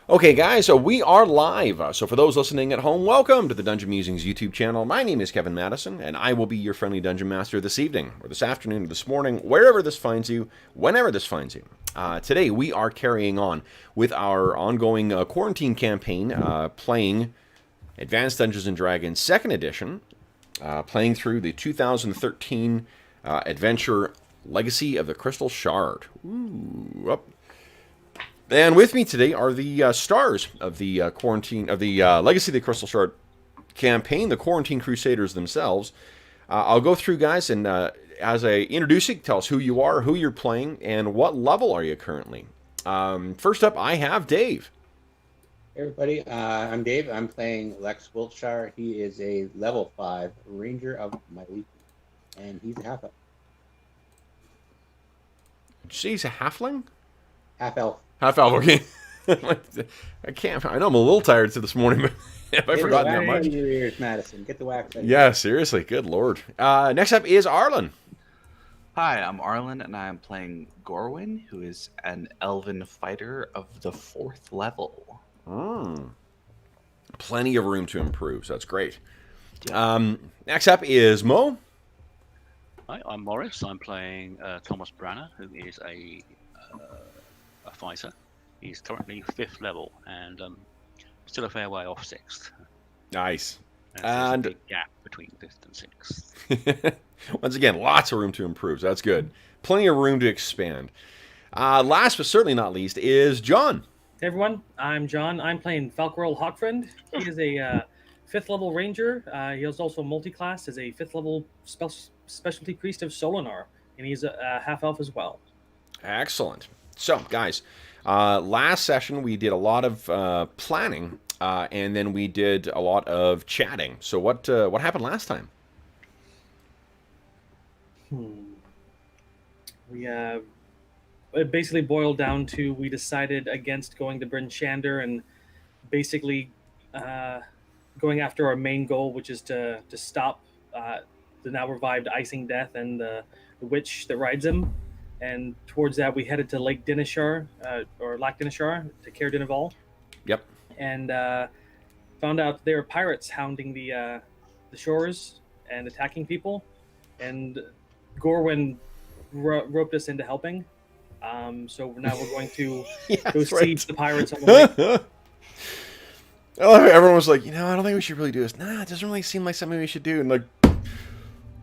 Okay, guys, so we are live. So for those listening at home, welcome to the Dungeon Musings YouTube channel. My name is Kevin Madison, and I will be your friendly Dungeon Master this evening, or this afternoon, or this morning, wherever this finds you, whenever this finds you. Today, we are carrying on with our ongoing quarantine campaign, playing Advanced Dungeons & Dragons 2nd Edition, playing through the 2013 adventure Legacy of the Crystal Shard. Ooh, up. And with me today are the stars of the Legacy of the Crystal Shard campaign, the Quarantine Crusaders themselves. I'll go through, guys, and as I introduce you, tell us who you are, who you're playing, and what level are you currently. First up, I have Dave. Hey everybody, I'm Dave. I'm playing Lex Wiltshire. He is a level 5 Ranger of my legion, and he's a half-elf. Did you say he's a halfling? Half-elf. Half-elf, okay. I can't. I know I'm a little tired this morning, but have I forgotten that much? Get your ears, Madison. Get the wax out. Yeah, seriously. Good lord. Next up is Arlen. Hi, I'm Arlen, and I'm playing Gorwin, who is an elven fighter of the 4th level. Plenty of room to improve, so that's great. Next up is Mo. Hi, I'm Morris. I'm playing Thomas Branner, who is a fighter. He's currently 5th level and still a fair way off 6th. Nice. There's a big gap between 5th and 6th. Once again, lots of room to improve, so that's good. Plenty of room to expand. Last but certainly not least is John. Hey everyone, I'm John. I'm playing Falcarol Hawkfriend. He is a 5th level ranger. He is also multi-class as a 5th level specialty priest of Solinar, and he's a half-elf as well. Excellent. So, guys, last session we did a lot of planning, and then we did a lot of chatting. So what happened last time? It basically boiled down to we decided against going to Bryn Shander and basically going after our main goal, which is to stop the now revived Icing Death and the witch that rides him. And towards that, we headed to Lake Dinishar, or Lac Dinishar, to Caer Dineval. Yep. And found out there were pirates hounding the shores and attacking people. And Gorwin roped us into helping. So now we're going to go siege the pirates on the lake. I love it. Everyone was like, I don't think we should really do this. Nah, it doesn't really seem like something we should do. And like,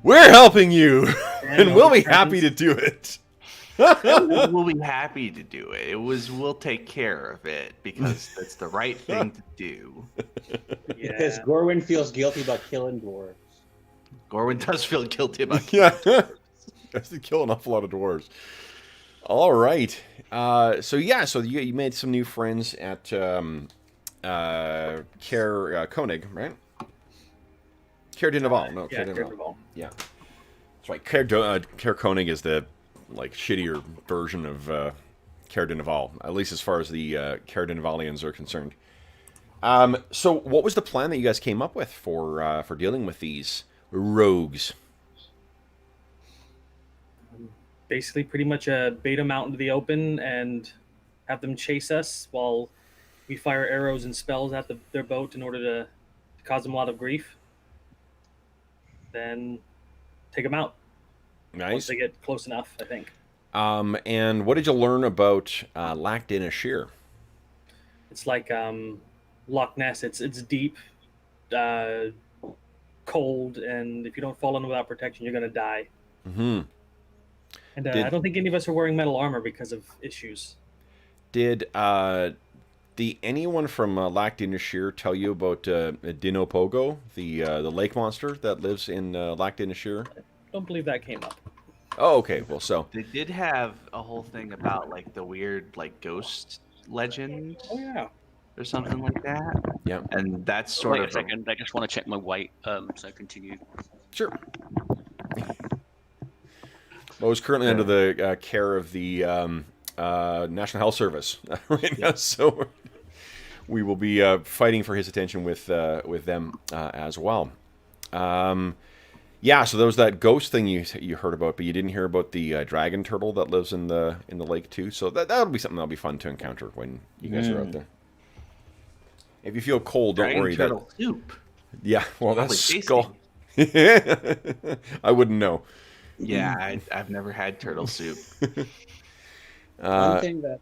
we're helping you, and we'll be happy to do it. We'll be happy to do it. We'll take care of it because that's the right thing to do. Yeah. Because Gorwin feels guilty about killing dwarves. Gorwin does feel guilty about Yeah, guys did kill an awful lot of dwarves. All right. So you made some new friends at Caer Konig, right? Caer Dineval. No, Caer Dineval. Yeah. That's right. Caer Konig is the shittier version of Caer Dineval, at least as far as the Caer Dinevalians are concerned. So what was the plan that you guys came up with for dealing with these rogues? Basically, pretty much bait them out into the open and have them chase us while we fire arrows and spells at their boat in order to cause them a lot of grief. Then take them out. Nice. Once they get close enough, I think. And what did you learn about Lac Dinishar? It's like Loch Ness. It's deep, cold, and if you don't fall in without protection, you're going to die. Mm-hmm. And I don't think any of us are wearing metal armor because of issues. Did anyone from Lac Dinishar tell you about Dinopogo, the lake monster that lives in Lac Dinishar? I don't believe that came up. Oh, okay. Well, so They did have a whole thing about the weird ghost legend. Oh yeah. Or something like that. Yeah. And that's Wait sort a of second. I just want to check my weight. So continue. sure. Well, it's currently under the care of the National Health Service right now, so we will be fighting for his attention with them as well. Yeah, so there was that ghost thing you heard about, but you didn't hear about the dragon turtle that lives in the lake too. So that'll be something that'll be fun to encounter when you guys are out there. If you feel cold, don't Dragon worry. turtle soup. Yeah, well, Probably that's tasty. skull. I wouldn't know. Yeah, I've never had turtle soup. One thing that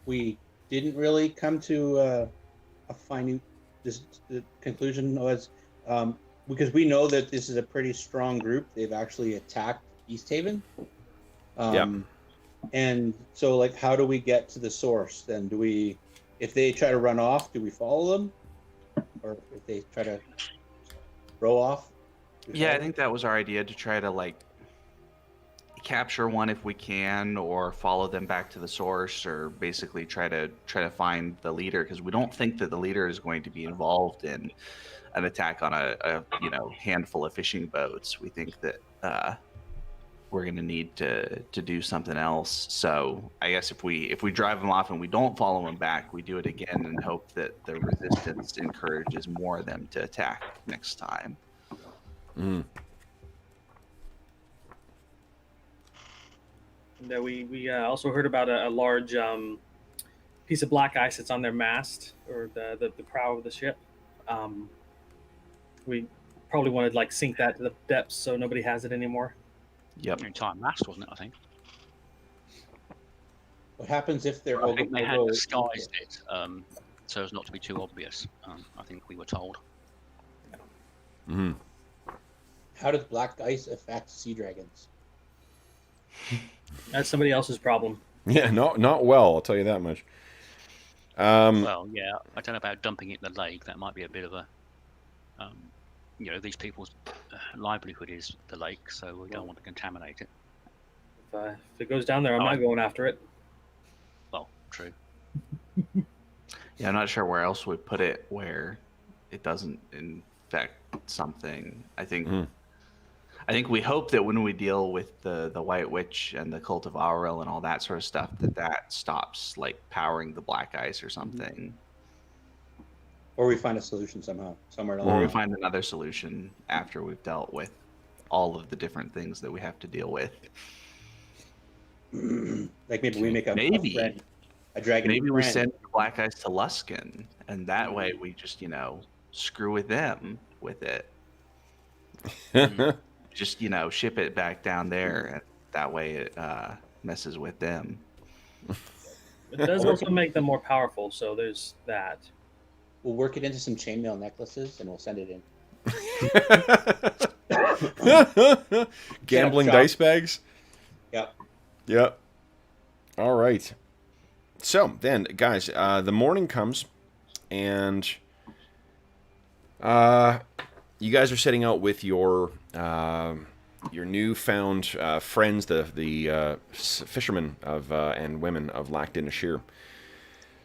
we didn't really come to a fine the conclusion was because we know that this is a pretty strong group. They've actually attacked East Haven. And so, like, how do we get to the source? Then do we, if they try to run off, do we follow them, or if they try to row off? Yeah, I think that was our idea, to try to like capture one if we can, or follow them back to the source, or basically try to find the leader, because we don't think that the leader is going to be involved in an attack on a handful of fishing boats. We think that we're going to need to do something else. So I guess if we drive them off and we don't follow them back, we do it again and hope that the resistance encourages more of them to attack next time. And we also heard about a large piece of black ice that's on their mast, or the prow of the ship. We probably want to like sink that to the depths so nobody has it anymore. Yep. The entire mast, wasn't it? I think. What happens if they're I think they had disguised it so as not to be too obvious. I think we were told. How does black ice affect sea dragons? That's somebody else's problem. Yeah, not well. I'll tell you that much. Well, yeah, I don't know about dumping it in the lake. That might be a bit of a, these people's livelihood is the lake, so we don't want to contaminate it. If it goes down there, I'm not going after it. Well, true. Yeah, I'm not sure where else we'd put it where it doesn't infect something. I think we hope that when we deal with the White Witch and the Cult of Auril and all that sort of stuff, that stops like powering the black ice or something. Or we find a solution somehow, somewhere along. Or we find another solution after we've dealt with all of the different things that we have to deal with. Like maybe we make a dragon. Maybe we send the black ice to Luskin, and that way we just screw with them with it. Just ship it back down there, and that way it messes with them. It does also make them more powerful, so there's that. We'll work it into some chainmail necklaces, and we'll send it in. Gambling dice bags? Yep. All right. So then, guys, the morning comes, and you guys are setting out with your newfound friends, the fishermen of and women of Lac Din Ashir.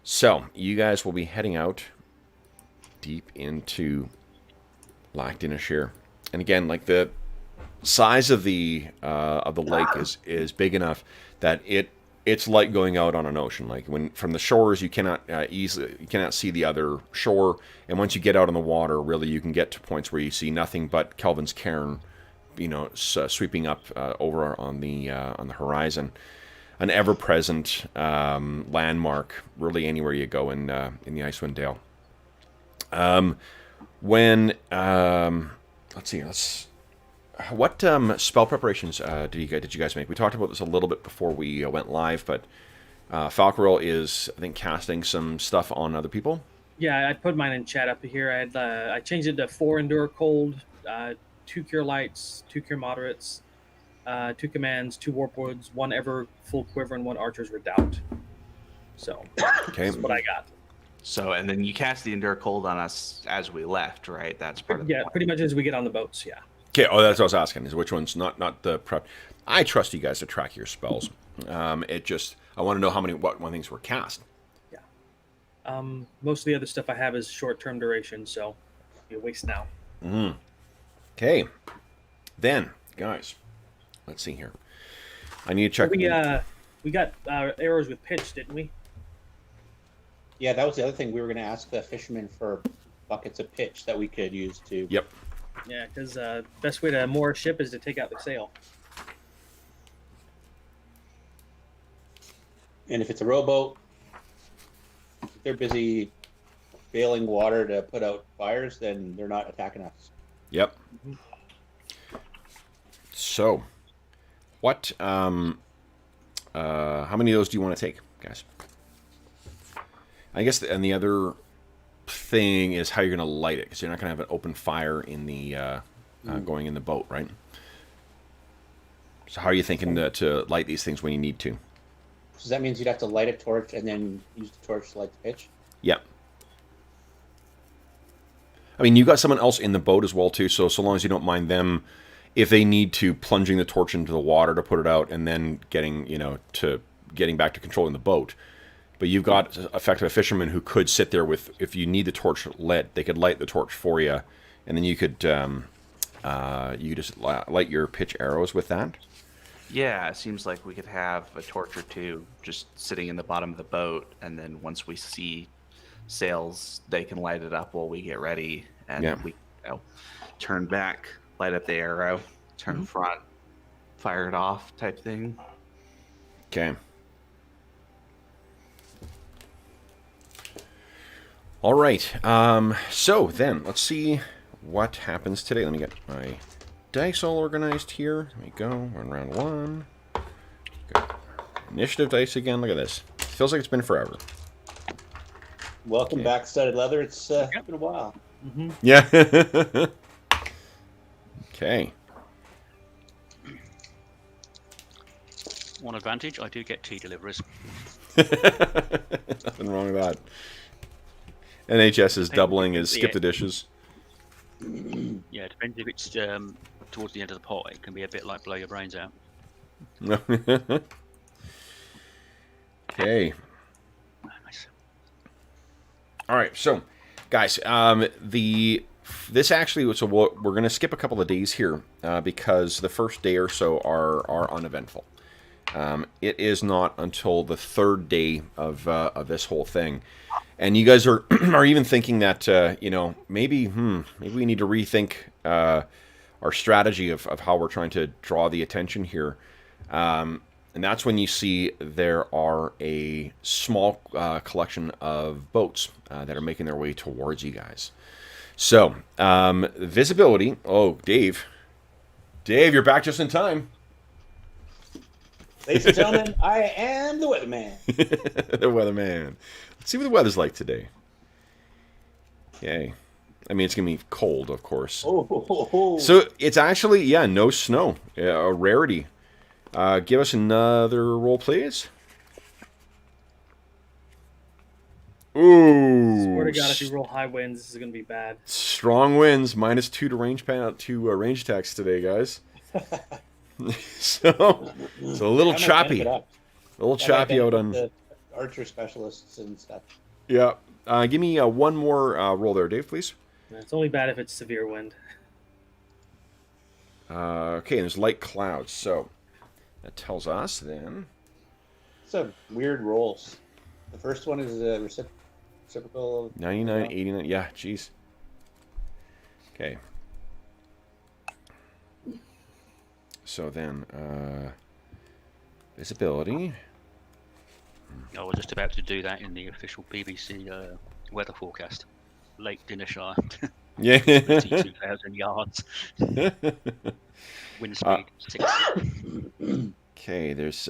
So you guys will be heading out deep into Lac Din Ashir, and again, like the size of the lake is big enough that it's like going out on an ocean. Like when from the shores, you cannot see the other shore, and once you get out on the water, really you can get to points where you see nothing but Kelvin's Cairn, sweeping up over on the horizon, an ever-present landmark, really anywhere you go in the Icewind Dale. What spell preparations did you guys make? We talked about this a little bit before we went live, but Falcaril is, I think, casting some stuff on other people. Yeah, I put mine in chat up here. I changed it to 4 Endure Cold, 2 Cure Lights, 2 Cure Moderates, 2 Commands, 2 Warp Woods, 1 Ever Full Quiver, and 1 Archer's Redoubt. So that's what I got. So, and then you cast the Endure Cold on us as we left, right? That's part of the pretty much as we get on the boats, yeah. Okay, that's what I was asking, is which one's not the prep. I trust you guys to track your spells. I want to know what things were cast. Yeah. Most of the other stuff I have is short-term duration, so you waste now. Okay. Then, guys, let's see here. I need to check. We got arrows with pitch, didn't we? Yeah, that was the other thing. We were going to ask the fishermen for buckets of pitch that we could use to... Yep. Yeah, because best way to moor a ship is to take out the sail. And if it's a rowboat, if they're busy bailing water to put out fires, then they're not attacking us. Yep. So, what? How many of those do you want to take, guys? I guess, and the other thing is how you're going to light it, because you're not going to have an open fire in the going in the boat, right? So, how are you thinking to light these things when you need to? So that means you'd have to light a torch and then use the torch to light the pitch? Yep. I mean, you got someone else in the boat as well, too, so long as you don't mind them, if they need to, plunging the torch into the water to put it out and then getting back to controlling the boat. But you've got effectively a fisherman who could sit there with, if you need the torch lit, they could light the torch for you, and then you could just light your pitch arrows with that. Yeah, it seems like we could have a torch or two just sitting in the bottom of the boat, and then once we see sails, they can light it up while we get ready, and we turn back, light up the arrow, turn front, fire it off type thing. Okay. All right. So then, let's see what happens today. Let me get my dice all organized here. There we go. We're in round 1. Got initiative dice again. Look at this. Feels like it's been forever. Welcome back, Studded Leather. It's been a while. Mm-hmm. Yeah. Okay. One advantage, I do get tea deliveries. Nothing wrong with that. NHS is doubling as skip the dishes. Yeah, it depends if it's towards the end of the pot. It can be a bit like blow your brains out. Okay. Nice. All right, so guys, this actually, so we're going to skip a couple of days here because the first day or so are uneventful. It is not until the third day of this whole thing, and you guys are are even thinking that maybe we need to rethink our strategy of how we're trying to draw the attention here. And that's when you see there are a small collection of boats that are making their way towards you guys. So, visibility. Oh, Dave, you're back just in time. Ladies and gentlemen, I am the weatherman. The weatherman. Let's see what the weather's like today. Okay. I mean, it's going to be cold, of course. So, it's actually, no snow. A rarity. Give us another roll, please. Ooh. Swear to God, if you roll high winds, this is going to be bad. Strong winds, -2 to range range attacks today, guys. So it's a little choppy. A little choppy out on the archer specialists and stuff. Yeah. Give me one more roll there, Dave, please. It's only bad if it's severe wind. Okay, and there's light clouds, so that tells us then. Some weird rolls. The first one is reciprocal. 99, 89. Yeah, jeez. Okay. So then, visibility. I was just about to do that in the official BBC weather forecast. Lake Dinnershire. Yeah. 2,000 yards. Wind speed 6. Okay, there's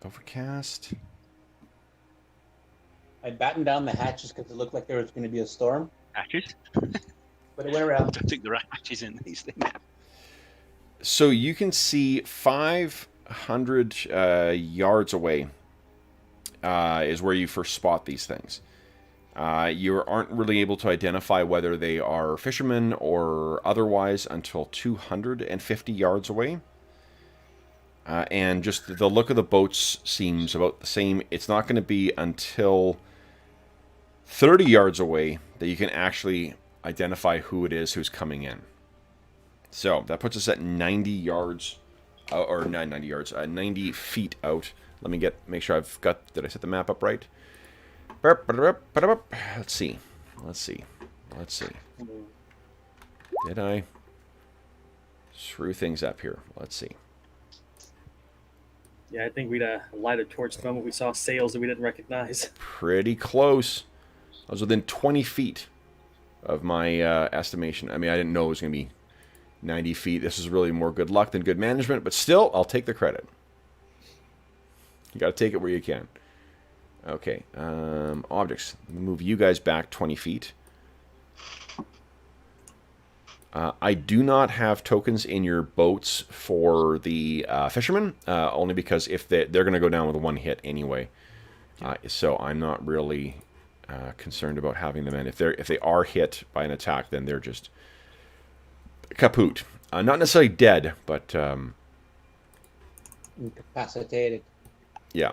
overcast. I battened down the hatches because it looked like there was going to be a storm, Hatches? but it went I around. don't think there are hatches in these things. So you can see 500 yards away is where you first spot these things. You aren't really able to identify whether they are fishermen or otherwise until 250 yards away. And just the look of the boats seems about the same. It's not going to be until 30 yards away that you can actually identify who it is who's coming in. So that puts us at 90 yards, or not 90 yards, 90 feet out. Let me make sure did I set the map up right? Let's see. Did I screw things up here? Let's see. Yeah, I think we'd light a torch the moment we saw sails that we didn't recognize. Pretty close. I was within 20 feet of my estimation. I mean, I didn't know it was going to be 90 feet. This is really more good luck than good management, but still, I'll take the credit. You got to take it where you can. Okay, objects. Move you guys back 20 feet. I do not have tokens in your boats for the fishermen, only because if they're going to go down with one hit anyway. So I'm not really concerned about having them in. If they are hit by an attack, then they're just kaput. Not necessarily dead, but Incapacitated. yeah.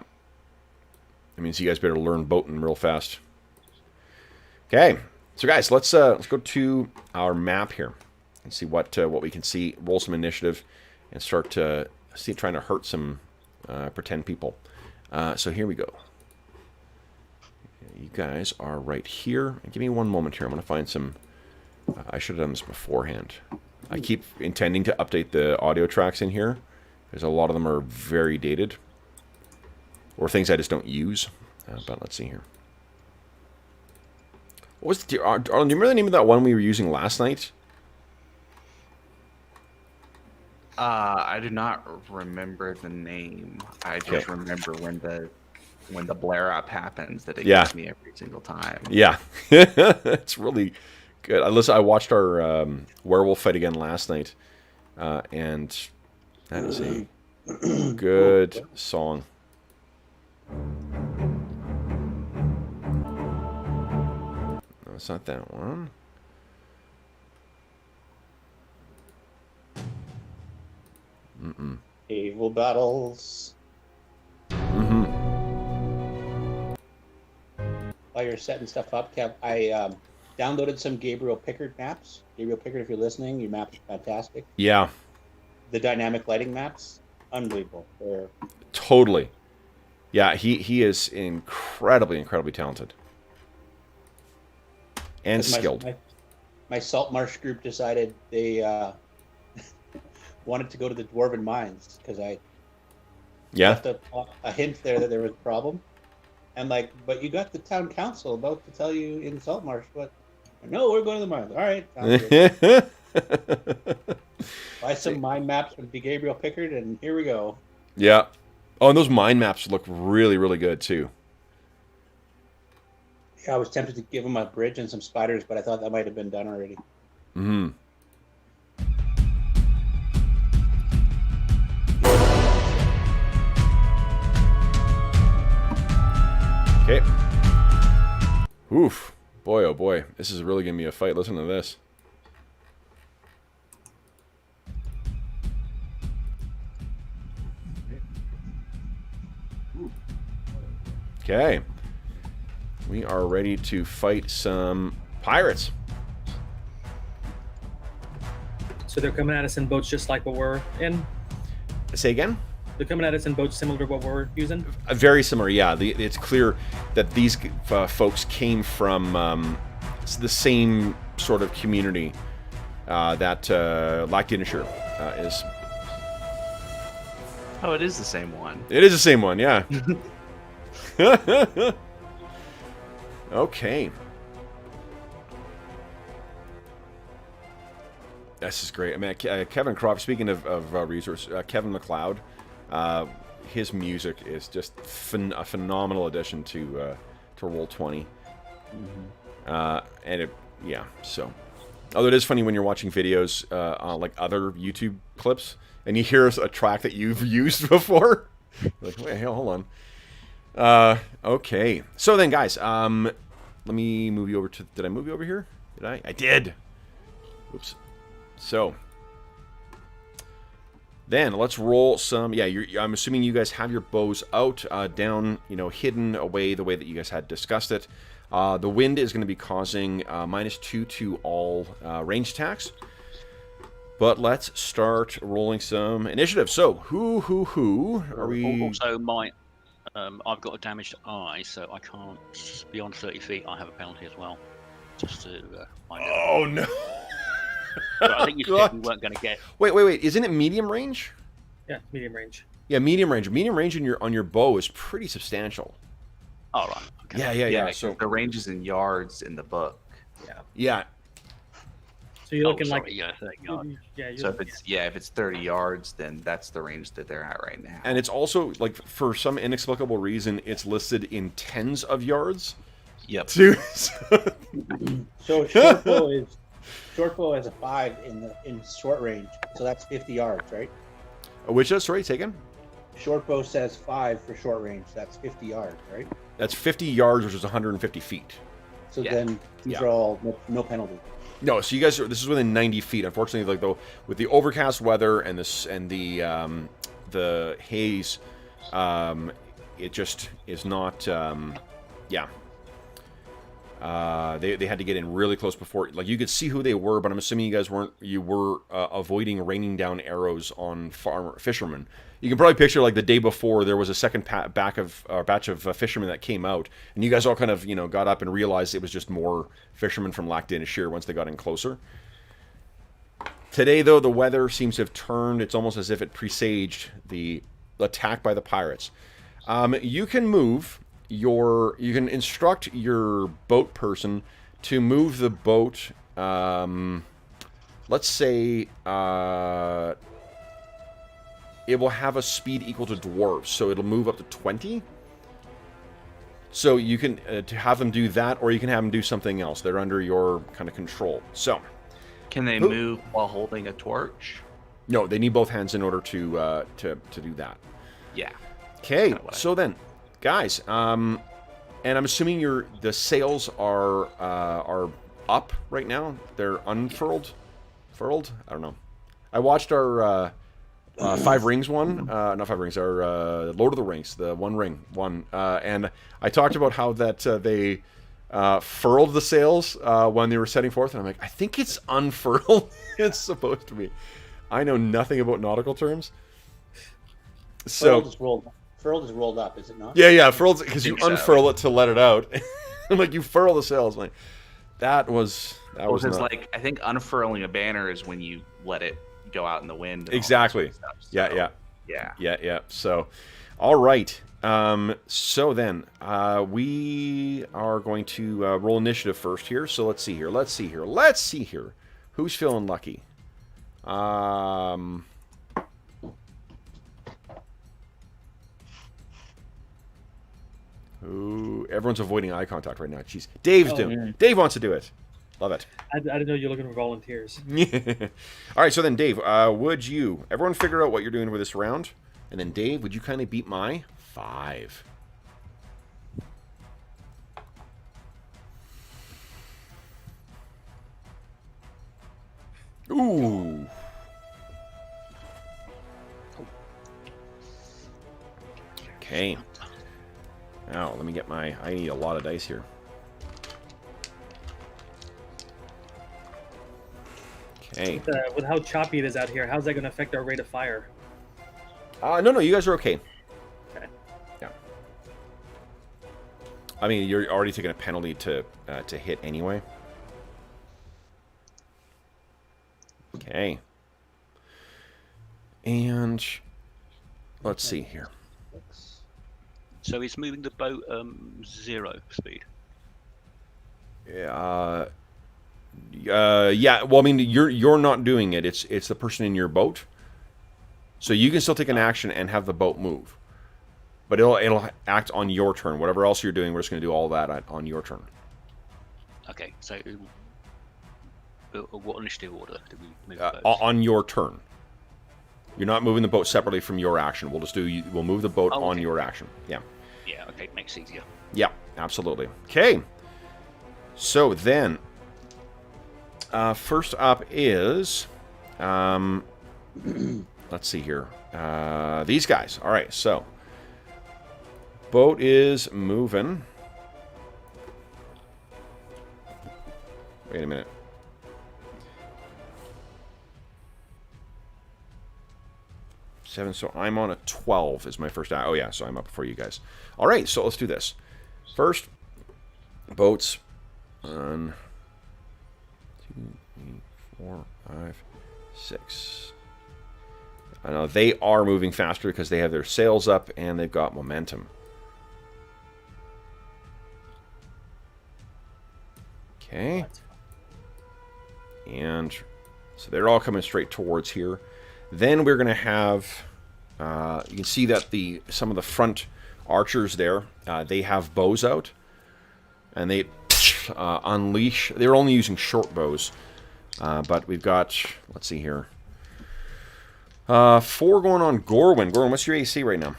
That means you guys better learn boating real fast. Okay, so guys, let's go to our map here and see what we can see. Roll some initiative and start to see trying to hurt some pretend people. So here we go. You guys are right here. Give me one moment here. I'm going to find some. I should have done this beforehand. I keep intending to update the audio tracks in here because a lot of them are very dated. Or things I just don't use. But let's see here. What was the... Arlen, do you remember the name of that one we were using last night? I do not remember the name. I just remember when the blare up happens that it gives me every single time. Yeah. It's really good. I watched our werewolf fight again last night. And that is a good song. No, it's not that one. Evil battles. While you're setting stuff up, Kev, I downloaded some Gabriel Pickard maps. Gabriel Pickard, if you're listening, your maps are fantastic. Yeah. The dynamic lighting maps, unbelievable. They're... Totally. Yeah, he is incredibly talented. And skilled. My Salt Marsh group decided they wanted to go to the Dwarven Mines because I left a hint there that there was a problem. And like, but you got the town council about to tell you in Salt Marsh what? No, we're going to the mines. All right. Buy some mine maps from Gabriel Pickard, and here we go. Yeah. Oh, and those mine maps look really, really good too. Yeah, I was tempted to give him a bridge and some spiders, but I thought that might have been done already. Mm-hmm. Okay. Oof. Boy, oh boy. This is really going to be a fight. Listen to this. Okay. We are ready to fight some pirates. So they're coming at us in boats just like what we're in? Say again? They're coming at us in boats similar to what we're using? Very similar, yeah. It's clear that these folks came from the same sort of community that Lackdinshire is. Oh, it is the same one. It is the same one, yeah. Okay. This is great. I mean, Kevin Croft, speaking of resource, Kevin MacLeod, his music is just a phenomenal addition to Roll20. And it, yeah, so. Although it is funny when you're watching videos on like other YouTube clips and you hear a track that you've used before. Like, wait, hold on. Okay. So then, guys, let me move you over to... Did I move you over here? Did I? I did. Oops. So. Then, let's roll some... Yeah, I'm assuming you guys have your bows out, down, hidden away the way that you guys had discussed it. The wind is going to be causing -2 to all range attacks. But let's start rolling some initiative. So, who are we... Also, I've got a damaged eye, so I can't... Beyond 30 feet, I have a penalty as well. Just to find out. Oh, no. But I think you said we weren't going to get... Wait. Isn't it medium range? Yeah, medium range. Yeah, medium range. Medium range on your bow is pretty substantial. All right. Okay. Yeah. So the range is in yards in the book. yeah. So you're Oh, looking sorry, like yeah, 30 yards. yeah. You're, So if it's 30 yards, then that's the range that they're at right now. And it's also like for some inexplicable reason, it's listed in tens of yards. Yep. Too. So short bow has a 5 in short range, so that's 50 yards, right? Which is sorry, taken. Short bow says 5 for short range. That's 50 yards, right? That's 50 yards, which is 150 feet. So Yeah. then these are all no penalty. No, so you guys are. This is within 90 feet. Unfortunately, like though, with the overcast weather and this and the haze, it just is not. Yeah. They had to get in really close before. Like you could see who they were, but I'm assuming you guys weren't. You were avoiding raining down arrows on fishermen. You can probably picture like the day before there was a second batch of fishermen that came out, and you guys all kind of got up and realized it was just more fishermen from Lac Din Ashir once they got in closer. Today, though, the weather seems to have turned. It's almost as if it presaged the attack by the pirates. You can instruct your boat person to move the boat. Let's say it will have a speed equal to dwarves, so it'll move up to 20. So you can to have them do that, or you can have them do something else. They're under your kind of control. So, Can they move while holding a torch? no, they need both hands in order to do that. Yeah. Okay, Kinda what I- so then, guys, and I'm assuming the sails are up right now. They're unfurled, furled. I don't know. I watched our Five Rings one, not Five Rings, our Lord of the Rings, the One Ring one, and I talked about how that they furled the sails when they were setting forth, and I'm like, I think it's unfurled. It's supposed to be. I know nothing about nautical terms. So Furled is rolled up, is it not? yeah, furled because you Think so. unfurl it to let it out. I'm like, you furl the sails. I'm like, that was Because not... like I think unfurling a banner is when you let it go out in the wind. And all that Exactly. sort of stuff. Yeah. Yeah. So, all right. So then, we are going to roll initiative first here. So let's see here. Who's feeling lucky? Ooh, everyone's avoiding eye contact right now. Jeez. Dave's doing. yeah. Dave wants to do it. Love it. I didn't know you're looking for volunteers. All right, so then, Dave, would you... Everyone figure out what you're doing with this round. And then, Dave, would you kindly beat my 5? Ooh. Okay. Now, let me get my... I need a lot of dice here. Okay. With how choppy it is out here, how's that going to affect our rate of fire? No, you guys are okay. Okay. Yeah. I mean, you're already taking a penalty to hit anyway. Okay. And let's see here. So he's moving the boat 0 speed. Yeah. Yeah. Well, I mean, you're not doing it. It's the person in your boat. So you can still take an action and have the boat move, but it'll act on your turn. Whatever else you're doing, we're just going to do all that on your turn. Okay, so what initiative order do we move the boats? On your turn. You're not moving the boat separately from your action. We'll move the boat on okay. your action. Yeah. Yeah, okay, makes it easier. Yeah, absolutely. Okay. So then, first up is, let's see here. These guys. All right, so boat is moving. Wait a minute. So I'm on a 12 is my first... Oh, yeah, so I'm up before you guys. All right, so let's do this. First, boats. 1, 2, 3, 4, 5, 6. I know they are moving faster because they have their sails up and they've got momentum. Okay. And so they're all coming straight towards here. Then we're going to have, you can see that some of the front archers there, they have bows out. And they unleash. They're only using short bows. But we've got, let's see here. 4 going on Gorwin. Gorwin, what's your AC right now?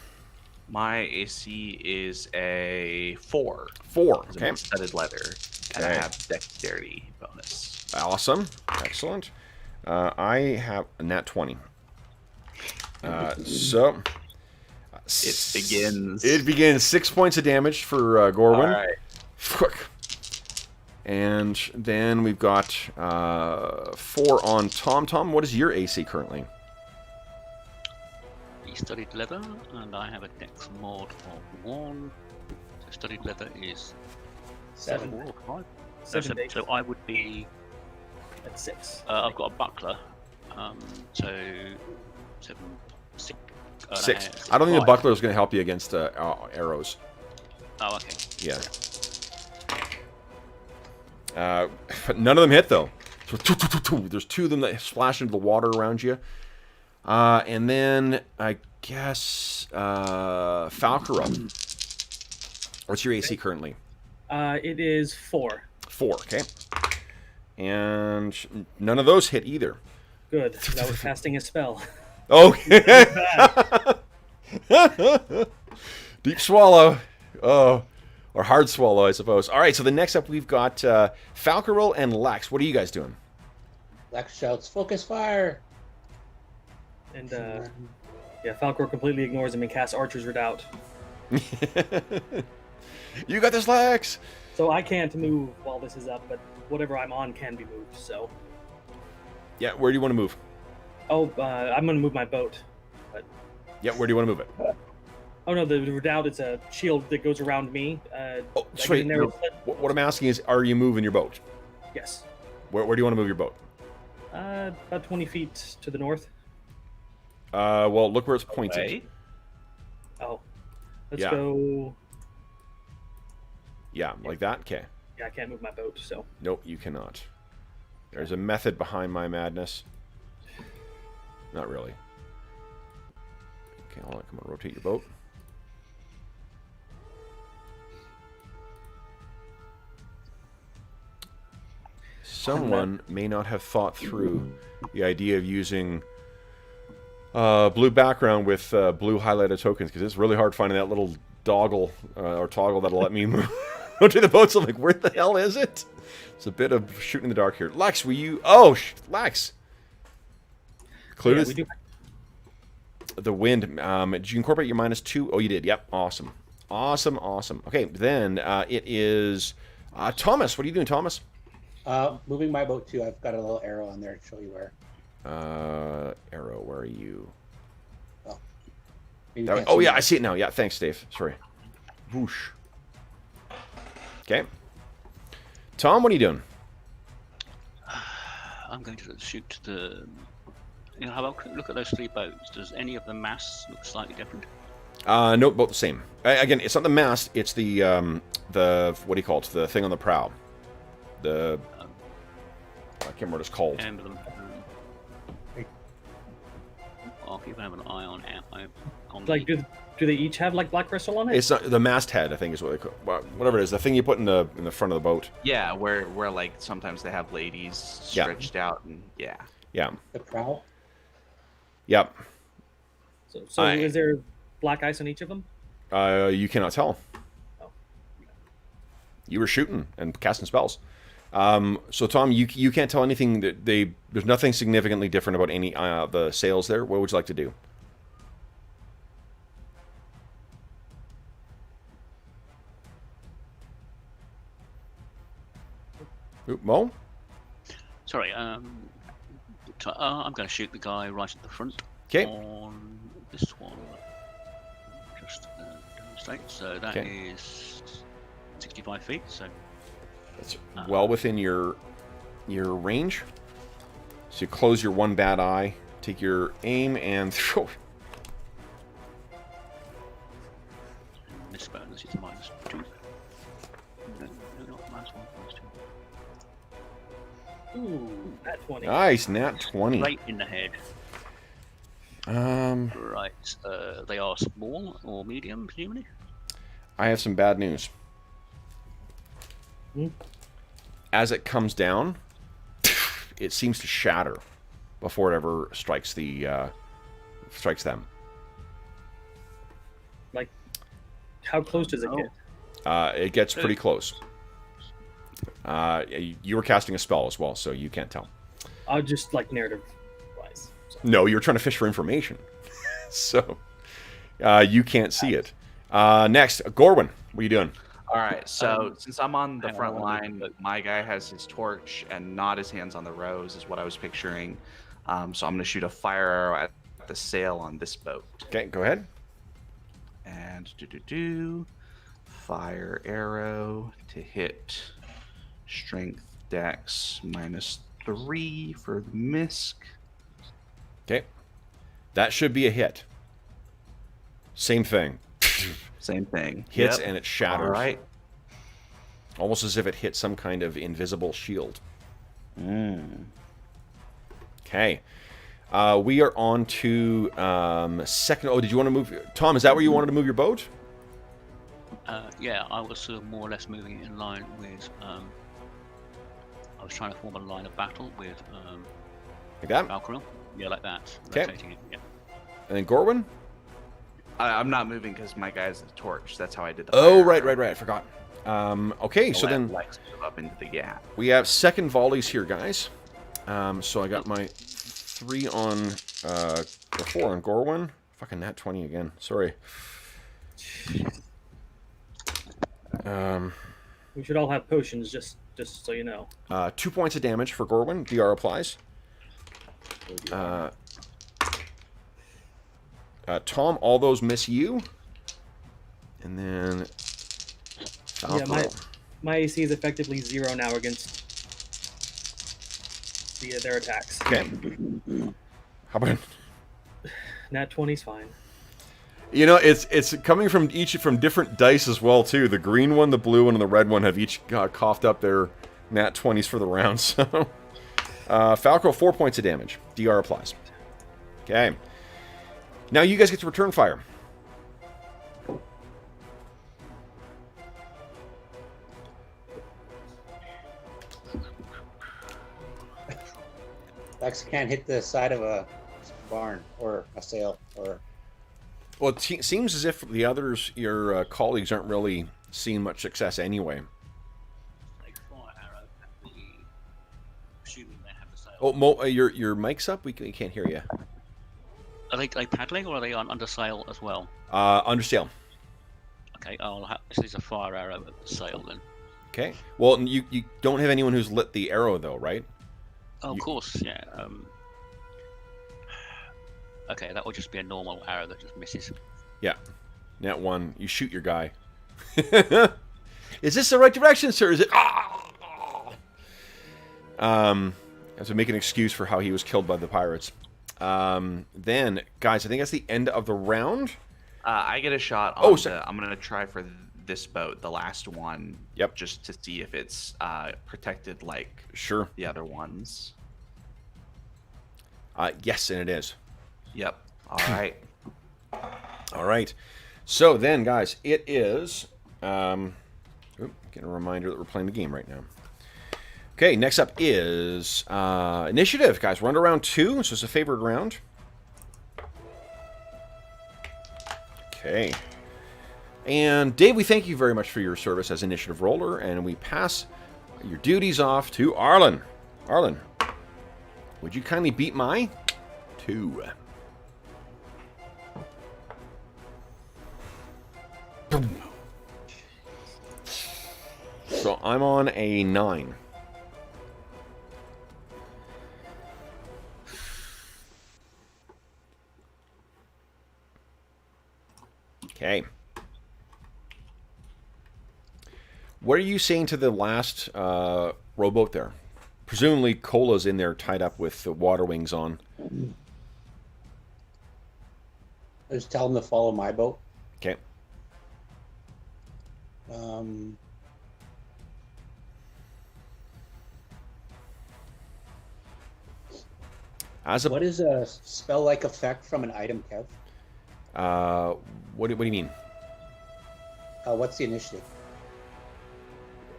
My AC is a 4. 4, okay. Studded leather. And I have dexterity bonus. Awesome. Excellent. I have a nat 20. So... It begins. It begins. 6 points of damage for Gorwin. All right. And then we've got 4 on Tom. Tom, what is your AC currently? The studded leather, and I have a dex mod of 1. So studded leather is 7. 4 or 5. 7 So, so I would be at 6. I've got a buckler, so 7, 6. 6. I don't think the buckler is going to help you against arrows. Oh, okay. Yeah. But none of them hit, though. So, there's 2 of them that splash into the water around you. And then, I guess, Falcarel. What's your AC currently? It is 4. 4, okay. And none of those hit either. Good. That was casting a spell. Oh. Deep swallow. Oh. Or hard swallow, I suppose. All right, so the next up we've got Falcarel and Lex. What are you guys doing? Lex shouts, "Focus fire!" And yeah, Falcor completely ignores him and casts Archer's Redoubt. You got this, Lex! So I can't move while this is up, but whatever I'm on can be moved, so... Yeah, where do you want to move? Oh, I'm going to move my boat. But... Yeah, where do you want to move it? Oh no, the Redoubt is a shield that goes around me. Oh, sorry. No, what I'm asking is, are you moving your boat? Yes. Where do you want to move your boat? About 20 feet to the north. Well, look where it's pointed. Okay. Oh. Let's Yeah. go... Yeah, like that? Okay. Yeah, I can't move my boat, so... Nope, you cannot. There's a method behind my madness. Not really. Okay, hold on. Come on, rotate your boat. Someone may not have thought through the idea of using blue background with blue highlighted tokens, because it's really hard finding that little doggle or toggle that'll let me move to the boat. So I'm like, where the hell is it? It's a bit of shooting in the dark here. Lex, were you... Oh, Lex! Yeah, we do... The wind. Did you incorporate your -2? Oh, you did. Yep. Awesome. Awesome, awesome. Okay, then it is... Thomas, what are you doing, Thomas? Moving my boat too. I've got a little arrow on there to show you where. Arrow, where are you? Oh, Oh yeah, I see it now. Yeah, thanks, Dave. Sorry. Whoosh. Okay. Tom, what are you doing? I'm going to shoot the... You know, have a quick look at those 3 boats. Does any of the masts look slightly different? No, both the same. Again, it's not the mast. It's the what do you call it? The thing on the prow. The I can't remember what it's called. Emblem. I'll keep having an eye on Like, do they each have like black crystal on it? It's not, the masthead, I think, is what they call whatever it is. The thing you put in the front of the boat. Yeah, where like sometimes they have ladies stretched out and yeah. Yeah. The prow. Yep. So is there black ice on each of them? You cannot tell. Oh. You were shooting and casting spells. So Tom, you can't tell anything that there's nothing significantly different about any the sails there. What would you like to do? Oop, Mo? Sorry, I'm going to shoot the guy right at the front. Okay. On this one. Just demonstrate. So that is 65 feet. So that's well within your range. So you close your one bad eye take your aim and throw. This bonus is -2. No, not -1, -2. Ooh, that 20. Nice, nat 20. Right in the head. Right. They are small or medium, presumably. I have some bad news. Hmm? As it comes down, it seems to shatter before it ever strikes strikes them. Like, how close does it get? It gets pretty close. You were casting a spell as well, so you can't tell. I'll just, like, narrative-wise. So. No, you're trying to fish for information. So, you can't see it. Next, Gorwin, what are you doing? All right, so since I'm on the front line, my guy has his torch and not his hands on the rose, is what I was picturing. So I'm going to shoot a fire arrow at the sail on this boat. Okay, go ahead. And fire arrow to hit strength dex -3 for the misc. Okay. That should be a hit. Same thing. Same thing. Hits Yep. and it shatters. All right. Almost as if it hit some kind of invisible shield. Okay. We are on to second. Oh, did you want to move? Tom, is that where you wanted to move your boat? Yeah, I was sort of more or less moving in line with. I was trying to form a line of battle with Like that? Valkyrie. Yeah, like that. Okay. Rotating it. Yeah. And then Gorwin? I'm not moving because my guy's the torch. That's how I did the Oh, fire right. arrow. I forgot. Okay, so then Lex up into the gap. we have second volleys here, guys. So I got my 3 on, or 4 on Gorwin. Fucking nat 20 again. Sorry. We should all have potions, just so you know. 2 points of damage for Gorwin. DR applies. Tom, all those miss you. And then... Yeah, my AC is effectively 0 now against their attacks. Okay. How about... Nat 20's fine. You know, it's coming from different dice as well, too. The green one, the blue one, and the red one have each coughed up their nat 20s for the round, so... Falco, 4 points of damage. DR applies. Okay. Now you guys get to return fire. Lex can't hit the side of a barn or a sail or. Well, it seems as if the others, your colleagues, aren't really seeing much success anyway. Like fire arrow at the. Assuming they have the sail. Oh, your mic's up. We can't hear you. Are they paddling or are they under sail as well? Under sail. Okay, this is a fire arrow at the sail then. Okay. Well, you don't have anyone who's lit the arrow though, right? Oh, of course, yeah. Okay, that will just be a normal arrow that just misses. Yeah. Nat 1. You shoot your guy. Is this the right direction, sir? Is it? As to make an excuse for how he was killed by the pirates. Then, guys, I think that's the end of the round. I get a shot on I'm going to try for this boat, the last one. Yep. Just to see if it's protected like Sure. the other ones. Yes, and it is. Yep. All right. All right. So then, guys, it is... getting a reminder that we're playing the game right now. Okay, next up is initiative, guys. We're under round 2, so it's a favored round. Okay. And Dave, we thank you very much for your service as initiative roller, and we pass your duties off to Arlen. Arlen, would you kindly beat my 2? So I'm on a 9. Okay. What are you saying to the last rowboat there? Presumably Cola's in there tied up with the water wings on. Just tell them to follow my boat. Okay. What is a spell-like effect from an item, Kev? What do you mean? What's the initiative?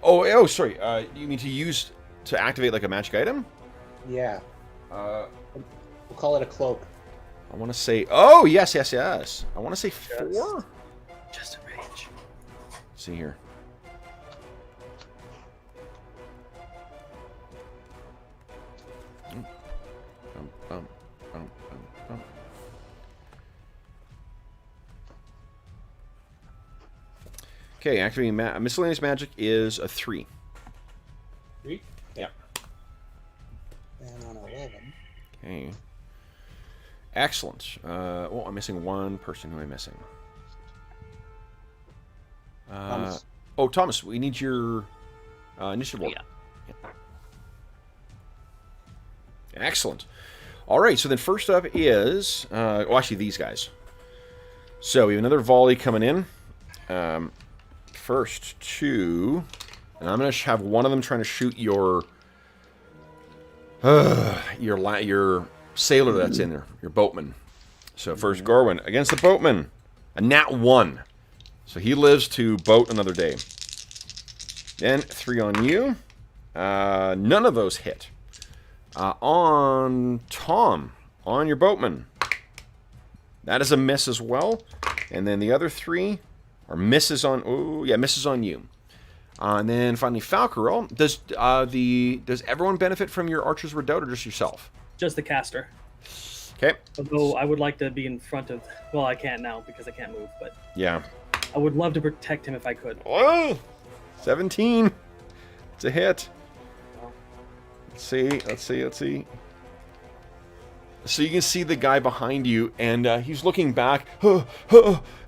Oh, sorry. You mean to activate like a magic item? Yeah. We'll call it a cloak. I want to say. Oh, yes. I want to say 4. Just a range. Let's see here. Okay, activating miscellaneous magic is a 3. 3? Yeah. And on 11. Okay. Excellent. Oh, I'm missing one person. Who am I missing? Thomas. Oh, Thomas, we need your initiative roll. Yeah. Excellent. All right, so then first up is... actually, these guys. So we have another volley coming in. First two... And I'm going to have one of them trying to shoot your sailor that's in there, your boatman. So first, Gorwin against the boatman. A nat 1. So he lives to boat another day. Then 3 on you. None of those hit. On Tom, on your boatman. That is a miss as well. And then the other 3 are misses on... Oh, yeah, misses on you. And then finally, Falcarel. Does everyone benefit from your Archer's Redoubt or just yourself? Just the caster. Okay. Although I would like to be in front of... Well, I can't now because I can't move, but... Yeah. I would love to protect him if I could. Oh! 17. It's a hit. Let's see. So you can see the guy behind you, and he's looking back, and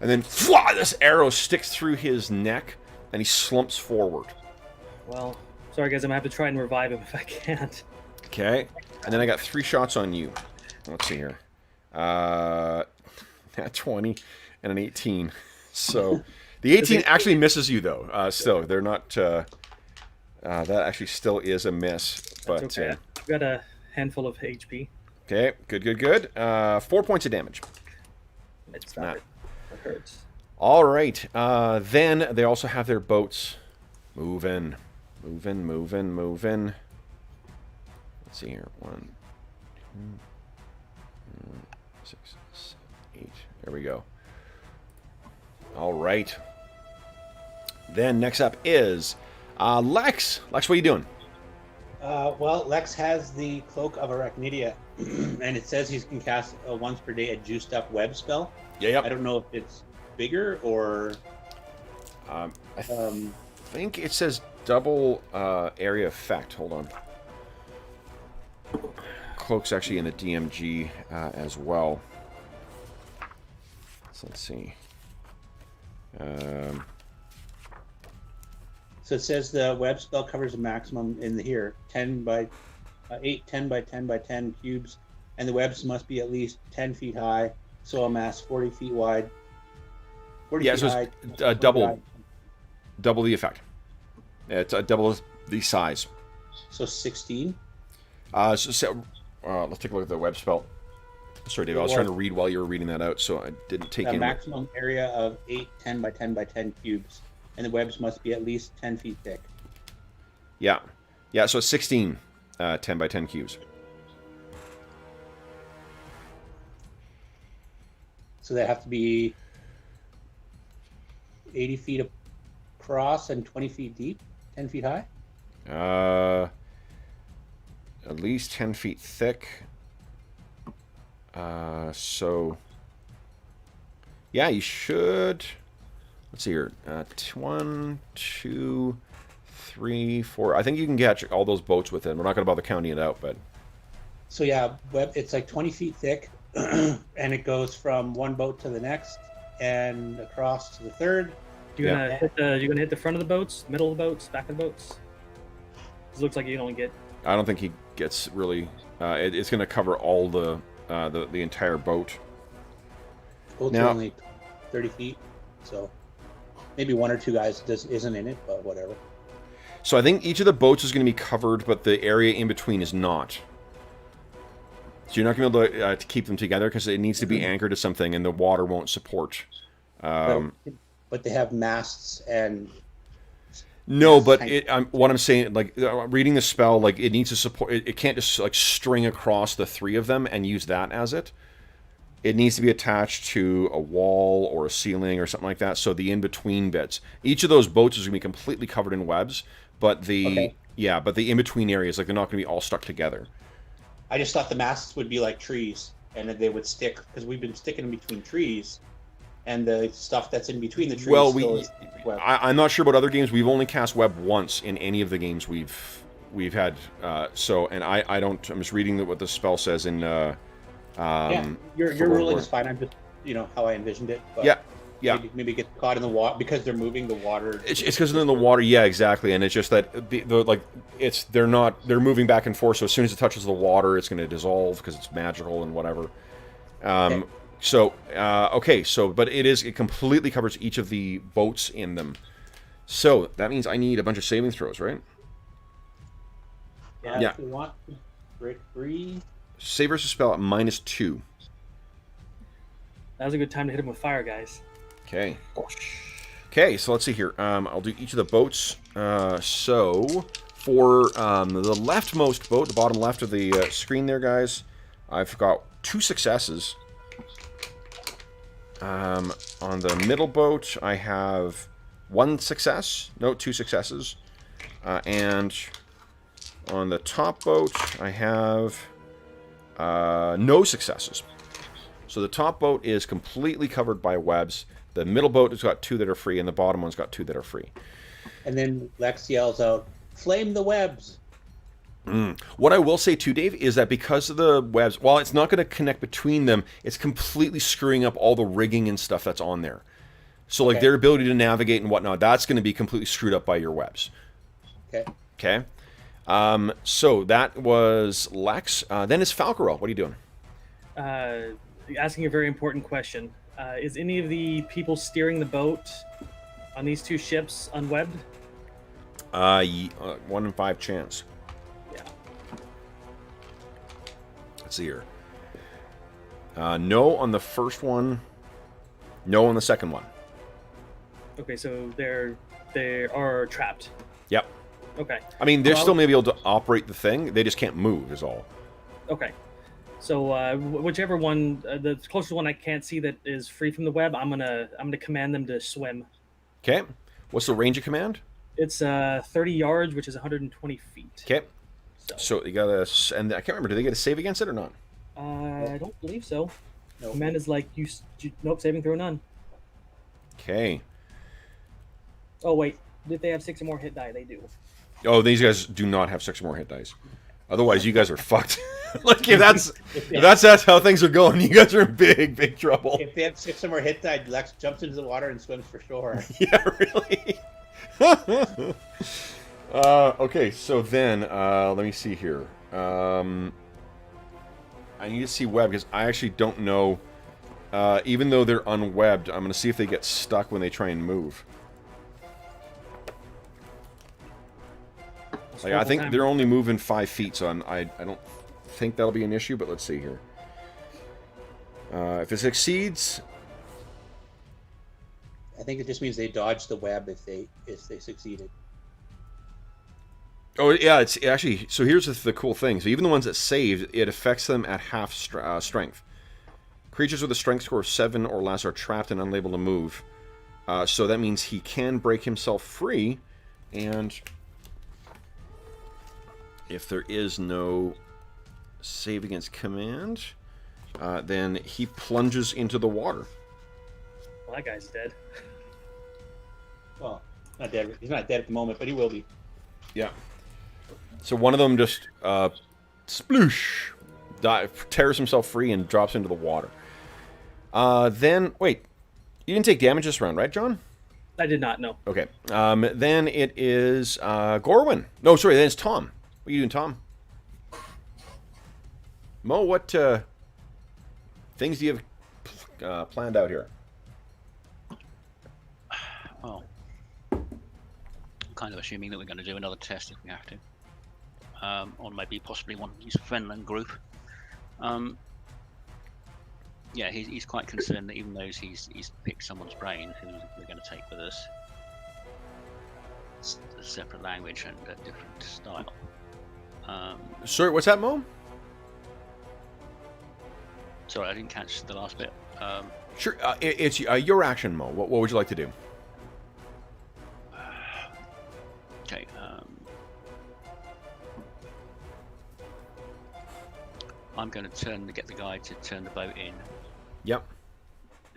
then this arrow sticks through his neck, and he slumps forward. Well, sorry guys, I'm gonna have to try and revive him if I can't. Okay, and then I got 3 shots on you. Let's see here. A 20 and an 18. So the 18 actually misses you, though. Still, they're not... that actually still is a miss. But that's okay. I've got a handful of HP. Okay, good. 4 points of damage. It's bad. It hurts. All right. Then they also have their boats moving. Let's see here. 1, 2, 6, 7, 8. There we go. All right. Then next up is Lex. Lex, what are you doing? Well, Lex has the Cloak of Arachnidia, and it says he can cast once per day a juiced up web spell. Yeah. I don't know if it's bigger or... I think it says double area effect. Hold on. Cloak's actually in the DMG as well. So let's see. So it says the web spell covers a maximum in here 10 by 8 10 by 10 by 10 cubes, and the webs must be at least 10 feet high, so a mass 40 feet wide. 40 feet high, it's double the effect. It's double the size. So 16. Let's take a look at the web spell. Sorry, Dave. I was trying to read while you were reading that out, so I didn't take a in maximum area of 8 10 by 10 by 10 cubes. And the webs must be at least 10 feet thick. Yeah. So 16 10 by 10 cubes. So they have to be 80 feet across and 20 feet deep, 10 feet high? At least 10 feet thick. So... Yeah, you should... Let's see here. 1, 2, 3, 4. I think you can catch all those boats with it. We're not going to bother counting it out, but... So yeah, it's like 20 feet thick, and it goes from one boat to the next, and across to the third. You're gonna hit the front of the boats, middle of the boats, back of the boats? It looks like you only get... I don't think he gets really... it's going to cover all the entire boat. Boats are only 30 feet, so maybe one or two guys isn't in it, but whatever. So I think each of the boats is going to be covered, but the area in between is not. So you're not going to be able to keep them together because it needs to be anchored to something, and the water won't support. But they have masts and. No, but what I'm saying, like reading the spell, like it needs to support. It can't just like string across the three of them and use that as it. It needs to be attached to a wall or a ceiling or something like that. So the in-between bits, each of those boats is going to be completely covered in webs, but the in-between areas, like they're not going to be all stuck together. I just thought the masts would be like trees, and that they would stick because we've been sticking in between trees, and the stuff that's in between the trees. Well, web. I'm not sure about other games. We've only cast web once in any of the games we've had. And I don't. I'm just reading what the spell says in. Your ruling is fine. I'm just how I envisioned it. But yeah. Maybe get caught in the water because they're moving the water. It's because they're in the water. Yeah, exactly. And it's just that they're moving back and forth. So as soon as it touches the water, it's going to dissolve because it's magical and whatever. Okay. But it completely covers each of the boats in them. So that means I need a bunch of saving throws, right? Yeah. If you want, break free. Save versus spell at -2. That was a good time to hit him with fire, guys. Okay. Okay, so let's see here. I'll do each of the boats. So for the leftmost boat, the bottom left of the screen there, guys, I've got 2 successes. On the middle boat, I have 1 success. No, 2 successes. And on the top boat, I have no successes. So the top boat is completely covered by webs. The middle boat has got 2 that are free, and the bottom one's got 2 that are free. And then Lex yells out, "Flame the webs!" What I will say too, Dave, is that because of the webs, while it's not going to connect between them, it's completely screwing up all the rigging and stuff that's on there. So like their ability to navigate and whatnot, that's going to be completely screwed up by your webs. Okay. So that was Lex. Then it's Falcarel. What are you doing? Asking a very important question. Is any of the people steering the boat on these 2 ships unwebbed? 1 in 5 chance. Yeah. Let's see here. No on the first one. No on the second one. Okay, so they are trapped. Yep. Okay. I mean, they're still maybe able to operate the thing. They just can't move, is all. Okay. So whichever one, the closest one I can't see that is free from the web, I'm gonna command them to swim. Okay. What's the range of command? It's 30 yards, which is 120 feet. Okay. So you gotta, and I can't remember. Do they get a save against it or not? I don't believe so. Nope. Command is like nope, saving throw none. Okay. Oh wait, if they have 6 or more hit die, they do. Oh, these guys do not have 6 or more hit dice. Otherwise, you guys are fucked. Like if that's how things are going, you guys are in big trouble. If they have 6 or more hit die, Lex jumps into the water and swims for shore. Yeah, really. Okay, so then let me see here. I need to see web because I actually don't know. Even though they're unwebbed, I'm going to see if they get stuck when they try and move. Like, I think they're only moving 5 feet, so I don't think that'll be an issue, but let's see here. If it succeeds... I think it just means they dodged the web if they succeeded. Oh, yeah, it's actually... So here's the cool thing. So even the ones that saved, it affects them at half strength. Creatures with a strength score of 7 or less are trapped and unable to move. So that means he can break himself free, and... If there is no save against command, then he plunges into the water. Well, that guy's dead. Well, not dead. He's not dead at the moment, but he will be. Yeah. So one of them just sploosh, tears himself free and drops into the water. Then, wait, you didn't take damage this round, right, John? I did not, no. Okay. Then it is Gorwin. No, sorry, then it's Tom. What are you doing, Tom? Mo, what things do you have planned out here? Well, I'm kind of assuming that we're going to do another test if we have to. Or maybe possibly one of his friendly group. Yeah, he's quite concerned that even though he's picked someone's brain who we're going to take with us, it's a separate language and a different style. Sorry, what's that, Mo? Sorry, I didn't catch the last bit. Sure, it's your action, Mo. What would you like to do? Okay. I'm going to get the guy to turn the boat in. Yep.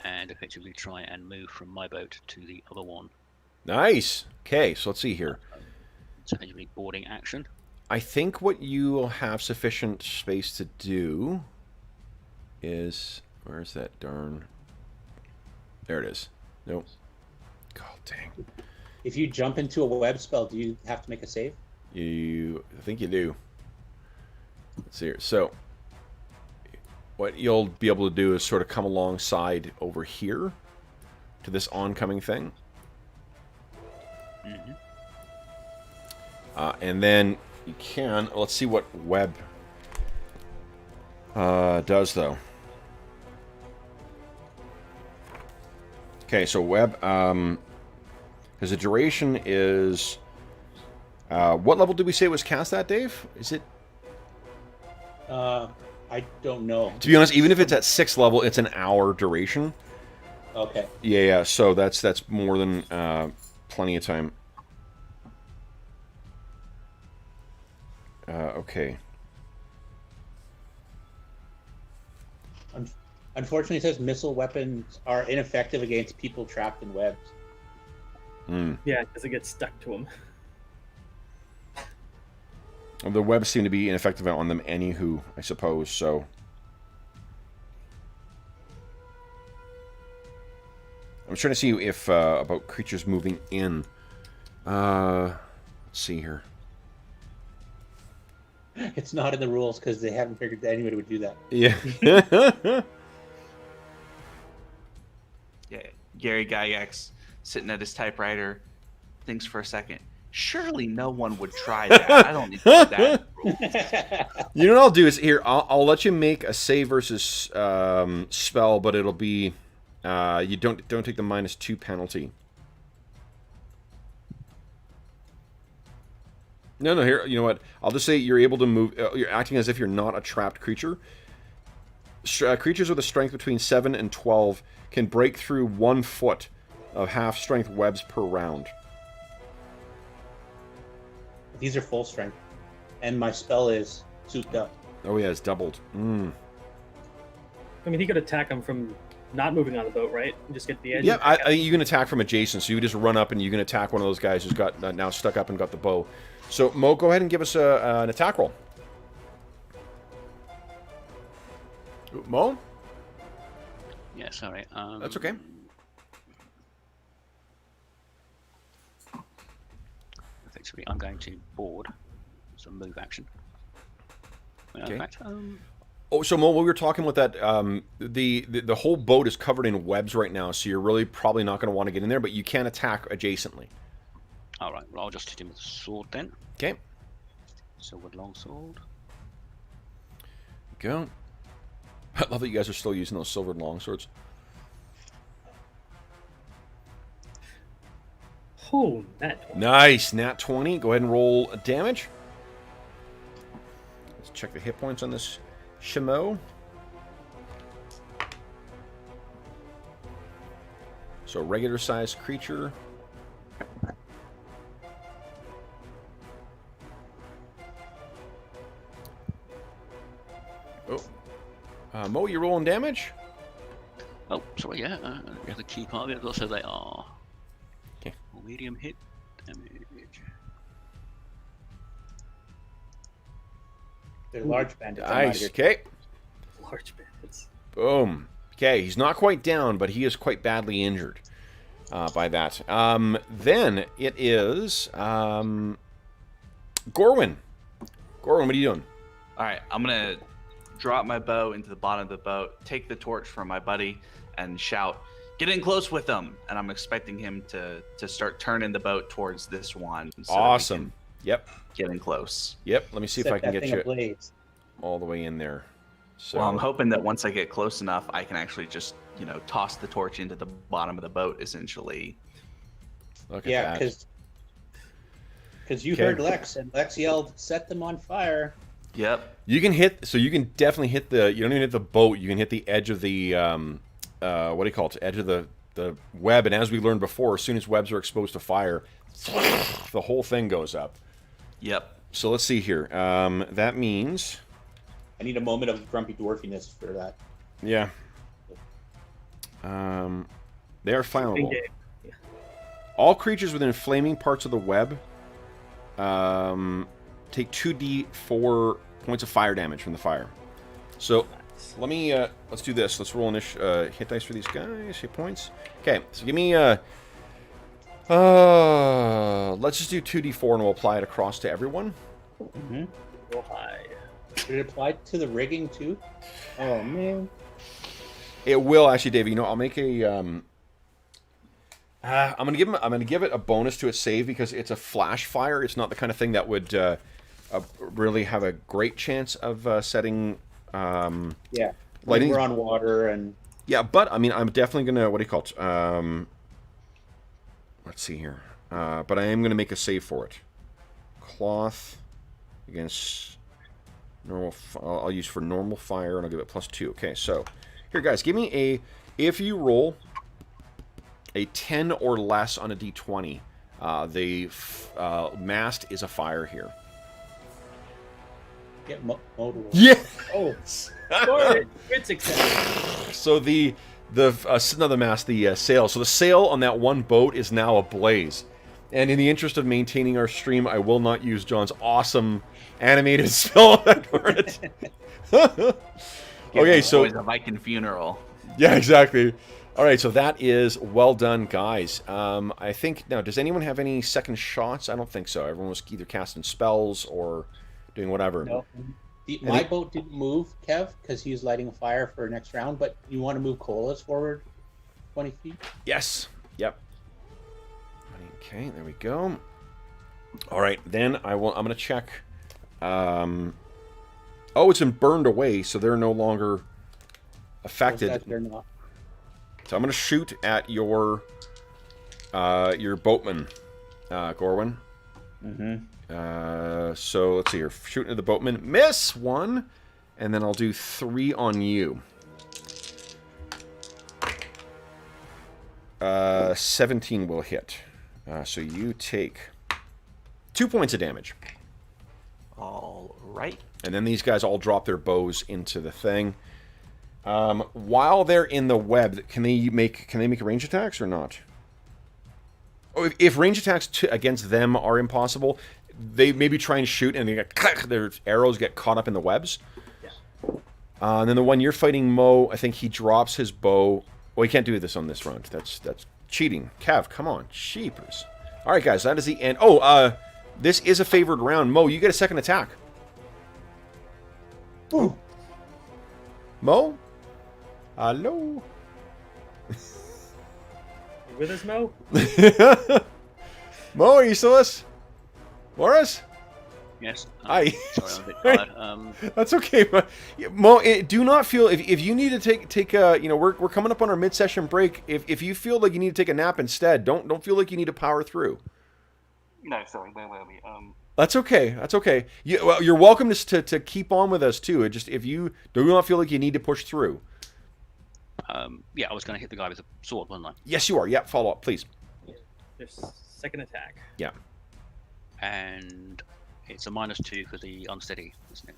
And effectively try and move from my boat to the other one. Nice. Okay, so let's see here. So effectively boarding action. I think what you will have sufficient space to do is... Where's that darn... There it is. Nope. God dang. If you jump into a web spell, do you have to make a save? I think you do. Let's see here. So, what you'll be able to do is sort of come alongside over here to this oncoming thing. Mm-hmm. And then you can... Let's see what web does, though. Okay, so web... because the duration is... what level did we say it was cast at, Dave? Is it... I don't know. To be honest, even if it's at 6th level, it's an hour duration. Okay. Yeah, so that's more than plenty of time. Okay. Unfortunately, it says missile weapons are ineffective against people trapped in webs. Yeah, because it gets stuck to them. The webs seem to be ineffective on them anywho, I suppose, so... I'm trying to see if, about creatures moving in. Let's see here. It's not in the rules because they haven't figured that anybody would do that. Yeah. Yeah, Gary Gygax sitting at his typewriter thinks for a second. Surely no one would try that. I don't need that rule. You know what I'll do is here. I'll let you make a save versus spell, but it'll be you don't take the -2 penalty. No, here. You know what? I'll just say you're able to move. You're acting as if you're not a trapped creature. Creatures with a strength between 7 and 12 can break through 1 foot of half-strength webs per round. These are full strength, and my spell is souped up. Oh yeah, it's doubled. I mean, he could attack him from not moving on the boat, right? And just get the edge. Yeah, you can attack from adjacent, so you just run up and you can attack one of those guys who's got now stuck up and got the bow. So, Mo, go ahead and give us an attack roll. Mo? Yeah, sorry. That's okay. Effectively, I'm going to board. It's a move action. Okay. In fact, Oh, so Mo, we were talking about that. The whole boat is covered in webs right now, so you're really probably not going to want to get in there, but you can attack adjacently. all right, well, I'll just hit him with a sword then. Okay. Silvered longsword. Go. I love that you guys are still using those silvered longswords. Oh, that. Nice, nat 20. Go ahead and roll damage. Let's check the hit points on this Shimo. So regular sized creature. Oh. Mo, you rolling damage? Oh, sorry, yeah. The key part of it, also they are. Okay. Medium hit damage. They're large bandits. I'm out of Nice. here. Okay. Large bandits. Boom. Okay, he's not quite down, but he is quite badly injured by that. Then it is Gorwin. Gorwin, what are you doing? All right, I'm gonna drop my bow into the bottom of the boat, take the torch from my buddy, and shout, "Get in close with them!" And I'm expecting him to start turning the boat towards this one. So Awesome. Yep. Get in close. Yep. Let me see if I can get you ablaze. all the way in there. So Well, I'm hoping that once I get close enough, I can actually just, toss the torch into the bottom of the boat, essentially. look at that. Because you Okay. heard Lex, and Lex yelled, "Set them on fire." Yep. You can definitely hit the. You don't even hit the boat. You can hit the edge of the. What do you call it? Edge of the web. And as we learned before, as soon as webs are exposed to fire, the whole thing goes up. Yep. So let's see here. That means. I need a moment of grumpy dwarfiness for that. Yeah. They are flammable. Yeah. All creatures within flaming parts of the web take 2d4 points of fire damage from the fire. So let me let's do this. Let's roll hit dice for these guys. Hit points. Okay, so give me let's just do 2d4 and we'll apply it across to everyone. Mm-hmm. Go high. Did it apply to the rigging too? Oh man. It will actually, David. I'll make a. I'm gonna give it a bonus to its save because it's a flash fire. It's not the kind of thing that would really have a great chance of setting. Yeah. Lighting. We're on water and. Yeah, but I mean, I'm definitely gonna. What do you call it? Let's see here. But I am gonna make a save for it. Cloth against normal. I'll use for normal fire, and I'll give it +2. Okay, so here, guys, give me a. If you roll a 10 or less on a d20, the mast is a fire here. Get mode. Yeah. Oh. Crit success. So the not the mast, the sail. So the sail on that one boat is now ablaze. And in the interest of maintaining our stream, I will not use John's awesome animated spell for it. Okay, so Always a Viking funeral. yeah, exactly. All right, so that is well done, guys. I think now, does anyone have any second shots? I don't think so. Everyone was either casting spells or doing whatever. No. My boat didn't move, Kev, because he was lighting a fire for next round. But you want to move Cola's forward 20 feet? Yes. Yep. Okay, there we go. All right, then I'm going to check. Oh, it's been burned away, so they're no longer affected. They're not. So I'm going to shoot at your boatman, Gorwin. Mm-hmm. So let's see here. Shooting at the boatman. Miss 1. And then I'll do 3 on you. 17 will hit. So you take 2 points of damage. All right. And then these guys all drop their bows into the thing. While they're in the web, can they make range attacks or not? Oh, if range attacks against them are impossible, they maybe try and shoot and their arrows get caught up in the webs. Yeah. And then the one you're fighting, Mo, I think he drops his bow. Well, he can't do this on this round. That's cheating. Kev, come on, sheepers. All right, guys, that is the end. Oh, this is a favored round. Mo, you get a second attack. Ooh. Mo? Hello? You with us, Mo? Mo, are you still with us? Morris? Yes. Hi. Sorry, I'm a bit tired. That's okay. Mo, do not feel if you need to take we're coming up on our mid-session break. If you feel like you need to take a nap instead, don't feel like you need to power through. No, sorry, where were we? That's okay. That's okay. You're welcome to keep on with us too. Just if you do not feel like you need to push through. Yeah, I was going to hit the guy with a sword, wasn't I? Yes, you are. Yeah, follow up, please. There's second attack. Yeah. And it's a -2 for the unsteady, isn't it?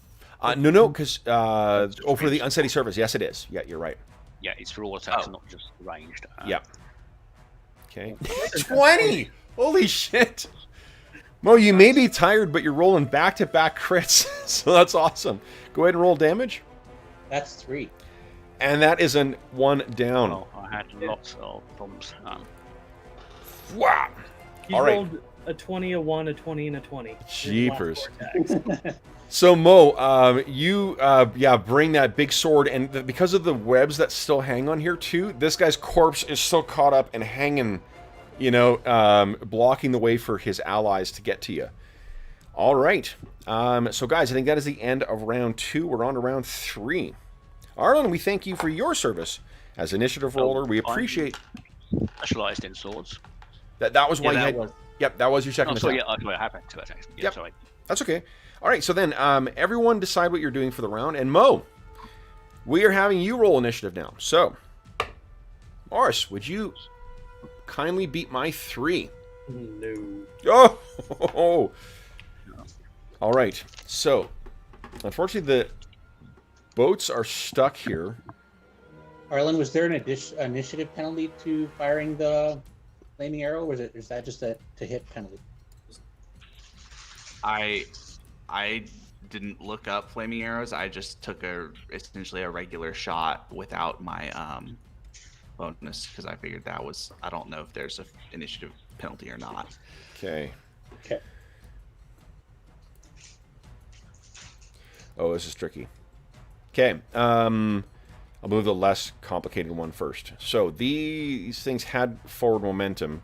No, because for the unsteady surface, yes, it is. Yeah, you're right. Yeah, it's for all attacks, not just ranged. Yeah. Okay. 20! Holy shit! Mo, you may be tired, but you're rolling back-to-back crits, so that's awesome. Go ahead and roll damage. That's 3. And that is an 1 down. Well, I had lots of bombs. Wow! He's All right. rolled a 20, a 1, a 20, and a 20. Jeepers. So Mo, you bring that big sword, and because of the webs that still hang on here too, this guy's corpse is still caught up and hanging, blocking the way for his allies to get to you. All right. So guys, I think that is the end of round 2. We're on to round 3. Arlen, we thank you for your service as initiative roller. We appreciate. Specialized in swords. That was why you had. was. Yep, that was your second attack. I happened to attack. Yeah, Yep. sorry. That's okay. All right, so then everyone decide what you're doing for the round. And Mo, we are having you roll initiative now. So, Morris, would you kindly beat my 3? No. Oh! All right, so, unfortunately, the boats are stuck here. Arlen, was there an initiative penalty to firing the flaming arrow, or is that just a to hit penalty? I didn't look up flaming arrows. I just took essentially a regular shot without my bonus because I figured that was. I don't know if there's a initiative penalty or not. Okay. Okay. Oh, this is tricky. Okay. I'll move the less complicated one first. So these things had forward momentum.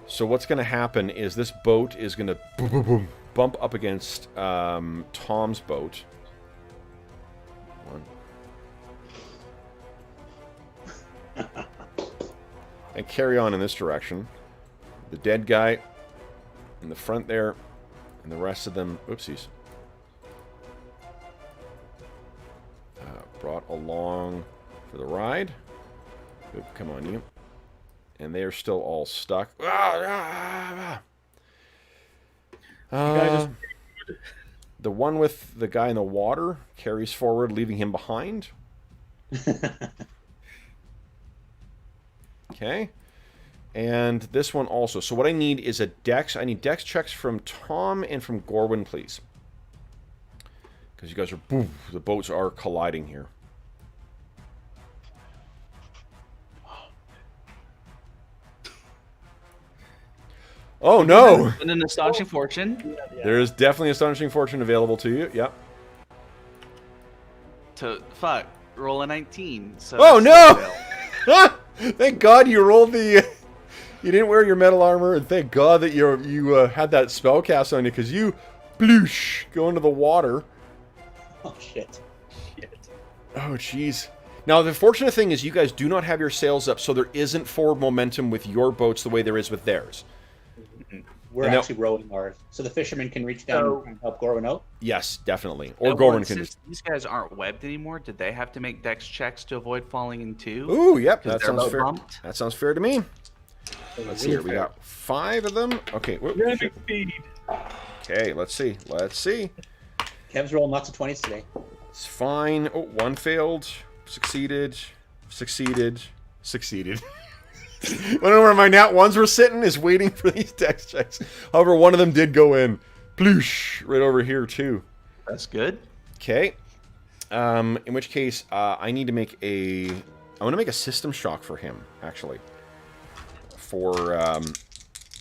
So what's going to happen is this boat is going to bump up against Tom's boat. And carry on in this direction. The dead guy in the front there, and the rest of them, oopsies, brought along for the ride. Oop, come on, you. And they are still all stuck. The one with the guy in the water carries forward, leaving him behind. Okay. And this one also. So what I need is a dex. I need dex checks from Tom and from Gorwin, please. Because you guys are... Boom, the boats are colliding here. Oh, no! And an astonishing fortune. Yeah. There is definitely astonishing fortune available to you. Yep. Roll a 19. So Oh, no! Thank God you rolled the... You didn't wear your metal armor, and thank God that you had that spell cast on you, because you... Bloosh! Go into the water. Oh, shit. Oh, jeez. Now, the fortunate thing is you guys do not have your sails up, so there isn't forward momentum with your boats the way there is with theirs. We're actually rowing ours. So the fishermen can reach down and help Gorwin out? Yes, definitely. Or Gorwin can just... These guys aren't webbed anymore. Did they have to make dex checks to avoid falling in two? Ooh, yep, that They're sounds boat fair. bumped? That sounds fair to me. Let's see here. We got 5 of them. Okay. Rapid speed. Okay, let's see. Let's see. Kev's rolling lots of 20s today. It's fine. Oh, one failed. Succeeded. Succeeded. Succeeded. I don't know where my nat ones were sitting, is waiting for these dex checks. However, one of them did go in. Ploosh! Right over here, too. That's good. Okay. In which case, I need to make a... I want to make a system shock for him, actually. For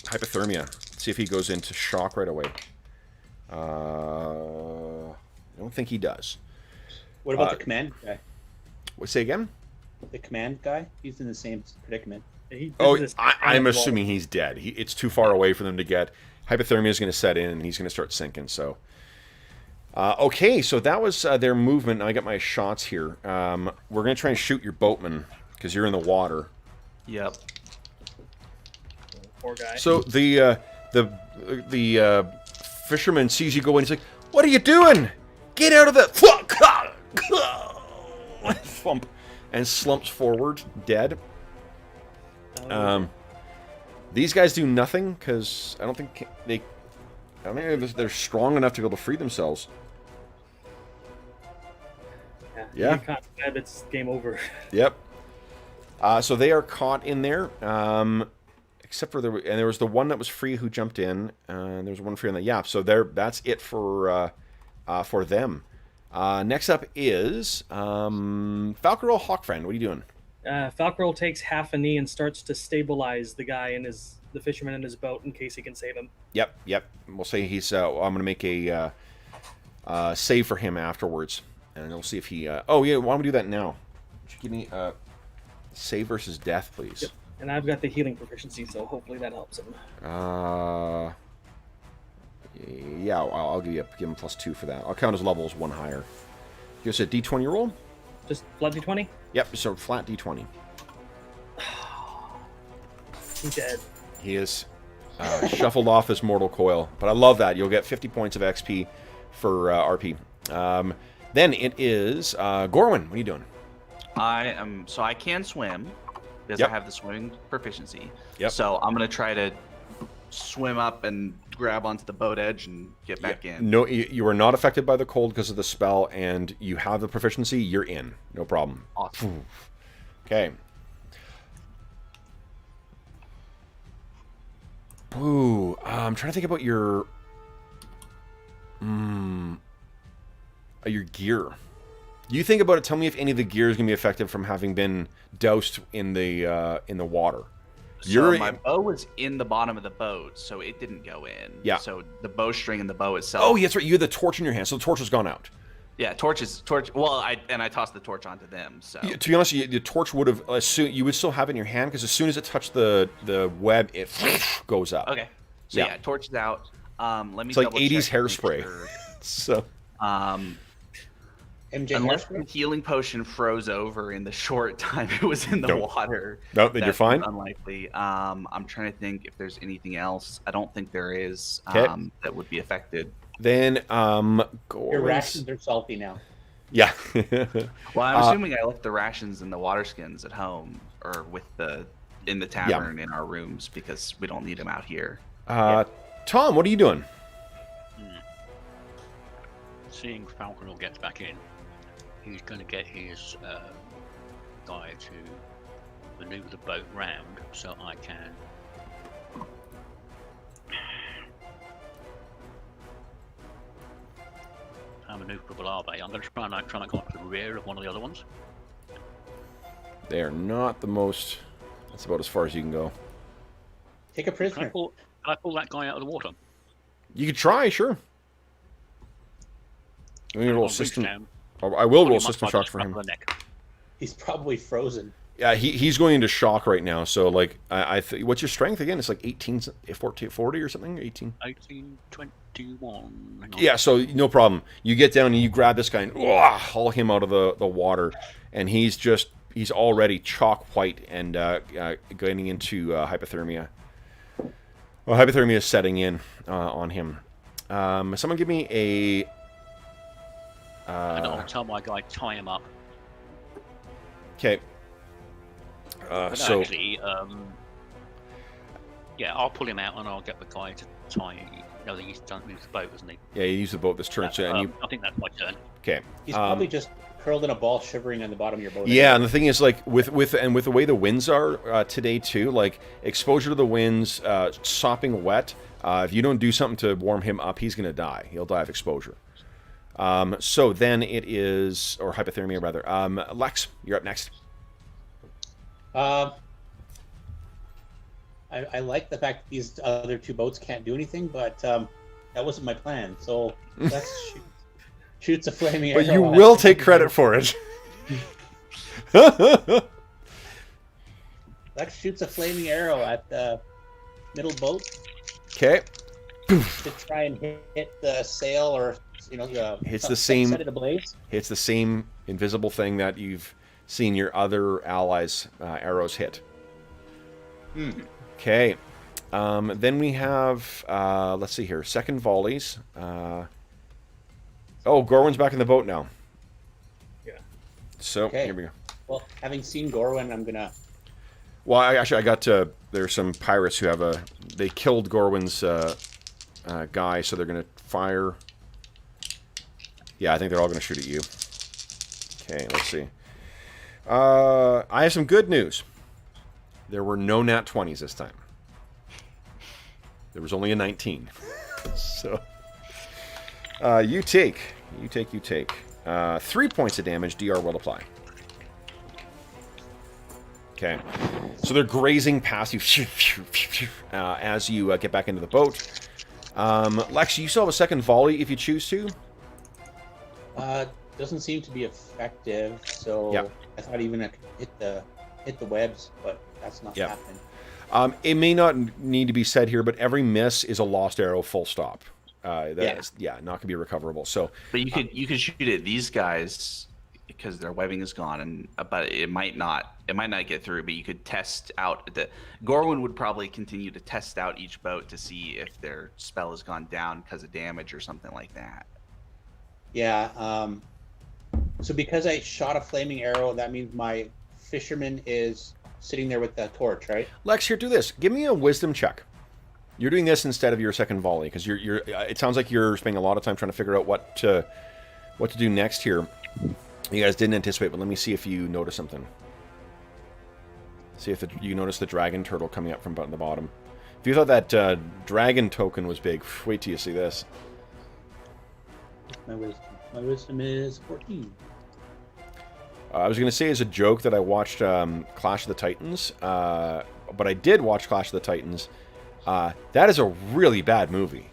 hypothermia. See if he goes into shock right away. I don't think he does. What about the command guy? Say again? The command guy? He's in the same predicament. I'm assuming he's dead. It's too far away for them to get. Hypothermia is going to set in, and he's going to start sinking. So, okay, so that was their movement. Now I got my shots here. We're going to try and shoot your boatman because you're in the water. Yep. Poor guy. So the fisherman sees you go in. He's like, "What are you doing? Get out of the thump!" And slumps forward, dead. These guys do nothing because I don't think they're strong enough to be able to free themselves. Yeah. You can't web, it's game over. Yep. So they are caught in there, except for there was the one that was free who jumped in, and there was one free on the yap. So that's it for them. Next up is Falcarol Hawkfriend. What are you doing? Falcarol takes half a knee and starts to stabilize the guy in his the fisherman in his boat in case he can save him. Yep. We'll say he's. I'm going to make a save for him afterwards, and we'll see if he. Oh yeah, why don't we do that now? Give me save versus death, please. Yep. And I've got the healing proficiency, so hopefully that helps him. Yeah, I'll give him +2 for that. I'll count his levels 1 higher. Give us a D20 roll. Just flat D20? Yep, so flat D20. He's dead. He is shuffled off this mortal coil. But I love that. You'll get 50 points of XP for RP. Then it is Gorwin. What are you doing? So I can swim because Yep. I have the swimming proficiency. Yep. So I'm gonna try to swim up and grab onto the boat edge and get back in. No, you are not affected by the cold because of the spell, and you have the proficiency. You're in. No problem. Awesome. Okay. Ooh, I'm trying to think about your gear. You think about it. Tell me if any of the gear is going to be affected from having been doused in the water. So my bow was in the bottom of the boat, so it didn't go in. Yeah. So the bowstring and the bow itself. Oh, yeah, that's right. You had the torch in your hand, so the torch has gone out. Yeah, torch. Well, I tossed the torch onto them. So To be honest, the torch would have. You would still have it in your hand because as soon as it touched the web, it goes up. okay. So yeah, torch is out. Let me. It's like double 80s check to make hairspray. sure. So. MJ Unless the Hairspray? healing potion froze over in the short time it was in the Nope. water. No, then you're that's fine. Unlikely. I'm trying to think if there's anything else. I don't think there is 'Kay. that would be affected. Then, Your Gorwin's- rations are salty now. Yeah. Well, I'm assuming I left the rations and the water skins at home or in the tavern in our rooms because we don't need them out here. Tom, what are you doing? Seeing Falconel gets back in, he's going to get his guy to maneuver the boat round so I can maneuverable are they? I'm going to try and go up to the rear of one of the other ones. They are not the most. That's about as far as you can go. Take a Can prisoner. I pull that guy out of the water? You could try, sure. Let me roll I'll reach system. down, I will pull roll him up system by the shock for scruff him. of the neck. He's probably frozen. Yeah, he's going into shock right now. So like, what's your strength again? It's like 18, 40 or something. 18. 18, 21. Hang on. Yeah, so no problem. You get down and you grab this guy and haul him out of the water, and he's already chalk white and going into hypothermia. Well, hypothermia is setting in on him. Someone give me a. And I'll tell my guy tie him up. Okay. But So actually, yeah, I'll pull him out and I'll get the guy to tie. No, he's done with the boat, hasn't he? yeah, you use the boat this turn. So, and you I think that's my turn. okay? He's probably just curled in a ball, shivering on the bottom of your boat. Yeah, and the thing is, like with the way the winds are today too, like exposure to the winds, sopping wet. If you don't do something to warm him up, he's gonna die. He'll die of exposure. So then it is, or hypothermia rather. Lex, you're up next. I like the fact that these other two boats can't do anything, but that wasn't my plan. So Lex shoots a flaming arrow. But you at will the- take credit for it. Lex shoots a flaming arrow at the middle boat Okay. to try and hit the sail, or Hits the same- set it ablaze. It's the same invisible thing that you've seen your other allies' arrows hit. Okay. Then we have, let's see here, second volleys. Gorwin's back in the boat now. Yeah. So, Okay. here we go. Well, having seen Gorwin, I'm gonna. Well, I got there's some pirates who have they killed Gorwin's guy, so they're going to fire. Yeah, I think they're all going to shoot at you. Okay, let's see. I have some good news. There were no nat 20s this time. There was only a 19. So, you take 3 points of damage. DR will apply. Okay. So they're grazing past you as you get back into the boat. Lex, you still have a second volley if you choose to. Doesn't seem to be effective, so Yeah. I thought even I could hit the webs, but that's not Yeah. happening. It may not need to be said here, but every miss is a lost arrow, full stop. That is, not going to be recoverable. So, But you could shoot at these guys because their webbing is gone, and but it might not get through. But you could test out Gorwin would probably continue to test out each boat to see if their spell has gone down because of damage or something like that. Yeah. So because I shot a flaming arrow, that means my fisherman is sitting there with the torch, right? Lex, here, do this. Give me a wisdom check. You're doing this instead of your second volley because you're. It sounds like you're spending a lot of time trying to figure out what to do next here. You guys didn't anticipate, but let me see if you notice something. See if you notice the dragon turtle coming up from the bottom. If you thought that dragon token was big, wait till you see this. My wisdom is 14. I was going to say as a joke that I watched Clash of the Titans, but I did watch Clash of the Titans. That is a really bad movie.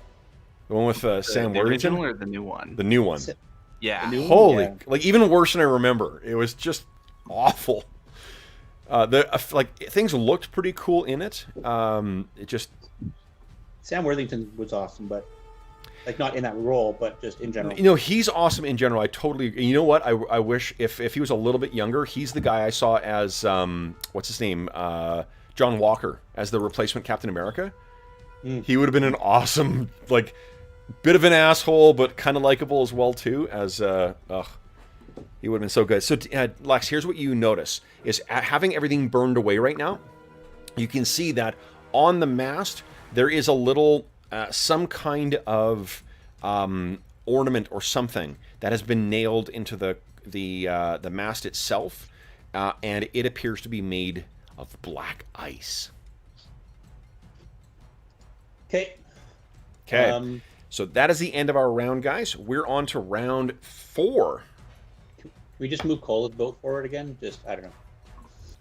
The one with Sam The Worthington? original or the new one? The new one. Yeah. Holy, Yeah. like even worse than I remember. It was just awful. Things looked pretty cool in it. It just Sam Worthington was awesome, but like not in that role, but just in general. You know, he's awesome in general. I totally agree. You know what? I wish if he was a little bit younger, he's the guy I saw as what's his name? John Walker as the replacement Captain America. He would have been an awesome, like, bit of an asshole, but kind of likable as well too. As he would have been so good. So Lex, here's what you notice: is having everything burned away right now. You can see that on the mast there is a little some kind of ornament or something that has been nailed into the mast itself, and it appears to be made of black ice. Okay. Okay. So that is the end of our round, guys. We're on to round 4. Can we just move Cola's boat forward again? Just, I don't know.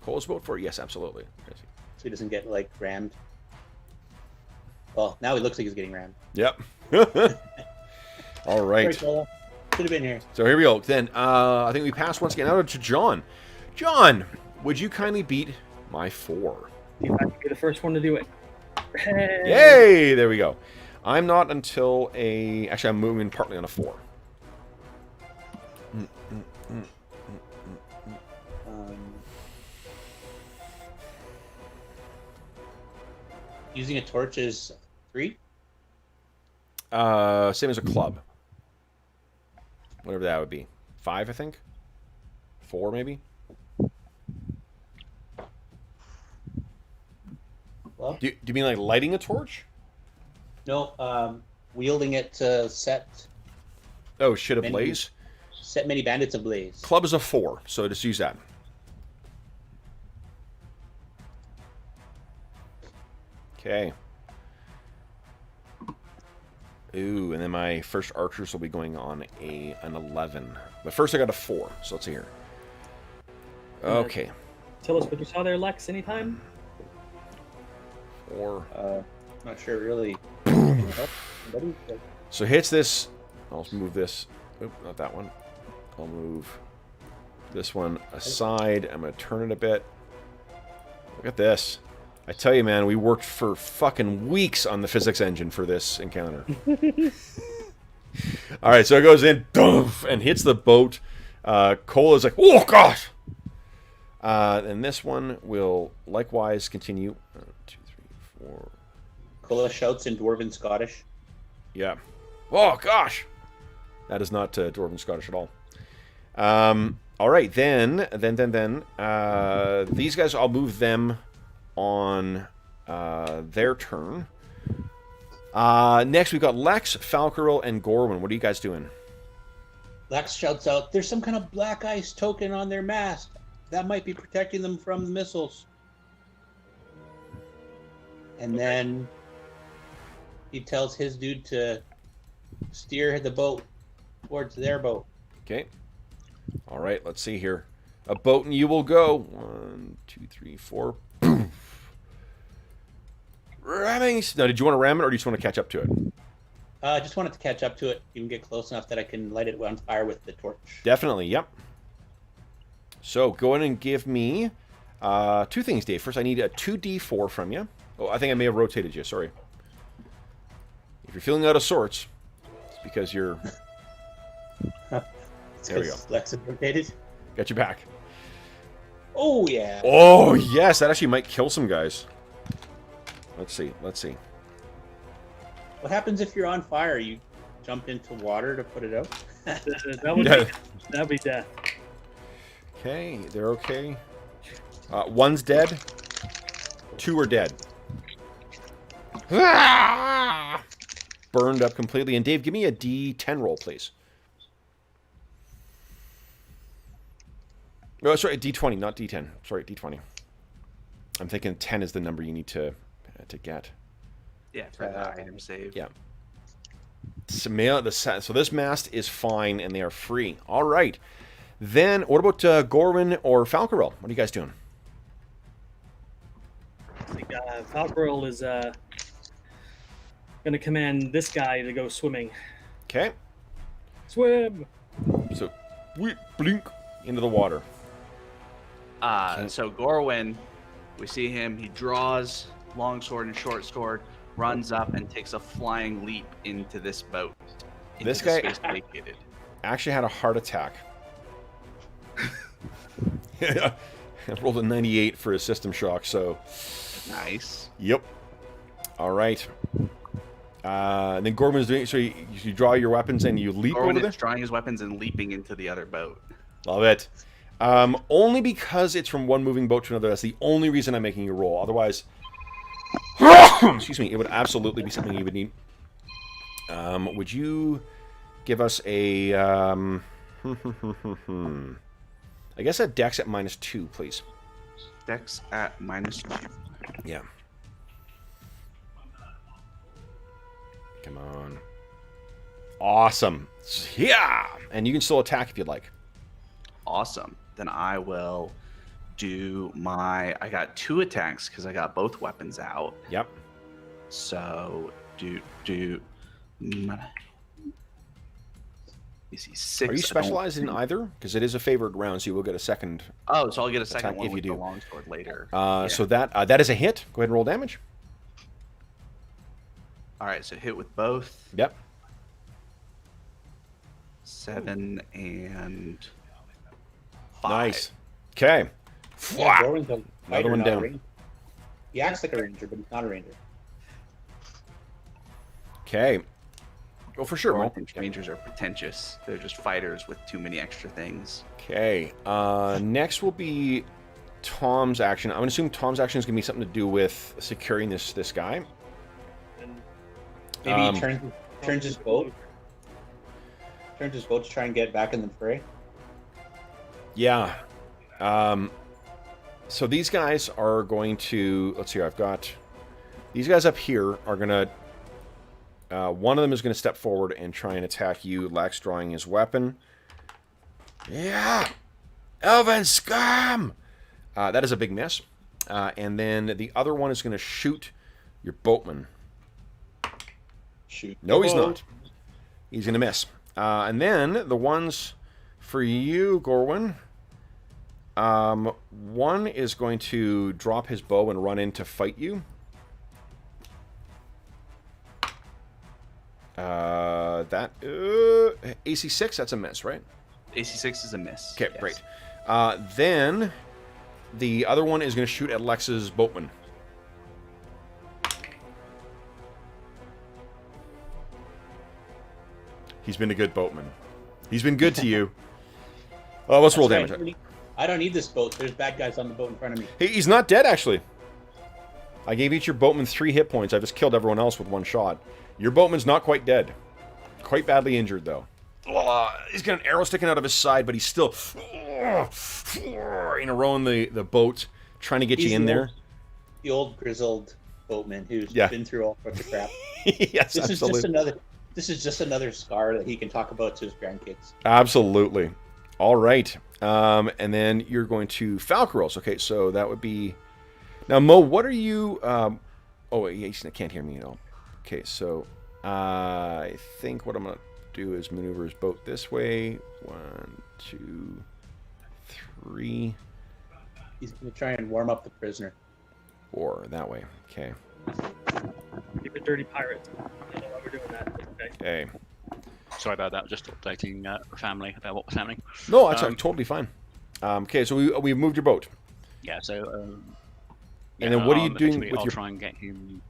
Cole's vote for it? Yes, absolutely. So he doesn't get, like, rammed. Well, now he looks like he's getting rammed. Yep. All right. Sorry, Cola. Should have been here. So here we go. Then I think we pass once again out to John. John, would you kindly beat my 4? See if I can be the first one to do it. Hey. Yay! There we go. I'm not until a... Actually, I'm moving partly on a 4. Using a torch is 3? Same as a club. Whatever that would be. 5, I think? 4, maybe? Well, Do you mean like lighting a torch? no, wielding it to set Oh, shit Many- ablaze? many bandits ablaze. Club is a 4, so just use that. Okay. Ooh, and then my first archers will be going on an 11. But first I got a 4, so let's see here. Okay. Tell us what you saw there, Lex, anytime? 4. Not sure really. So hits this. I'll move this. Oop, not that one. I'll move this one aside. I'm going to turn it a bit. Look at this. I tell you, man, we worked for fucking weeks on the physics engine for this encounter. All right, so it goes in, doof, and hits the boat. Cole is like, oh, gosh! And this one will likewise continue. 1, 2, 3, 4. Cola shouts in Dwarven Scottish. Yeah. Oh, gosh! That is not Dwarven Scottish at all. All right, then, these guys, I'll move them on their turn. Next, we've got Lex, Falcarel, and Gorwin. What are you guys doing? Lex shouts out, "There's some kind of black ice token on their mast. That might be protecting them from the missiles." And then he tells his dude to steer the boat towards their boat. Okay. All right, let's see here. A boat and you will go. 1, 2, 3, 4. Boom. Ramming. Now, did you want to ram it, or do you just want to catch up to it? I just wanted to catch up to it, even get close enough that I can light it on fire with the torch. Definitely, yep. So go ahead and give me 2 things, Dave. First, I need a 2d4 from you. Oh, I think I may have rotated you. Sorry. If you're feeling out of sorts, it's because you're... There we go. Lex is rotated. Got you back. Oh, yeah. Oh, yes. That actually might kill some guys. Let's see. Let's see. What happens if you're on fire? You jump into water to put it out? That'd be death. Okay, they're okay. 1's dead. 2 are dead. Ah! Burned up completely. And Dave, give me a D10 roll, please. Oh, sorry, D20, not D10. Sorry, D20. I'm thinking 10 is the number you need to get. Yeah, for the item save. Yeah. So this mast is fine, and they are free. All right. Then, what about Gorwin or Falcarel? What are you guys doing? Falcarel is going to command this guy to go swimming. Okay. Swim! So, we blink into the water. So Gorwin, we see him. He draws long sword and short sword, runs up and takes a flying leap into this boat. This guy vacated. Actually had a heart attack. I rolled a 98 for his system shock, so... Nice. Yep. All right. And then Gorman's doing... So you draw your weapons and you leap Gorwin over there? is drawing his weapons and leaping into the other boat. Love it. Only because it's from one moving boat to another. That's the only reason I'm making you roll. Otherwise... excuse me. It would absolutely be something you would need. Would you give us a... I guess a dex at -2, please. Dex at -2. Yeah. Come on. Awesome. Yeah! And you can still attack if you'd like. Awesome. Then I will do my... I got 2 attacks because I got both weapons out. Yep. So, You see 6. Are you specialized in either? Because it is a favored round, so you will get a second. Oh, so I'll get a second attack one if with you the do. longsword later. So that is a hit. Go ahead and roll damage. All right, so hit with both. Yep. 7 and 5. Nice. Okay. Yeah, Gorwin's a Another fighter, one not a down. ranger. He acts like a ranger, but he's not a ranger. Okay. Oh, for sure. I Mo. think rangers are pretentious. They're just fighters with too many extra things. Okay. Next will be Tom's action. I'm going to assume Tom's action is going to be something to do with securing this guy. Maybe he turns his boat. Turns his boat to try and get back in the fray. Yeah. So these guys are going to... Let's see here. I've got... These guys up here are going to... one of them is going to step forward and try and attack you, Lex, drawing his weapon. Yeah! Elven scum! That is a big miss. And then the other one is going to shoot your boatman. Shoot. No, he's not. He's going to miss. And then the ones for you, Gorwin. One is going to drop his bow and run in to fight you. AC 6, that's a miss, right? AC 6 is a miss. Okay, yes. great. Then the other one is going to shoot at Lex's boatman. He's been a good boatman. He's been good to you. Let's roll That's damage. right. I don't need this boat. There's bad guys on the boat in front of me. Hey, he's not dead, actually. I gave each your boatman 3 hit points. I just killed everyone else with 1 shot. Your boatman's not quite dead. Quite badly injured, though. He's got an arrow sticking out of his side, but he's still rowing the boat, trying to get you in there. The old grizzled boatman who's Yeah. been through all sorts of crap. Yes, This absolutely. is just another scar that he can talk about to his grandkids. Absolutely. All right. And then you're going to Falcaros. Okay, so that would be... Now, Mo, what are you... Oh, wait, he can't hear me at all. Okay, so I think what I'm going to do is maneuver his boat this way. 1, 2, 3. He's going to try and warm up the prisoner. 4, that way. Okay. Keep it dirty pirate. I don't know why we're doing that. Okay. Sorry about that. Just updating family about what was happening. No, that's totally fine. Okay, so we moved your boat. Yeah. So. And then what are you doing with I'll your... try and get him.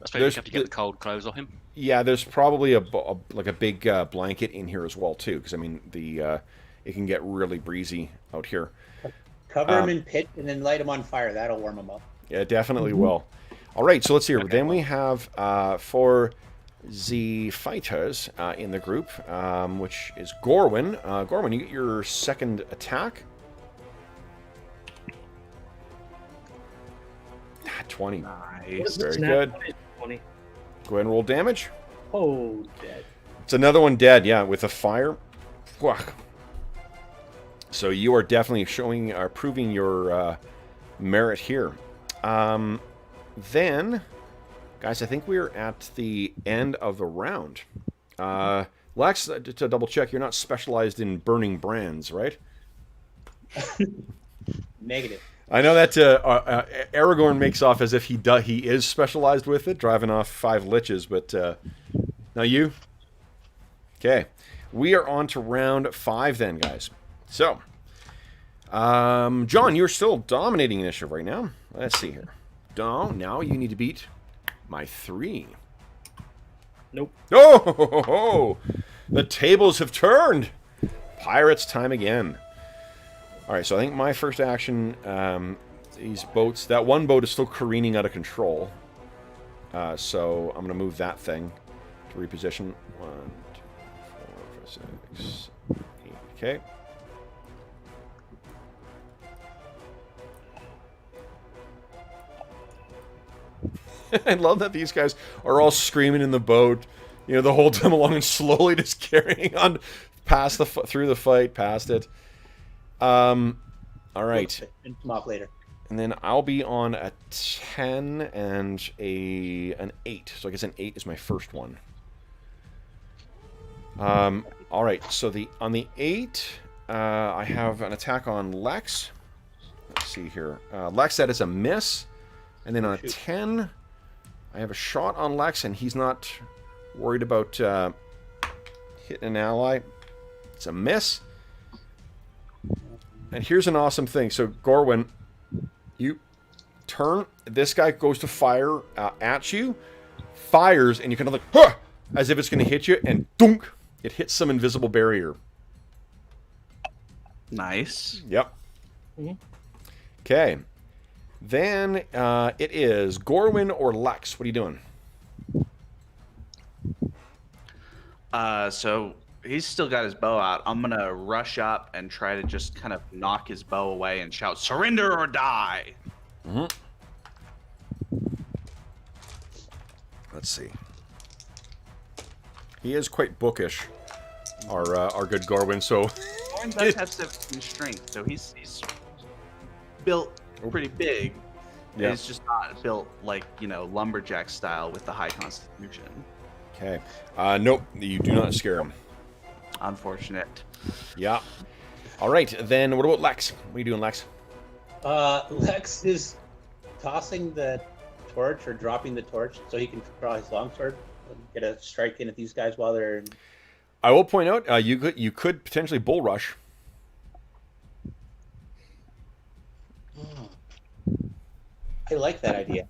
I suppose you have to get the cold clothes off him. Yeah, there's probably a big blanket in here as well too, because I mean it can get really breezy out here. Cover him in pitch and then light him on fire. That'll warm him up. Yeah, it definitely will. All right, so let's see here. Okay. Then we have for the fighters in the group, which is Gorwin. Gorwin, you get your second attack. 20. Nice. Very good. 20. Go ahead and roll damage. Oh, dead. It's another one dead, yeah, with a fire. So you are definitely proving your merit here. Then, guys, I think we're at the end of the round. Lex, to double check, you're not specialized in burning brands, right? Negative. I know that Aragorn makes off as if he is specialized with it, driving off 5 liches, but now you? Okay. We are on to round 5 then, guys. So, John, you're still dominating initiative right now. Let's see here. Now you need to beat my 3. Nope. Oh! The tables have turned! Pirates time again. Alright, so I think my first action, these boats, that one boat is still careening out of control. So I'm going to move that thing to reposition. 1, 2, 4, 5, 6, 8. Okay. I love that these guys are all screaming in the boat, you know, the whole time along and slowly just carrying on past through the fight, past it. All right. Come off later. And then I'll be on a 10 and an 8. So I guess an 8 is my first one. All right. So on the 8, I have an attack on Lex. Let's see here. Lex, that is a miss. And then on a 10, I have a shot on Lex, and he's not worried about hitting an ally. It's a miss. And here's an awesome thing. So, Gorwin, you turn. This guy goes to fire at you. Fires, and you kind of like, huh! As if it's going to hit you, and dunk! It hits some invisible barrier. Nice. Yep. Okay. Then it is Gorwin or Lex. What are you doing? So he's still got his bow out. I'm gonna rush up and try to just kind of knock his bow away and shout, "Surrender or die!" Mm-hmm. Let's see. He is quite bookish, our good Gorwin. So Gorwin does have 17 strength, so he's built pretty big. Yeah. He's just not built like, you know, lumberjack style with the high constitution. Okay. Nope, you do not scare him. Unfortunate. Yeah. All right, then what about Lex? What are you doing, Lex? Lex is tossing the torch or dropping the torch so he can draw his longsword and get a strike in at these guys while they're in. I will point out you could potentially bull rush. I like that idea.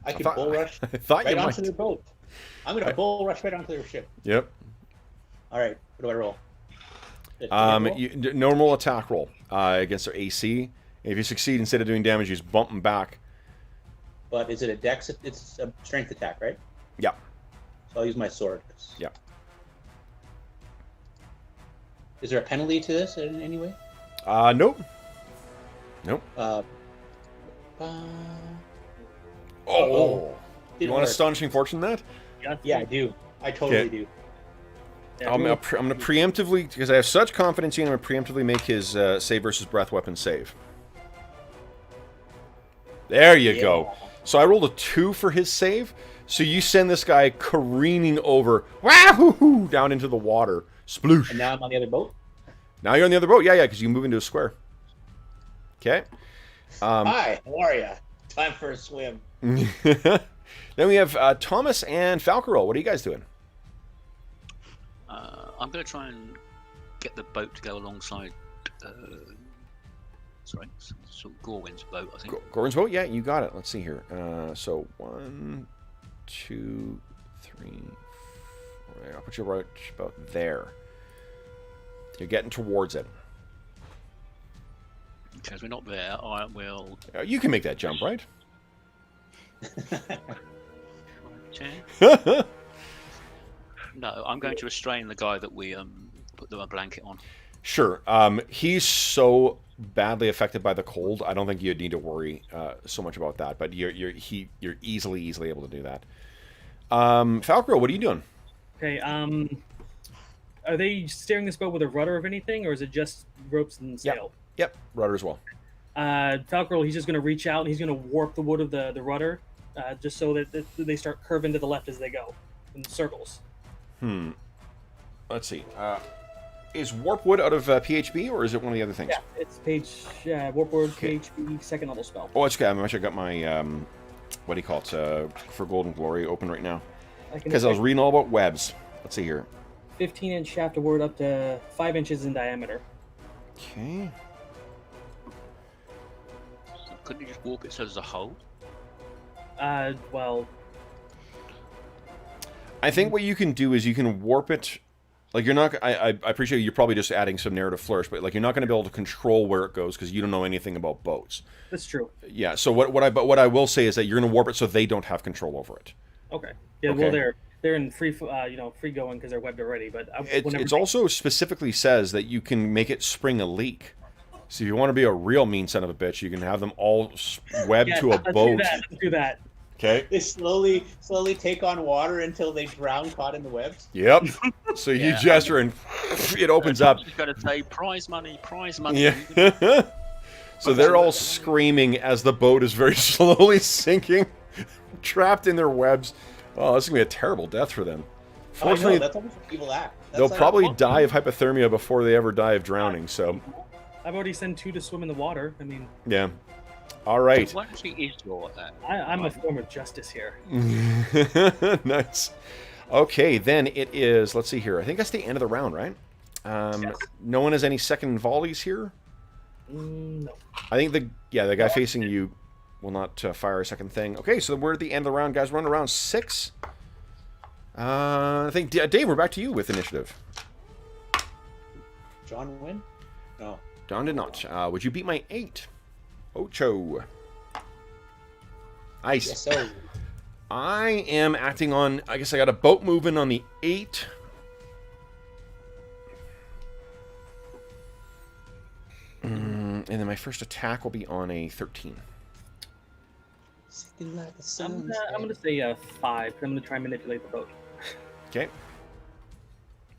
I could bull rush I thought right you onto might. their boat. I'm going to bull rush right onto their ship. Yep. All right, what do I roll? Normal attack roll against their AC. If you succeed, instead of doing damage, you just bump them back. But is it a dex? It's a strength attack, right? Yeah. So I'll use my sword. Yeah. Is there a penalty to this in any way? Nope. Nope. Oh. You want astonishing fortune that? Yeah, I do. I totally do. I'm going to preemptively, because I have such confidence in him, I'm going to preemptively make his save versus breath weapon save. There you go. So I rolled a 2 for his save. So you send this guy careening over, wahoo, down into the water. Sploosh. And now I'm on the other boat. Now you're on the other boat. Yeah, because you move into a square. Okay. Hi, how are ya? Time for a swim. Then we have Thomas and Falcarol. What are you guys doing? I'm going to try and get the boat to go alongside. Sorry, so Gorwin's boat, I think. Gordon's boat? Yeah, you got it. Let's see here. So 1, 2, 3, 4. I'll put you right about there. You're getting towards it. Because we're not there, I will. You can make that jump, right? No, I'm going to restrain the guy that we put the blanket on. Sure. He's so badly affected by the cold. I don't think you'd need to worry so much about that. But you're easily able to do that. Falcro, what are you doing? Okay. Are they steering this boat with a rudder of anything, or is it just ropes and sail? Yep. Rudder as well. Falcro, he's just going to reach out and he's going to warp the wood of the rudder, just so that they start curving to the left as they go in circles. Let's see. Is warp wood out of PHB, or is it one of the other things? Yeah, it's warp wood, PHB, second level spell. Oh, it's okay. I've actually got my what do you call it for Golden Glory open right now because I was reading all about webs. Let's see here. 15-inch shaft of wood up to 5 inches in diameter. Okay. So couldn't you just warp it so there's a hole? Well, I think what you can do is you can warp it. Like you're not. I appreciate you're probably just adding some narrative flourish, but like you're not going to be able to control where it goes because you don't know anything about boats. that's true. Yeah. So what I will say is that you're going to warp it so they don't have control over it. Okay. Yeah. Okay. Well, they're in free going because they're webbed already. But It's also specifically says that you can make it spring a leak. So if you want to be a real mean son of a bitch, you can have them all webbed to a boat. Let's do that. Okay. They slowly take on water until they drown caught in the webs. Yep. So you gesture and it opens up. You've got to say prize money. Yeah. So they're all screaming as the boat is very slowly sinking, trapped in their webs. Oh, this is going to be a terrible death for them. Fortunately, that's almost an evil act. they'll probably die of hypothermia before they ever die of drowning, so... I've already sent 2 to swim in the water. I mean... Yeah. All right. What actually is your... I'm a form of justice here. Nice. Okay, then it is... Let's see here. I think that's the end of the round, right? Yes. No one has any second volleys here? No. I think the guy facing you will not fire a second thing. Okay, so we're at the end of the round, guys. We're on round 6. I think, Dave, we're back to you with initiative. John win? No. John did not. Would you beat my 8? Ocho. Nice. Yes, sir. I am acting on... I guess I got a boat moving on the 8. And then my first attack will be on a 13. I'm gonna say 5. I'm gonna try and manipulate the boat. Okay.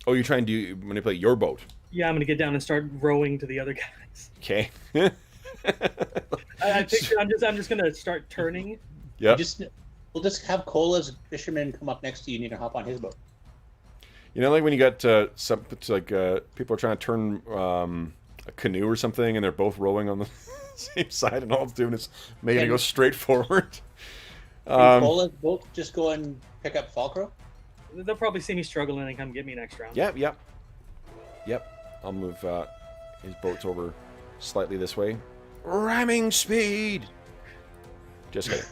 Oh, you're trying to manipulate your boat. Yeah, I'm gonna get down and start rowing to the other guys. Okay. I think I'm just gonna start turning. Yeah. We'll just have Cola's fisherman come up next to you and you can hop on his boat. You know, like when you got people are trying to turn a canoe or something, and they're both rowing on the same side, and all it's doing is making it go straight forward. Can Cola's boat just go and pick up Falcro? They'll probably see me struggling and come get me next round. Yep. I'll move his boats over slightly this way. Ramming speed! Just kidding.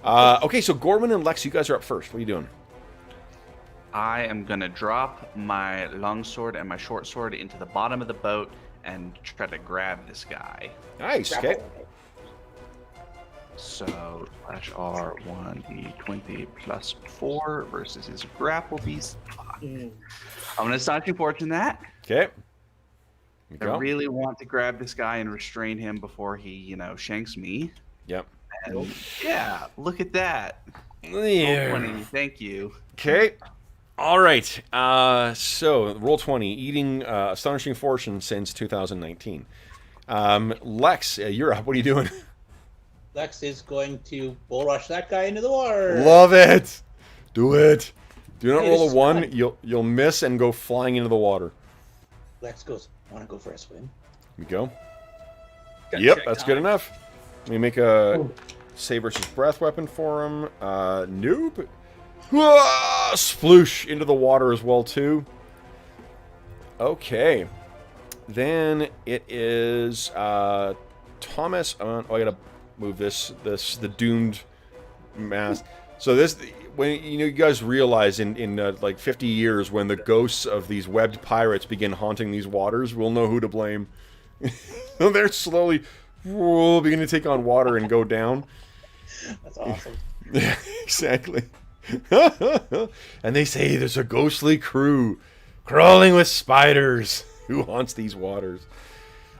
Okay, so Gorman and Lex, you guys are up first. What are you doing? I am going to drop my longsword and my short sword into the bottom of the boat and try to grab this guy. Nice, okay. So, /R 1d20 plus 4 versus his grapple piece. I'm going to astonishing fortune that. Okay. I really want to grab this guy and restrain him before he, shanks me. Yep. And yeah, look at that. Yeah. Roll 20, thank you. Okay. All right. So, roll 20, eating astonishing fortune since 2019. Lex, you're up. What are you doing? Lex is going to bull rush that guy into the water. Love it. Do it. Do not Hey, roll this a is 1. fun. You'll miss and go flying into the water. Lex goes, want to go for a swim? Here we go. Got Yep, check that's time. good enough. Let me make a Oh. save versus breath weapon for him. Nope. Ah, sploosh into the water as well too. Okay. Then it is Thomas. Oh, I gotta move this. The doomed mass. So this, when you guys realize in like 50 years when the ghosts of these webbed pirates begin haunting these waters, we'll know who to blame. They're slowly beginning to take on water and go down. That's awesome. Yeah, exactly. And they say there's a ghostly crew crawling with spiders who haunts these waters.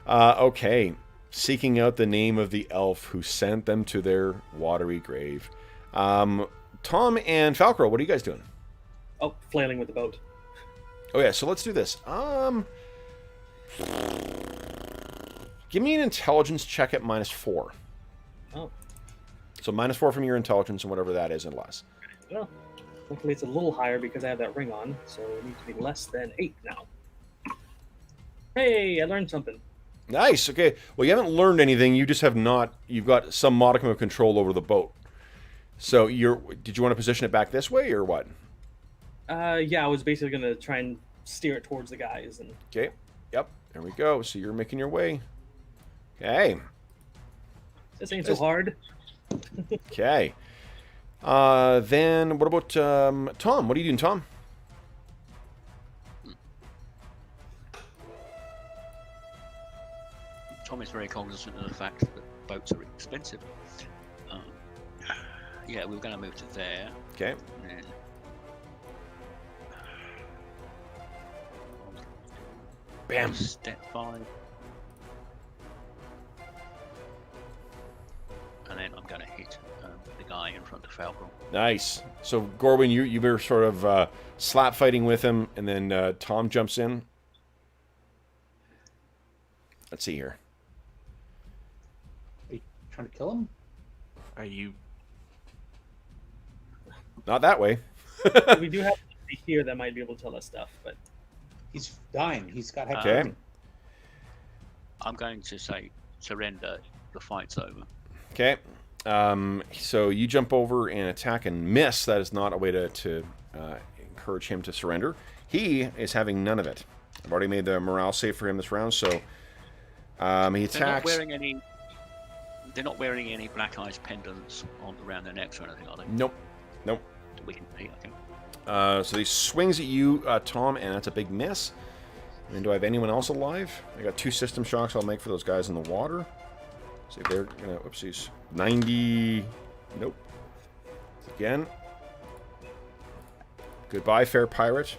Okay. Seeking out the name of the elf who sent them to their watery grave. Tom and Falcro, what are you guys doing? Oh, flailing with the boat. Oh yeah, so let's do this. Give me an intelligence check at -4. Oh, So -4 from your intelligence and whatever that is and less. well, luckily it's a little higher because I have that ring on, so it needs to be less than 8 now. Hey, I learned something. Nice. Okay. Well, you haven't learned anything. You just have not. You've got some modicum of control over the boat. So Did you want to position it back this way or what? Yeah, I was basically gonna try and steer it towards the guys, and Okay. Yep. There we go. So you're making your way. Okay. this ain't so hard. Okay. Then what about Tom? What are you doing, Tom? Tom is very cognizant of the fact that boats are expensive. Yeah, we were going to move to there. Okay. And then Bam. step 5. And then I'm going to hit the guy in front of Falcon. Nice. So Gorwin, you were sort of slap fighting with him, and then Tom jumps in. Let's see here. Are you trying to kill him? Are you? Not that way. We do have somebody here that might be able to tell us stuff, but He's dying. He's got hyperthermia. Okay. I'm going to say surrender. The fight's over. Okay. So you jump over and attack and miss. That is not a way to encourage him to surrender. He is having none of it. I've already made the morale save for him this round, so he They're not attacks. wearing any. They're not wearing any black eyes pendants around their necks or anything, are they? Nope. Nope. That we can see. Okay. So he swings at you, Tom, and that's a big miss. And then do I have anyone else alive? I got 2 system shocks I'll make for those guys in the water. See if they're gonna, whoopsies. 90, nope. Again. Goodbye, fair pirate.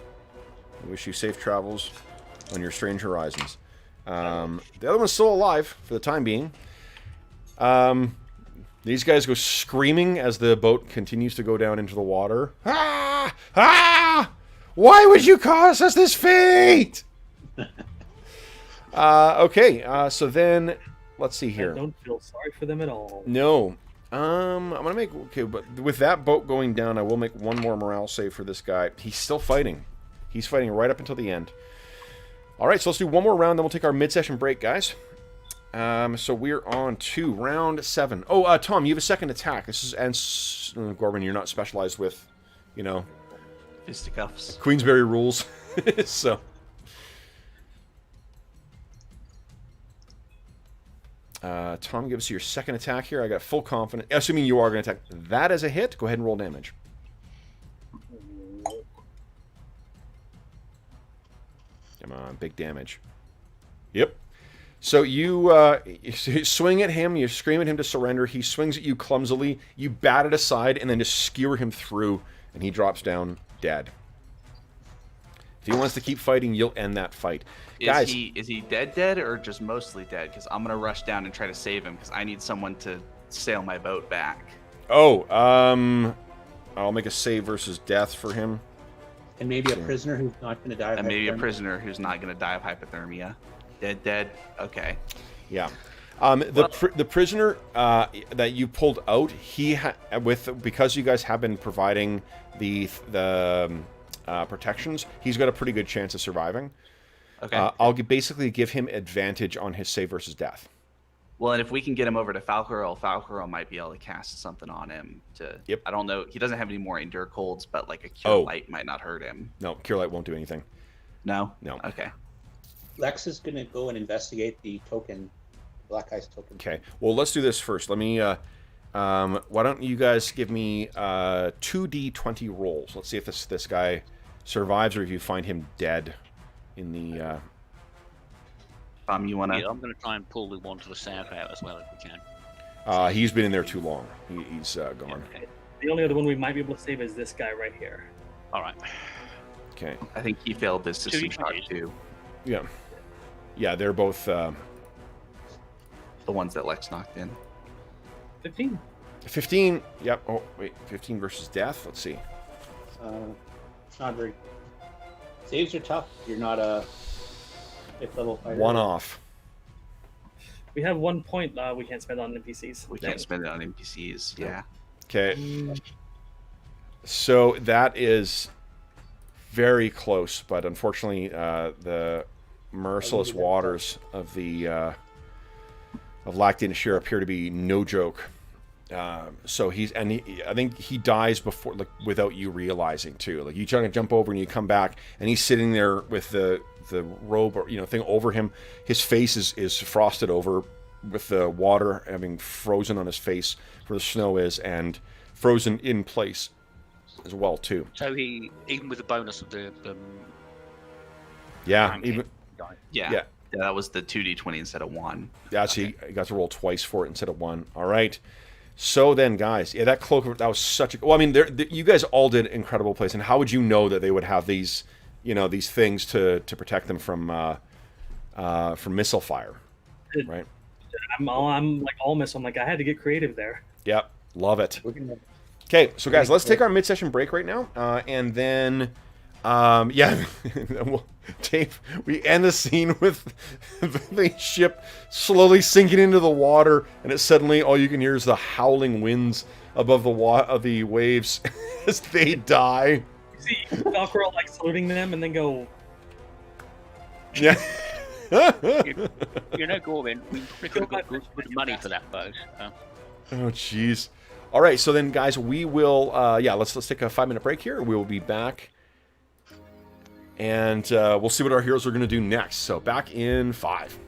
I wish you safe travels on your strange horizons. The other one's still alive for the time being. These guys go screaming as the boat continues to go down into the water. Ah! Ah! Why would you cause us this fate? Okay, so then let's see I here. don't feel sorry for them at all. No. I'm gonna make but with that boat going down, I will make one more morale save for this guy. He's still fighting. He's fighting right up until the end. All right, so let's do one more round, then we'll take our mid-session break, guys. So we're on to round 7. Oh, Tom, you have a second attack. This is Gorman. You're not specialized with, Fisticuffs. Queensberry rules. So. Tom, give us your second attack here. I got full confidence. Assuming you are going to attack. That is a hit. Go ahead and roll damage. Come on, big damage. Yep. So you swing at him, you scream at him to surrender. He swings at you clumsily. You bat it aside and then just skewer him through, and he drops down dead. If he wants to keep fighting, you'll end that fight. Guys, Is he dead or just mostly dead? Because I'm gonna rush down and try to save him because I need someone to sail my boat back. Oh, I'll make a save versus death for him. And maybe a prisoner who's not going to die. of And maybe a hypothermia. prisoner who's not gonna die of hypothermia. Dead. Okay. Yeah. The prisoner that you pulled out, because you guys have been providing the protections, he's got a pretty good chance of surviving. Okay. I'll basically give him advantage on his save versus death. Well, and if we can get him over to Falcarel might be able to cast something on him. Yep. I don't know. He doesn't have any more Endure Colds, but like a Cure Light might not hurt him. No, Cure Light won't do anything. No? No. Okay. Lex is going to go and investigate the token, Black Ice token. Okay. Well, let's do this first. Let me. Why don't you guys give me 2d20 rolls? Let's see if this guy survives or if you find him dead in the. You want to? Yeah, I'm going to try and pull the one to the south out as well if we can. He's been in there too long. He's gone. Okay. The only other one we might be able to save is this guy right here. All right. Okay. I think he failed this system shock 2d20s. too. Yeah. Yeah, they're both. The ones that Lex knocked in. 15. 15. Yep. Oh, wait. 15 versus death. Let's see. It's not very. Saves are tough. You're not a 5th level fighter. One off. We have 1 point we can't spend on NPCs. We can't spend it on NPCs. Yeah. Okay. So that is very close, but unfortunately, the merciless waters of the of Lactate and Sheer appear to be no joke. So I think he dies before, like, without you realizing too. Like, you try to jump over and you come back, and he's sitting there with the robe or thing over him. His face is frosted over with the water having frozen on his face where the snow is, and frozen in place as well too. So he, even with the bonus of the Yeah, ranking, even died. yeah. That was the 2d20 instead of 1. Yeah, so he got to roll twice for it instead of 1. All right. So then, guys, yeah, that cloak, that was such a... Well, I mean, you guys all did incredible plays, and how would you know that they would have these, these things to protect them from missile fire, right? I'm like all miss. I'm like, I had to get creative there. Yep, love it. Okay, so guys, let's take our mid-session break right now, and then... Dave, we end the scene with the ship slowly sinking into the water, and it suddenly all you can hear is the howling winds above the waves as they die. You see Falcarel like saluting them and then go. Yeah. Gorman, we could have got good money for that boat. Oh, jeez. All right, so then, guys, we will. Let's take a 5-minute break here. We will be back. And we'll see what our heroes are going to do next. So back in 5.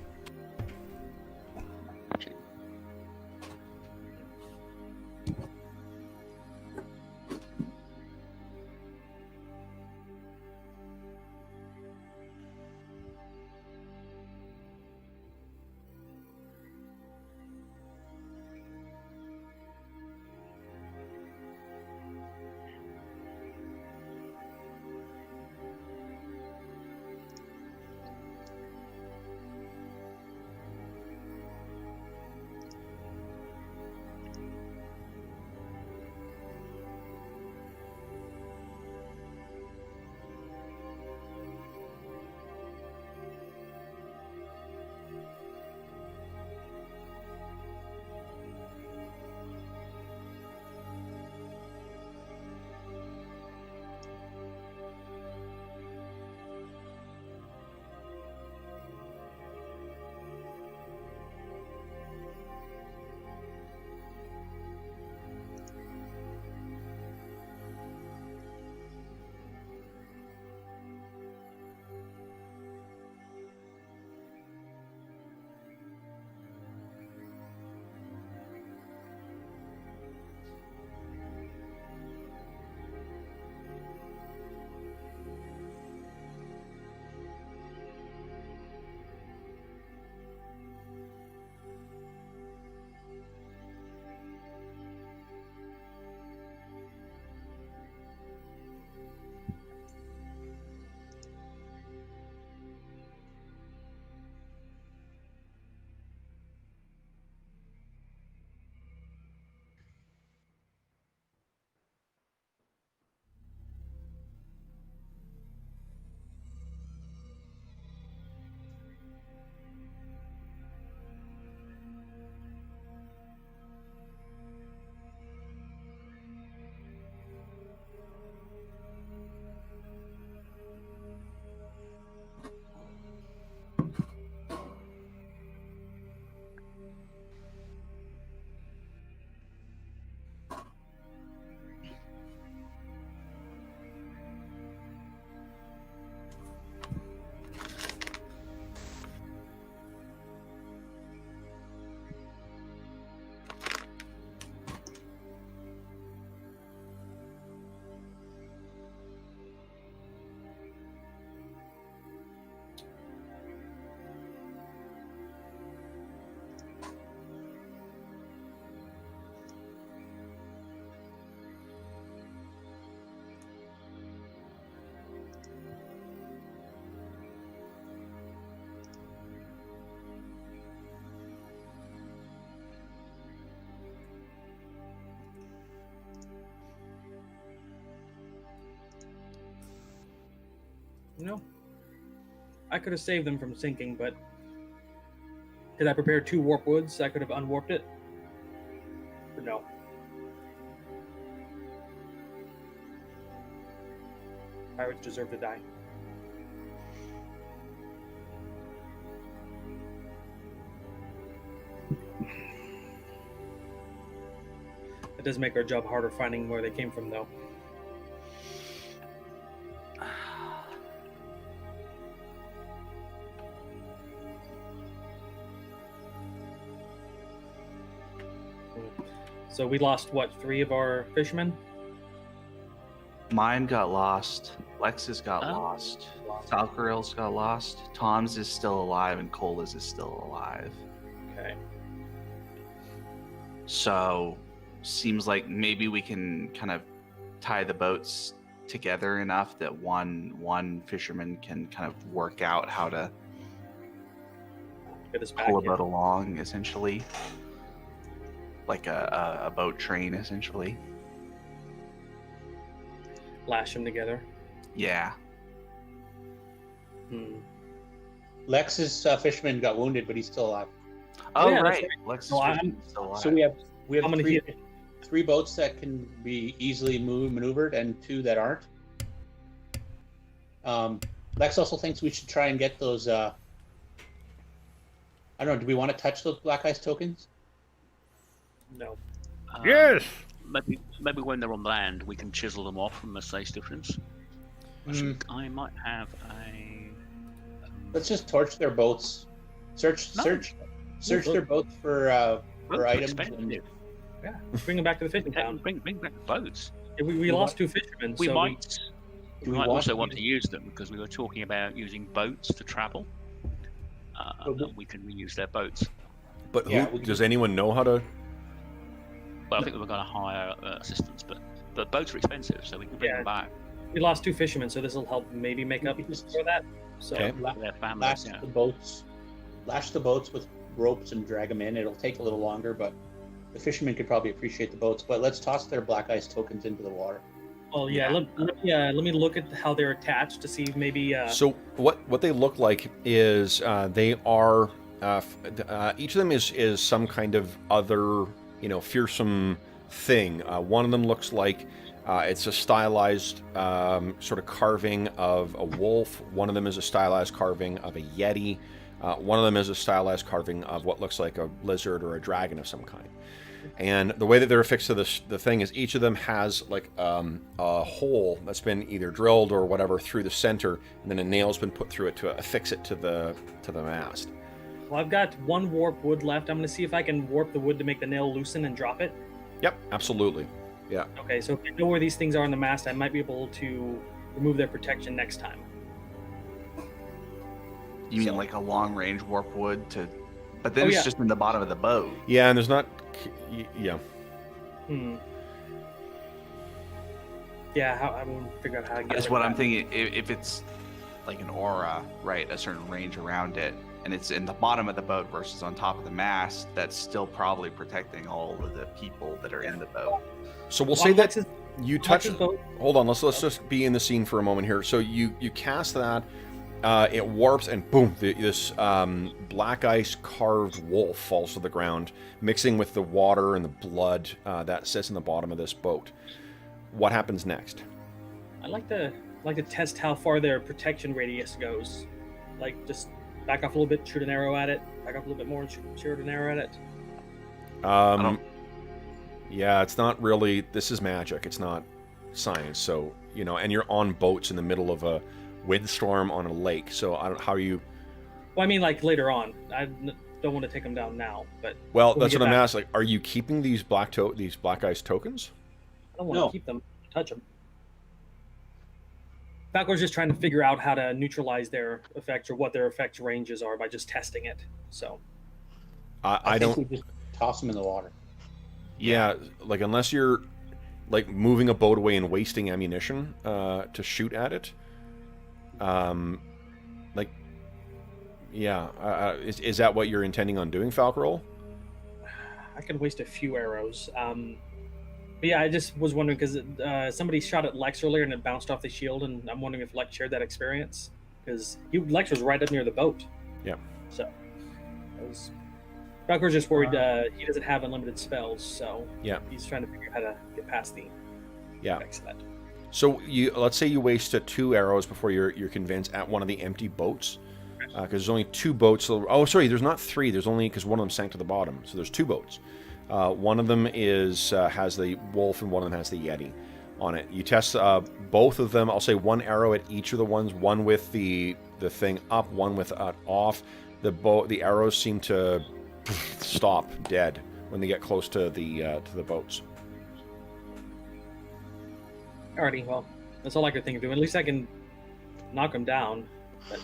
You know, I could have saved them from sinking, but did I prepare 2 warp woods? I could have unwarped it. Or no. Pirates deserve to die. It does make our job harder finding where they came from, though. So we lost, what, 3 of our fishermen? Mine got lost. Lex's got Oh. lost. Valkyrie's got lost. Tom's is still alive, and Cola's is still alive. Okay. So, seems like maybe we can kind of tie the boats together enough that one fisherman can kind of work out how to Get us back. pull a Yeah. boat along, essentially, like a boat train, essentially. Lash them together. Yeah. Lex's fisherman got wounded, but he's still alive. Oh, yeah, that's right. Lex No, is I'm- still alive. So we have I'm gonna three, hit. 3 boats that can be easily maneuvered and 2 that aren't. Lex also thinks we should try and get those. I don't know. Do we want to touch those black ice tokens? No. Yes. Maybe when they're on land, we can chisel them off from a size difference. I think I might have a. Let's just torch their boats. Search No. their boats for Boats are items. expensive. Yeah. Bring them back to the fishing town. Bring back the boats. Yeah, we lost 2 fishermen. We so might. Do We we might want also to want to use- use them because we were talking about using boats to travel. But And we can reuse their boats. But Yeah, who, we does anyone know how to? Well, I think we were going to hire assistants, but boats are expensive, so we can bring Yeah. them back. we lost 2 fishermen, so this will help maybe make up for that. So Okay. For their families, lash yeah. the boats with ropes and drag them in. It'll take a little longer, but the fishermen could probably appreciate the boats. But let's toss their black ice tokens into the water. well, yeah. Yeah. Let me look at how they're attached to see if maybe. So what they look like is they are each of them is some kind of other fearsome thing. One of them looks like it's a stylized sort of carving of a wolf. One of them is a stylized carving of a yeti. One of them is a stylized carving of what looks like a lizard or a dragon of some kind. And the way that they're affixed to the thing is each of them has like a hole that's been either drilled or whatever through the center, and then a nail's been put through it to affix it to the mast. Well, I've got 1 warp wood left. I'm going to see if I can warp the wood to make the nail loosen and drop it. Yep, absolutely. Yeah. Okay, so if I know where these things are on the mast, I might be able to remove their protection next time. You mean So- like a long range warp wood to? But then Oh, it's yeah. just in the bottom of the boat. Yeah, and there's not. Yeah. Yeah, I won't figure out how to get. That's rid what of I'm that. thinking. If it's like an aura, right, a certain range around it, and it's in the bottom of the boat versus on top of the mast, that's still probably protecting all of the people that are in the boat. So we'll Well, say that Lex's- you touch. Lex's boat- Hold on. Let's just be in the scene for a moment here. So you cast that. It warps and boom, this black ice carved wolf falls to the ground, mixing with the water and the blood that sits in the bottom of this boat. What happens next? I like to test how far their protection radius goes. Like just back off a little bit, shoot an arrow at it. Back off a little bit more and shoot an arrow at it. Yeah, it's not really. This is magic. It's not science. So and you're on boats in the middle of a windstorm on a lake. So I don't. How are you? Well, I mean, like later on. Don't want to take them down now, but Well, when we that's get what I'm back- asking. Like, are you keeping these black ice tokens? I don't want No. to keep them, touch them. Falcor's just trying to figure out how to neutralize their effects or what their effect ranges are by just testing it. So I think don't. we just toss them in the water. Yeah, like unless you're like moving a boat away and wasting ammunition to shoot at it. Like, yeah, is that what you're intending on doing, Falcarol? I could waste a few arrows. But yeah, I just was wondering because somebody shot at Lex earlier and it bounced off the shield, and I'm wondering if Lex shared that experience because Lex was right up near the boat. Yeah. So Falcor's just worried he doesn't have unlimited spells, so yeah, he's trying to figure out how to get past the effects of that. So let's say you wasted 2 arrows before you're convinced at one of the empty boats, because there's only 2 boats. Oh, sorry, there's not 3. There's only because one of them sank to the bottom. So there's 2 boats. One of them has the wolf and one of them has the yeti on it. You test both of them. I'll say 1 arrow at each of the ones. One with the thing up, one with off. The arrows seem to stop dead when they get close to the boats. Alrighty, well, that's all I could think of doing. At least I can knock them down. But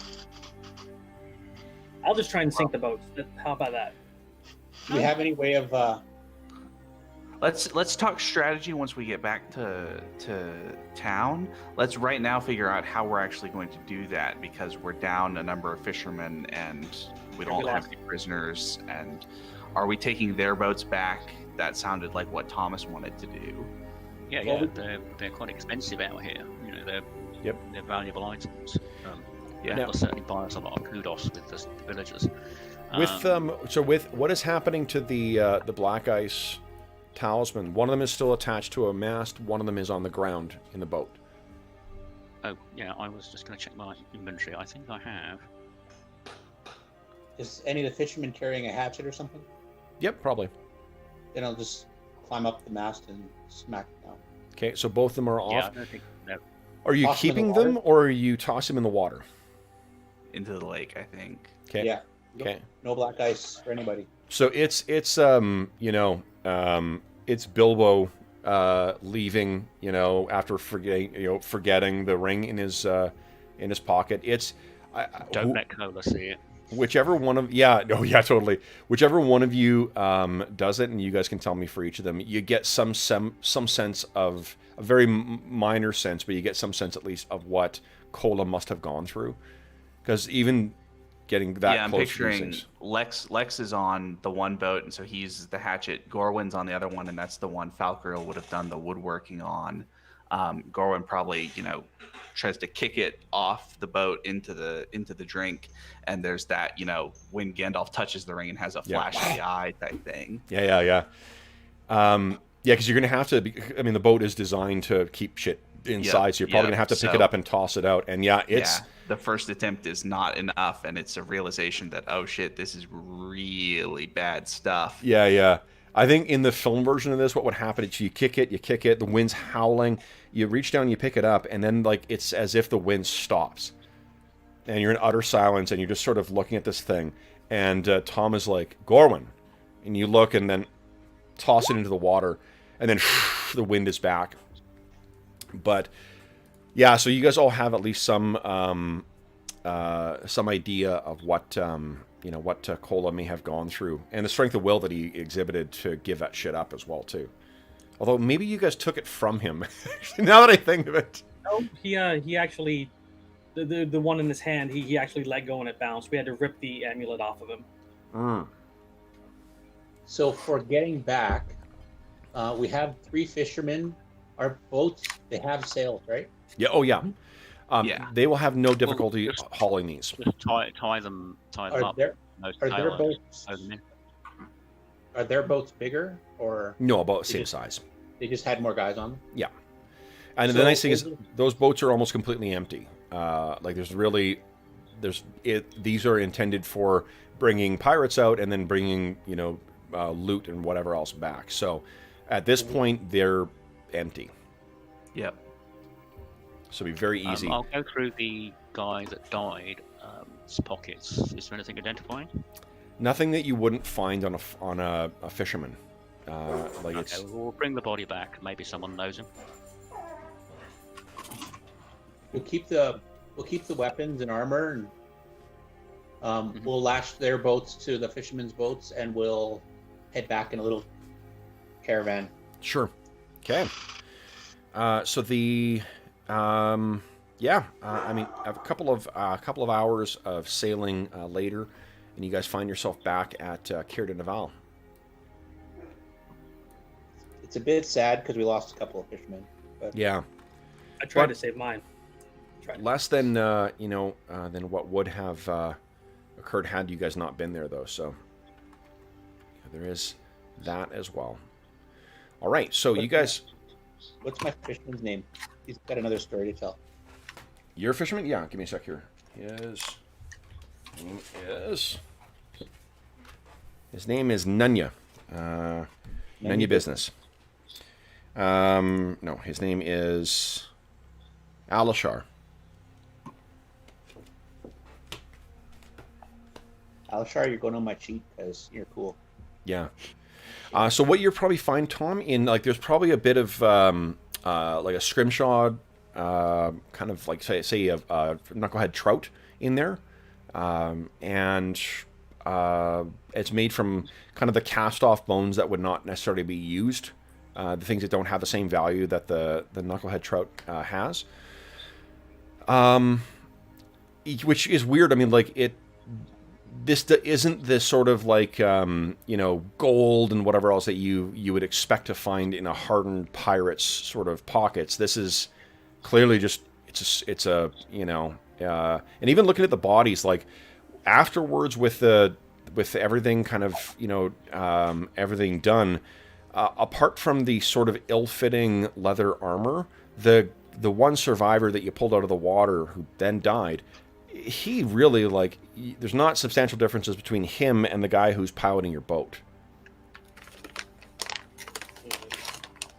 I'll just try and sink the boats. How about that? Do we have any way of? Let's talk strategy once we get back to town. Let's right now figure out how we're actually going to do that, because we're down a number of fishermen and we don't have any prisoners. And are we taking their boats back? That sounded like what Thomas wanted to do. Yeah, they're quite expensive out here. You know, they're valuable items. They'll certainly buy us a lot of kudos with the villagers. With what is happening to the Black Ice talisman? One of them is still attached to a mast. One of them is on the ground in the boat. Oh yeah, I was just going to check my inventory. I think I have. Is any of the fishermen carrying a hatchet or something? Yep, probably. Then I'll just climb up the mast and smack it down. Okay, so both of them are off. Yeah, I don't think. No. Are you keeping them, or are you tossing them in the water? Into the lake, I think. Okay. Yeah. Okay. No black ice for anybody. So it's Bilbo leaving, after forgetting the ring in his pocket. Don't let Cola see it. Whichever one of totally. Whichever one of you does it, and you guys can tell me for each of them, you get some sense of a very minor sense, but you get some sense at least of what Cola must have gone through, because even getting that close. I'm picturing Lex is on the one boat, and so he's the hatchet. Gorwin's on the other one, and that's the one Falkiril would have done the woodworking on. Gorwin probably, tries to kick it off the boat into the drink, and there's that, when Gandalf touches the ring and has a flash in the eye type thing. Yeah, because you're gonna have to. The boat is designed to keep shit inside, so you're probably gonna have to pick it up and toss it out. And the first attempt is not enough, and it's a realization that, oh shit, this is really bad stuff. Yeah. I think in the film version of this, what would happen is you kick it, the wind's howling, you reach down, you pick it up, and then it's as if the wind stops. And you're in utter silence, and you're just sort of looking at this thing. And Tom is like, Gorwin. And you look and then toss it into the water, and then the wind is back. But yeah, so you guys all have at least some idea of what what Cola may have gone through, and the strength of will that he exhibited to give that shit up as well too. Although maybe you guys took it from him. Now that I think of it, no, he actually the one in his hand he actually let go and it bounced. We had to rip the amulet off of him. So for getting back, we have 3 fishermen. Our boats, they have sails, right? Yeah. Oh yeah. They will have no difficulty hauling these. Just tie them up. Are their boats bigger, or no? About the same size. They just had more guys on them. Yeah. And the nice thing is, those boats are almost completely empty. These are intended for bringing pirates out and then bringing loot and whatever else back. So at this point, they're empty. Yep. So it'll be very easy. I'll go through the guy that died. Pockets. Is there anything identifying? Nothing that you wouldn't find on a fisherman. We'll bring the body back. Maybe someone knows him. We'll keep the weapons and armor, and we'll lash their boats to the fishermen's boats, and we'll head back in a little caravan. Sure. Okay. So the a couple of hours of sailing later, and you guys find yourself back at Cair de Naval. It's a bit sad because we lost a couple of fishermen. But Yeah. I tried But- to save mine. Less than than what would have occurred had you guys not been there, though. So yeah, there is that as well. All right, so you guys, What's my fisherman's name? He's got another story to tell. you're a fisherman. Yeah, give me a sec here. His name is Nunya. Nunya Business. No, his name is Alishar. Alishar, you're going on my cheat because you're cool. Yeah. So what you'll probably find, Tom, in like there's probably a bit of like a scrimshaw, kind of like say a knucklehead trout in there, and it's made from kind of the cast-off bones that would not necessarily be used, the things that don't have the same value that the knucklehead trout has, which is weird. I mean, like this isn't the sort of like gold and whatever else that you would expect to find in a hardened pirate's sort of pockets. This is clearly just it's a and even looking at the bodies, like afterwards with everything kind of everything done, apart from the sort of ill-fitting leather armor, the one survivor that you pulled out of the water who then died, he really, like, there's not substantial differences between him and the guy who's piloting your boat.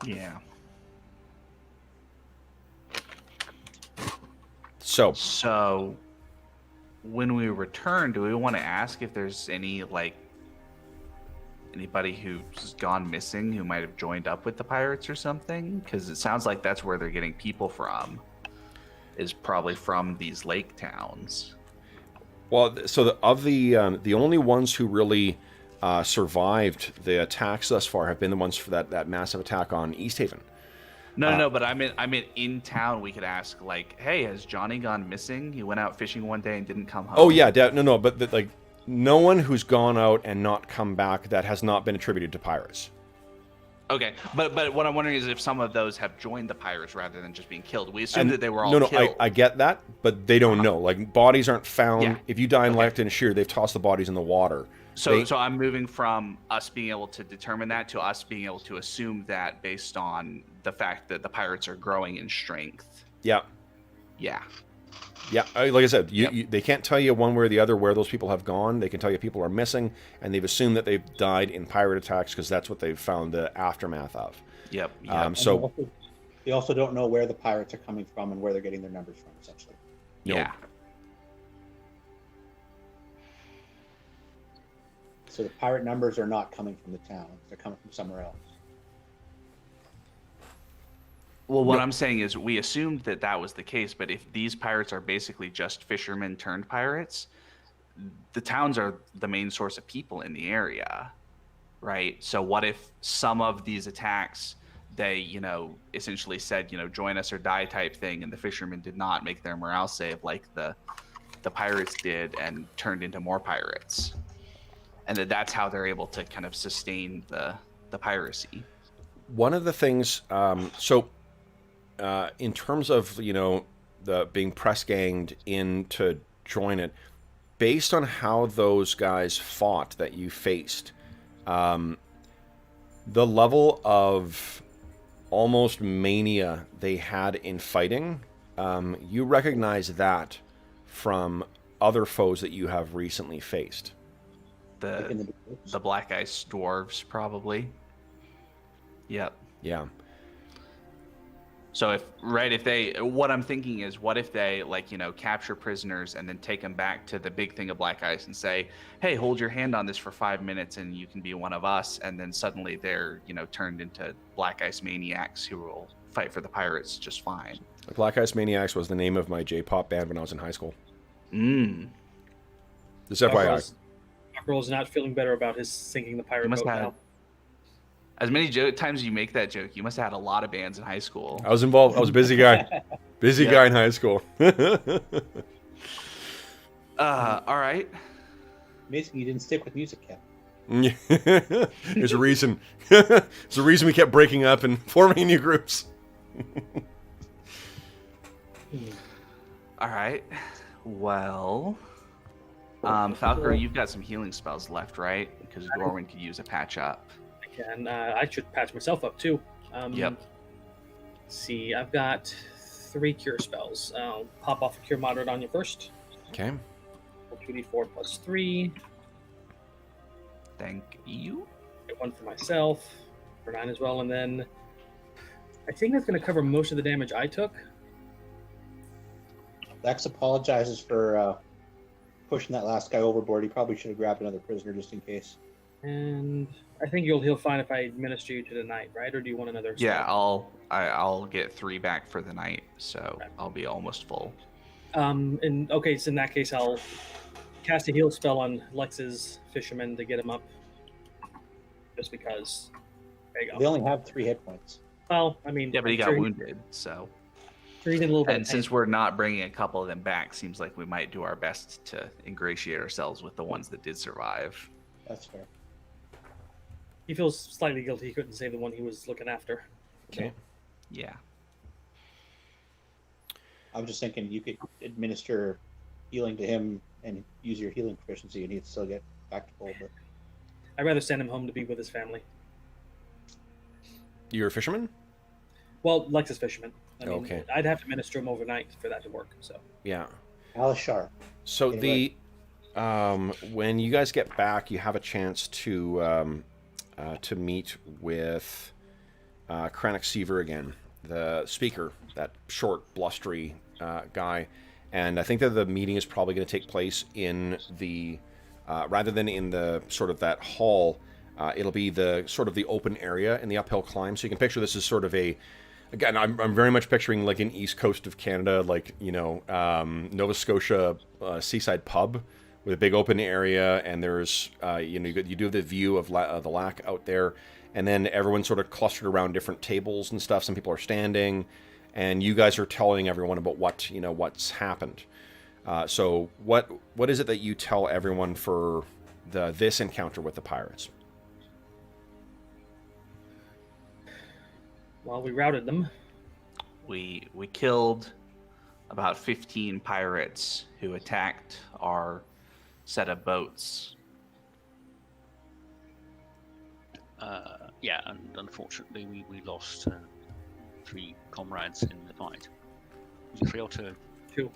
Yeah. So when we return, do we want to ask if there's anybody who's gone missing who might have joined up with the pirates or something? Because it sounds like that's where they're getting people from, is probably from these lake towns. Well, so the only ones who really survived the attacks thus far have been the ones for that massive attack on East Haven. No, but I mean in town we could ask, like, hey, has Johnny gone missing? He went out fishing one day and didn't come home. Oh yeah, no, but like no one who's gone out and not come back that has not been attributed to pirates. Okay, but what I'm wondering is if some of those have joined the pirates rather than just being killed. We assume that they were all killed. I get that, but they don't know. Like, bodies aren't found. Yeah. If you die in Lacton Shear, they've tossed the bodies in the water. So I'm moving from us being able to determine that to us being able to assume that based on the fact that the pirates are growing in strength. Yeah. Yeah. Yeah, like I said, they can't tell you one way or the other where those people have gone. They can tell you people are missing, and they've assumed that they've died in pirate attacks because that's what they've found the aftermath of. Yep. So they also don't know where the pirates are coming from and where they're getting their numbers from, essentially. Yeah. So the pirate numbers are not coming from the town; they're coming from somewhere else. Well, what I'm saying is we assumed that was the case, but if these pirates are basically just fishermen turned pirates, the towns are the main source of people in the area, right? So what if some of these attacks, they, essentially said, join us or die type thing, and the fishermen did not make their morale save like the pirates did and turned into more pirates. And that's how they're able to kind of sustain the piracy. one of the things, in terms of, the being press ganged in to join it, based on how those guys fought that you faced, the level of almost mania they had in fighting, you recognize that from other foes that you have recently faced. The black ice dwarves, probably. Yep. Yeah. So what I'm thinking is, what if they capture prisoners and then take them back to the big thing of black ice and say, hey, hold your hand on this for 5 minutes and you can be one of us. And then suddenly they're, turned into black ice maniacs who will fight for the pirates just fine. The Black Ice Maniacs was the name of my J-pop band when I was in high school. This FYI. Rockwell's not feeling better about his sinking the pirate boat now. As many times as you make that joke, you must have had a lot of bands in high school. I was involved. I was a busy guy. Guy in high school. All right. Amazing you didn't stick with music, Kev. There's a reason. There's a reason we kept breaking up and forming new groups. All right. Well, Falcor, you've got some healing spells left, right? Because Gorwin could use a patch up. I can. I should patch myself up too. Yep. Let's see, I've got 3 cure spells. I'll pop off a cure moderate on you first. Okay. 2d4 plus 3. Thank you. Get 1 for myself for 9 as well, and then I think that's going to cover most of the damage I took. Lex apologizes for pushing that last guy overboard. He probably should have grabbed another prisoner just in case. And I think he'll fine if I administer you to the night, right? Or do you want another spell? Yeah, I'll get 3 back for the night, so Okay. I'll be almost full. And okay, so in that case, I'll cast a heal spell on Lex's fisherman to get him up. Just because. There you go. They only have 3 hit points. Well, I mean, Yeah, but he got wounded, so. He's in a little bit. And since we're not bringing a couple of them back, seems like we might do our best to ingratiate ourselves with the ones that did survive. That's fair. He feels slightly guilty. He couldn't save the one he was looking after. Okay. Yeah. I'm just thinking you could administer healing to him and use your healing proficiency, and he'd still get back to full. But I'd rather send him home to be with his family. You're a fisherman? Well, Lex's fisherman. I mean, Okay. I'd have to minister him overnight for that to work. So Yeah. Alice Sharp. So Anyway. when you guys get back, you have a chance to meet with Kranich Seaver again, the speaker, that short, blustery guy. And I think that the meeting is probably going to take place in the, rather than in the sort of that hall, it'll be the sort of the open area in the uphill climb. So you can picture this as sort of a, again, I'm very much picturing like an east coast of Canada, like, you know, Nova Scotia seaside pub with a big open area, and there's, you know, you do have the view of the lac out there, and then everyone's sort of clustered around different tables and stuff. Some people are standing, and you guys are telling everyone about what, you know, what's happened. So what is it that you tell everyone for this encounter with the pirates? while we routed them, We killed about 15 pirates who attacked our set of boats. Yeah, and unfortunately we lost 3 comrades in the fight. Was it 3 or 2? 2.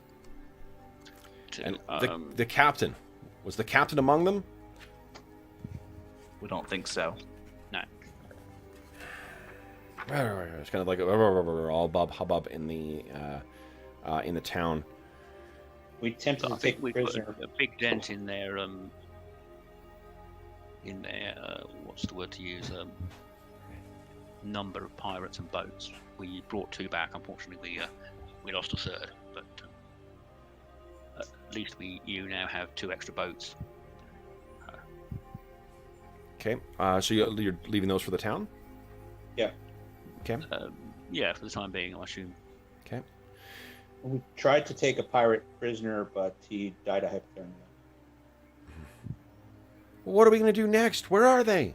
2. And the captain, was the captain among them? We don't think so. No. It's kind of like all hubbub in the town. We attempted I to think take we put prisoner. a big dent in their what's the word to use? Number of pirates and boats. We brought 2 back. Unfortunately, we lost a 3rd, but at least you now have 2 extra boats. Okay, so you're leaving those for the town? Yeah. Okay. Yeah, for the time being, I assume. Okay. We tried to take a pirate prisoner, but he died of hypothermia. What are we going to do next? Where are they?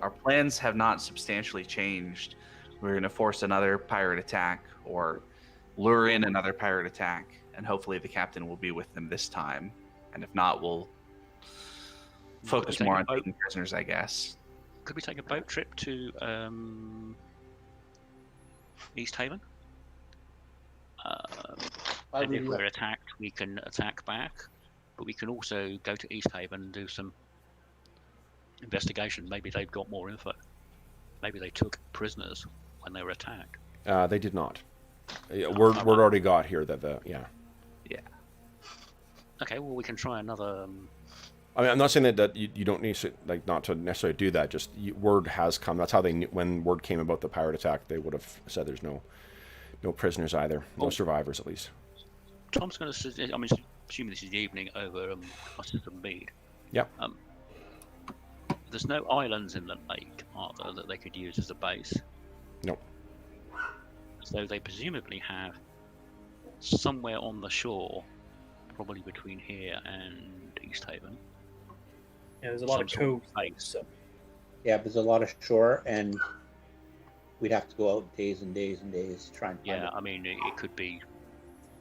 Our plans have not substantially changed. We're gonna force another pirate attack or lure in another pirate attack, and hopefully the captain will be with them this time. And if not, we'll focus more on taking prisoners, I guess. Could we take a boat trip to East Haven? And if we're attacked, we can attack back, but we can also go to East Haven and do some investigation. Maybe they've got more info. Maybe they took prisoners when they were attacked. They did not. Word already got here that yeah. Okay, well we can try another. I mean, I'm not saying that you don't need to, like, not to necessarily do that. Just word has come. That's how they knew, when word came about the pirate attack, they would have said there's no prisoners either, no survivors at least. Tom's going to suggest. I mean, assuming this is the evening over my sister Mead. Yep. There's no islands in the lake, are there, that they could use as a base? Nope. So they presumably have somewhere on the shore probably between here and East Haven. Yeah, there's a lot of Some sort cove. of base. So Yeah, there's a lot of shore, and we'd have to go out days and days and days to try and find Yeah, it. I mean, it could be,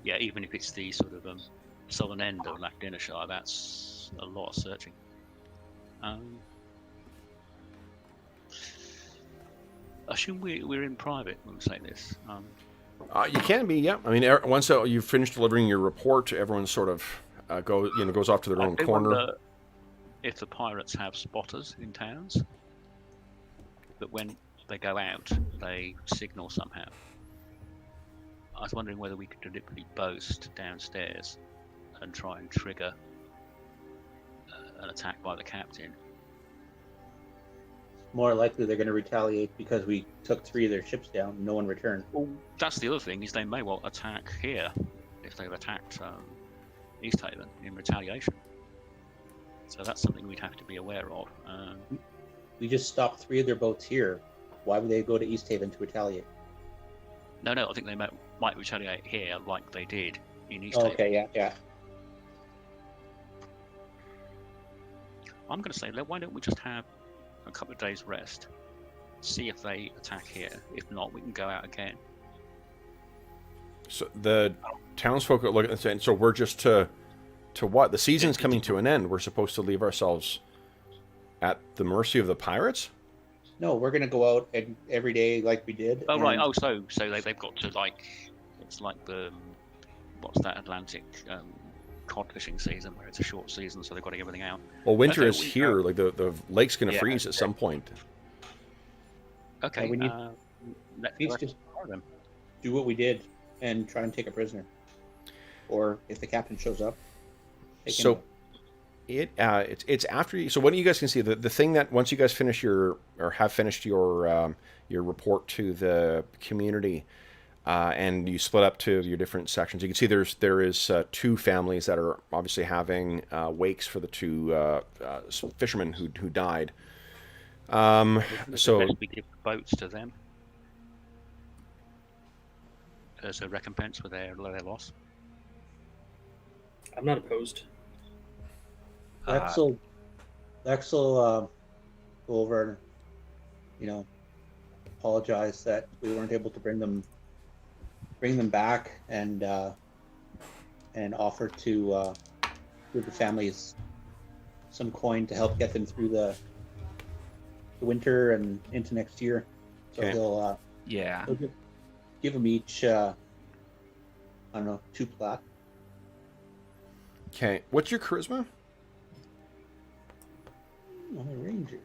yeah, even if it's the sort of southern end of Lackdinnershire, that's a lot of searching. I assume we're in private when we say this. You can be, yeah. I mean, once you've finished delivering your report, everyone sort of goes off to their own I corner. wonder if the pirates have spotters in towns, that when they go out, they signal somehow. I was wondering whether we could deliberately boast downstairs and try and trigger an attack by the captain. More likely they're going to retaliate because we took 3 of their ships down and no one returned. Well, that's the other thing, is they may well attack here if they've attacked East Haven in retaliation. So that's something we'd have to be aware of. We just stopped 3 of their boats here. Why would they go to East Haven to retaliate? No, I think they might retaliate here like they did in East Oh, Haven. okay, yeah. I'm going to say, why don't we just have a couple of days rest, see if they attack here. If not, we can go out again. So the townsfolk are looking and saying, so we're just to what? The season's coming to an end. We're supposed to leave ourselves at the mercy of the pirates? No, we're going to go out every day like we did. Oh, right. Oh, so they've got to, like, it's like the, what's that, Atlantic cod fishing season, where it's a short season, so they've got to get everything out. Well, winter is here. Like the lake's going to freeze at some point. Okay. we need- let's just them. do what we did and try and take a prisoner. Or if the captain shows up, take him So out. it's after you. So what you guys can see, the thing that once you guys finish have finished your report to the community, and you split up to your different sections, you can see there is 2 families that are obviously having wakes for the 2 fishermen who died. So Best we give boats to them as a recompense for their loss. I'm not opposed. Lex will go over and, apologize that we weren't able to bring them back and offer to give the families some coin to help get them through the winter and into next year. So Okay. he'll give them each, 2 plat. okay, what's your charisma? I'm a ranger.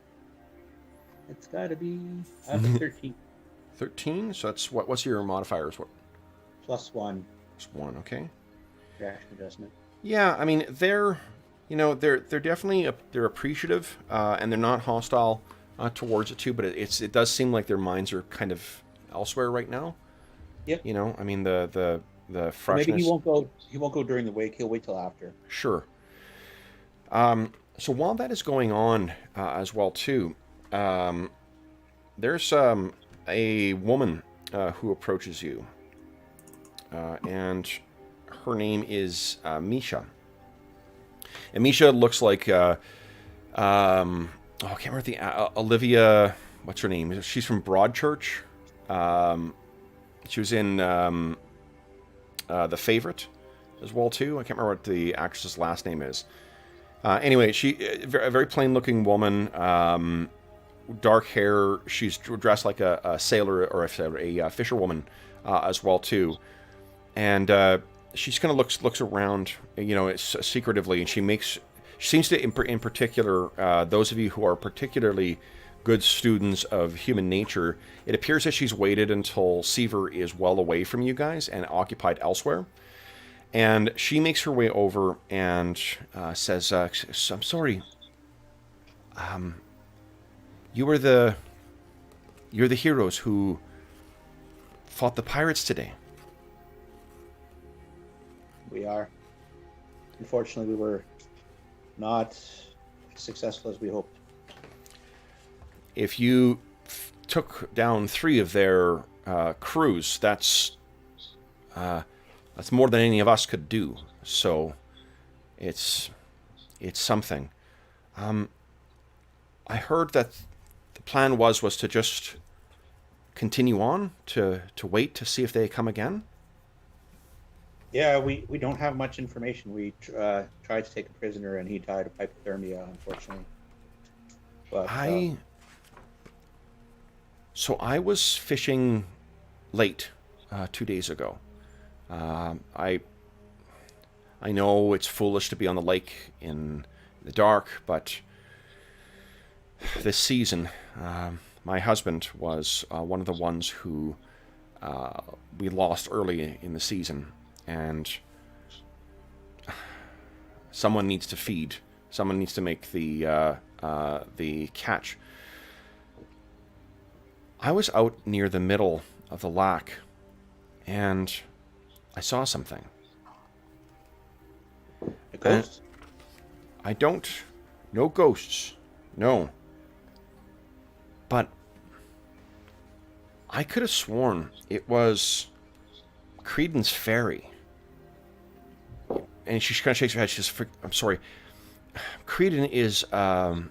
It's got to be 13 13. So that's what's your modifiers? What? plus 1 Just 1. Okay. reaction adjustment. Yeah, I mean they're definitely they're appreciative, and they're not hostile towards it too. But it does seem like their minds are kind of elsewhere right now. Yep. I mean the freshness. Maybe he won't go. He won't go during the wake. He'll wait till after. Sure. So while that is going on as well too, there's a woman who approaches you, and her name is Misha. And Misha looks like I can't remember Olivia. What's her name? She's from Broadchurch. She was in The Favorite as well too. I can't remember what the actress's last name is. Anyway, she a very plain-looking woman, dark hair. She's dressed like a sailor or a fisherwoman as well too, and she just kind of looks around, secretively, and she seems to, in particular, those of you who are particularly good students of human nature, it appears that she's waited until Seaver is well away from you guys and occupied elsewhere. And she makes her way over and says, I'm sorry. You're the heroes who fought the pirates today. We are. Unfortunately, we were not as successful as we hoped. If you took down 3 of their crews, that's more than any of us could do. So It's something. I heard that the plan was to just continue on, to wait to see if they come again. Yeah, we don't have much information. We tried to take a prisoner, and he died of hypothermia, unfortunately. But So I was fishing late 2 days ago. I know it's foolish to be on the lake in the dark, but this season, my husband was one of the ones who we lost early in the season, and someone needs to feed. Someone needs to make the catch. I was out near the middle of the loch, and I saw something. a ghost? I don't... No ghosts. No. But I could have sworn it was Creedon's fairy. And she kind of shakes her head. She says, I'm sorry. Creedon is a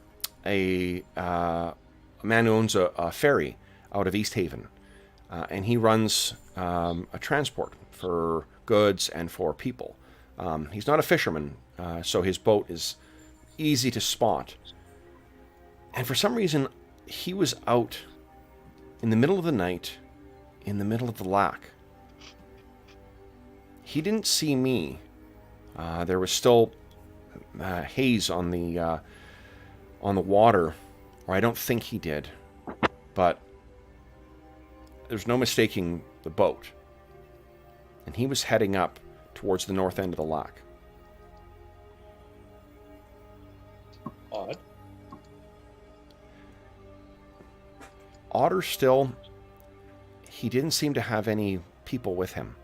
man who owns a ferry out of East Haven. And he runs a transport for goods and for people. He's not a fisherman, so his boat is easy to spot. And for some reason, he was out in the middle of the night, in the middle of the loch. He didn't see me. There was still haze on the water, or I don't think he did. But there's no mistaking the boat. And he was heading up towards the north end of the loch. Odd. Odder still, he didn't seem to have any people with him.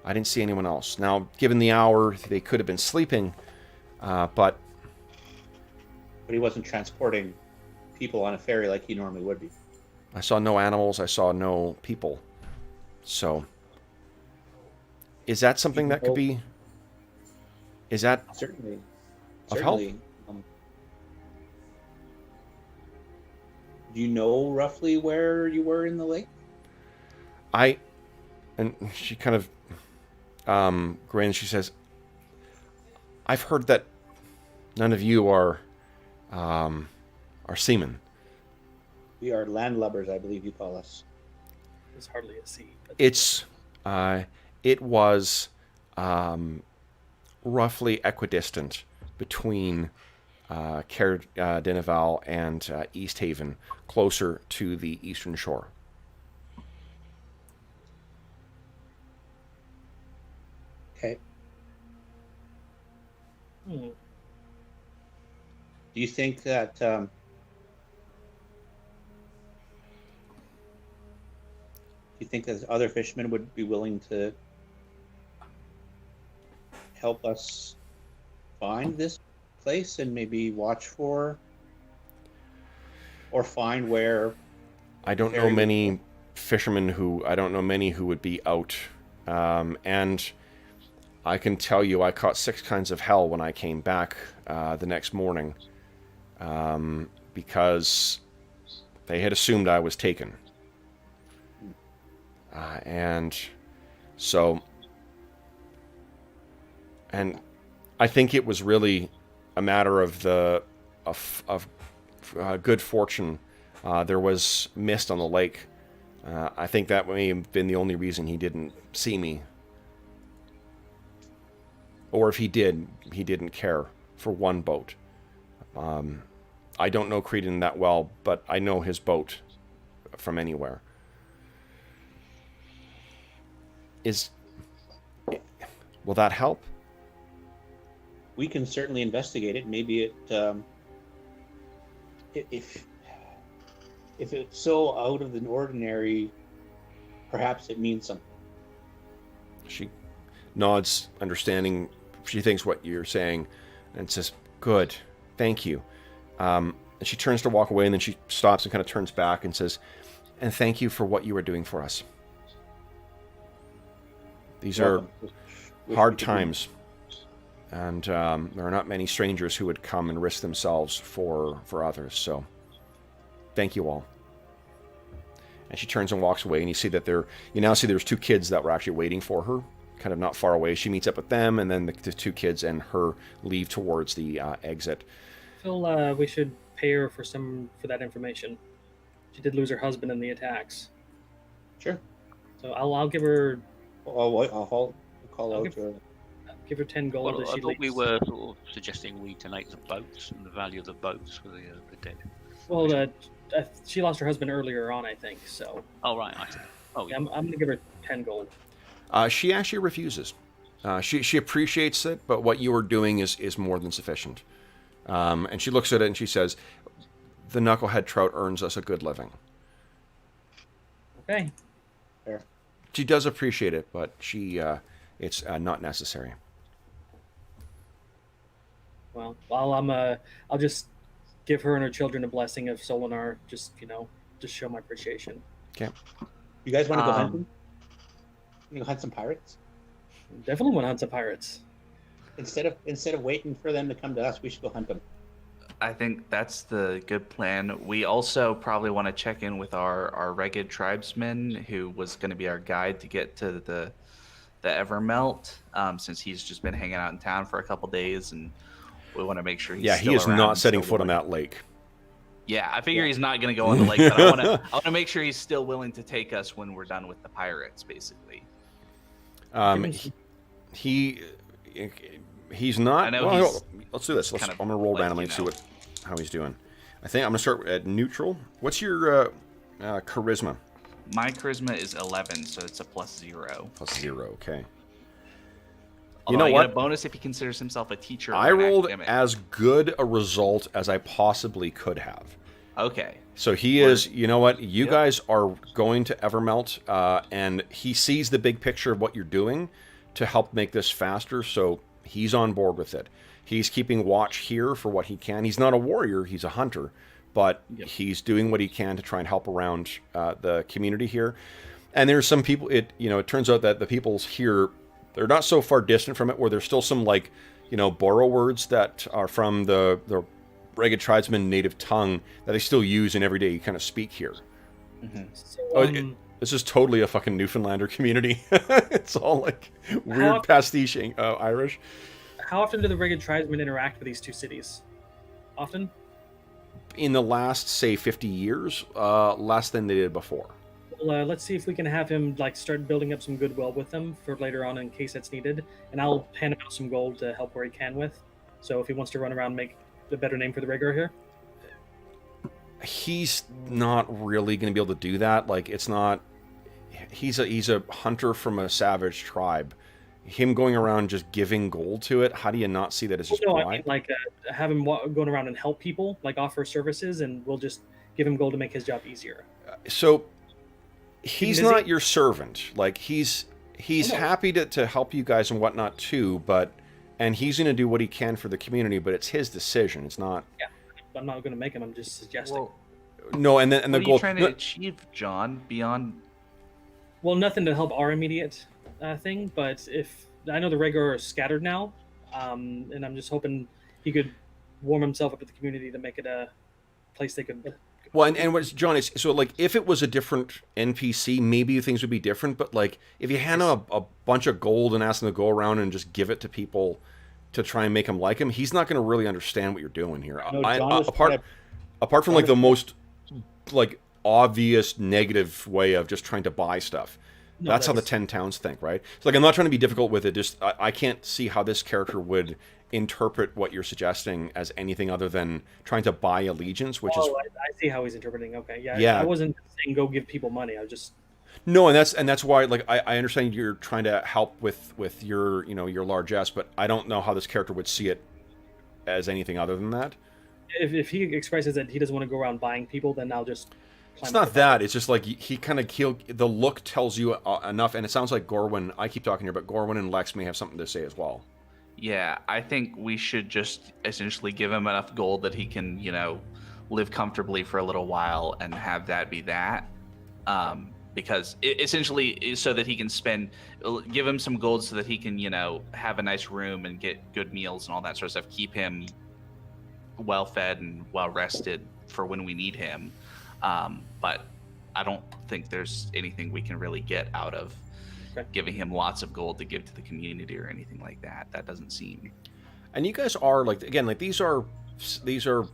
I didn't see anyone else. Now, given the hour, they could have been sleeping, but... But he wasn't transporting people on a ferry like he normally would be. I saw no animals. I saw no people. So, is that something that could be... Is that Certainly. of help? Do you know roughly where you were in the lake? And she kind of grins. She says, I've heard that none of you are seamen. We are landlubbers, I believe you call us. It's hardly a sea. But... It was roughly equidistant between Caer Dineval and East Haven, closer to the eastern shore. Okay. Hmm. Do you think that do you think that other fishermen would be willing to help us find this place and maybe watch for or find where? I don't know many fishermen who would be out, and I can tell you I caught 6 kinds of hell when I came back the next morning, because they had assumed I was taken. And so, and I think it was really a matter of good fortune. There was mist on the lake. I think that may have been the only reason he didn't see me. Or if he did, he didn't care for one boat. I don't know Creedon that well, but I know his boat from anywhere. Will that help? We can certainly investigate it. Maybe if it's so out of the ordinary, perhaps it means something. She nods, understanding. She thinks what you're saying, and says, "Good, thank you." And she turns to walk away, and then she stops and kind of turns back and says, "And thank you for what you are doing for us. These are hard times. And there are not many strangers who would come and risk themselves for others. So, thank you all. And she turns and walks away, and you now see there's two kids that were actually waiting for her, kind of not far away. She meets up with them, and then the two kids and her leave towards the exit. I feel we should pay her for that information. She did lose her husband in the attacks. Sure. So I'll give her. I'll call out to her. Give her 10 gold. Well, I thought we were sort of suggesting we donate the boats and the value of the boats for the dead. Well, she lost her husband earlier on, I think. So. Oh right, I see. Oh yeah. I'm going to give her 10 gold. She actually refuses. She appreciates it, but what you are doing is more than sufficient. And she looks at it and she says, "The knucklehead trout earns us a good living." Okay. Fair. She does appreciate it, but it's not necessary. Well, I'll just give her and her children a blessing of Solinar. Just show my appreciation. Okay. You guys want to go hunting? You go hunt some pirates? Definitely want to hunt some pirates. Instead of waiting for them to come to us, we should go hunt them. I think that's the good plan. We also probably want to check in with our ragged tribesman, who was going to be our guide to get to the Evermelt, since he's just been hanging out in town for a couple days, and we want to make sure he's he is not setting foot on that lake. Yeah, I figure he's not going to go on the lake, but I want to make sure he's still willing to take us when we're done with the pirates, basically. He's not. I know let's do this. I'm going to roll randomly and see how he's doing. I think I'm going to start at neutral. What's your charisma? My charisma is 11, so it's a +0. +0, okay. Although you know I what? get a bonus if he considers himself a teacher. I or an rolled academic. as good a result as I possibly could have. Okay. So he is, you know what? You guys are going to Evermelt, and he sees the big picture of what you're doing to help make this faster, so he's on board with it. He's keeping watch here for what he can. He's not a warrior, he's a hunter, but he's doing what he can to try and help around the community here. And there's some people, it turns out that the peoples here, they're not so far distant from it, where there's still some, borrow words that are from the ragged tribesman native tongue that they still use in everyday kind of speak here. Mm-hmm. So, this is totally a fucking Newfoundlander community. It's all weird pastiche Irish. How often do the ragged tribesmen interact with these two cities? Often? In the last, say, 50 years, less than they did before. Well, let's see if we can have him start building up some goodwill with them for later on in case that's needed, and I'll hand him out some gold to help where he can with. So if he wants to run around and make a better name for the rigger here, he's not really going to be able to do that. It's not. He's a hunter from a savage tribe. Him going around just giving gold to it, how do you not see that as just pride? I mean, have him going around and help people, offer services, and we'll just give him gold to make his job easier. So he's not your servant. He's happy to help you guys and whatnot too, and he's going to do what he can for the community, but it's his decision. It's not. Yeah, I'm not going to make him. I'm just suggesting. Well, no, and the what are goal. you trying to achieve, John? Beyond. Well, nothing to help our immediate thing, but if I know the rigger are scattered now, and I'm just hoping he could warm himself up to the community to make it a place they could. Well, and what's John is so if it was a different NPC, maybe things would be different. But if you hand him a bunch of gold and ask him to go around and just give it to people to try and make him like him, he's not going to really understand what you're doing here. No, apart from the most obvious negative way of just trying to buy stuff. No, that's how the 10 towns think, right? So I'm not trying to be difficult with it. Just I can't see how this character would interpret what you're suggesting as anything other than trying to buy allegiance, which is. I see how he's interpreting. Okay, yeah. I wasn't saying go give people money. I was just. No, and that's why I understand you're trying to help with your your largesse, but I don't know how this character would see it as anything other than If he expresses that he doesn't want to go around buying people, then I'll just. It's not that. It's just the look tells you enough, and it sounds like Gorwyn. I keep talking here, but Gorwyn and Lex may have something to say as well. Yeah, I think we should just essentially give him enough gold that he can, live comfortably for a little while and have that be that. because essentially so that he can give him some gold so that he can, have a nice room and get good meals and all that sort of stuff. Keep him well fed and well rested for when we need him. But I don't think there's anything we can really get out of giving him lots of gold to give to the community or anything like that. That doesn't seem. And you guys are these are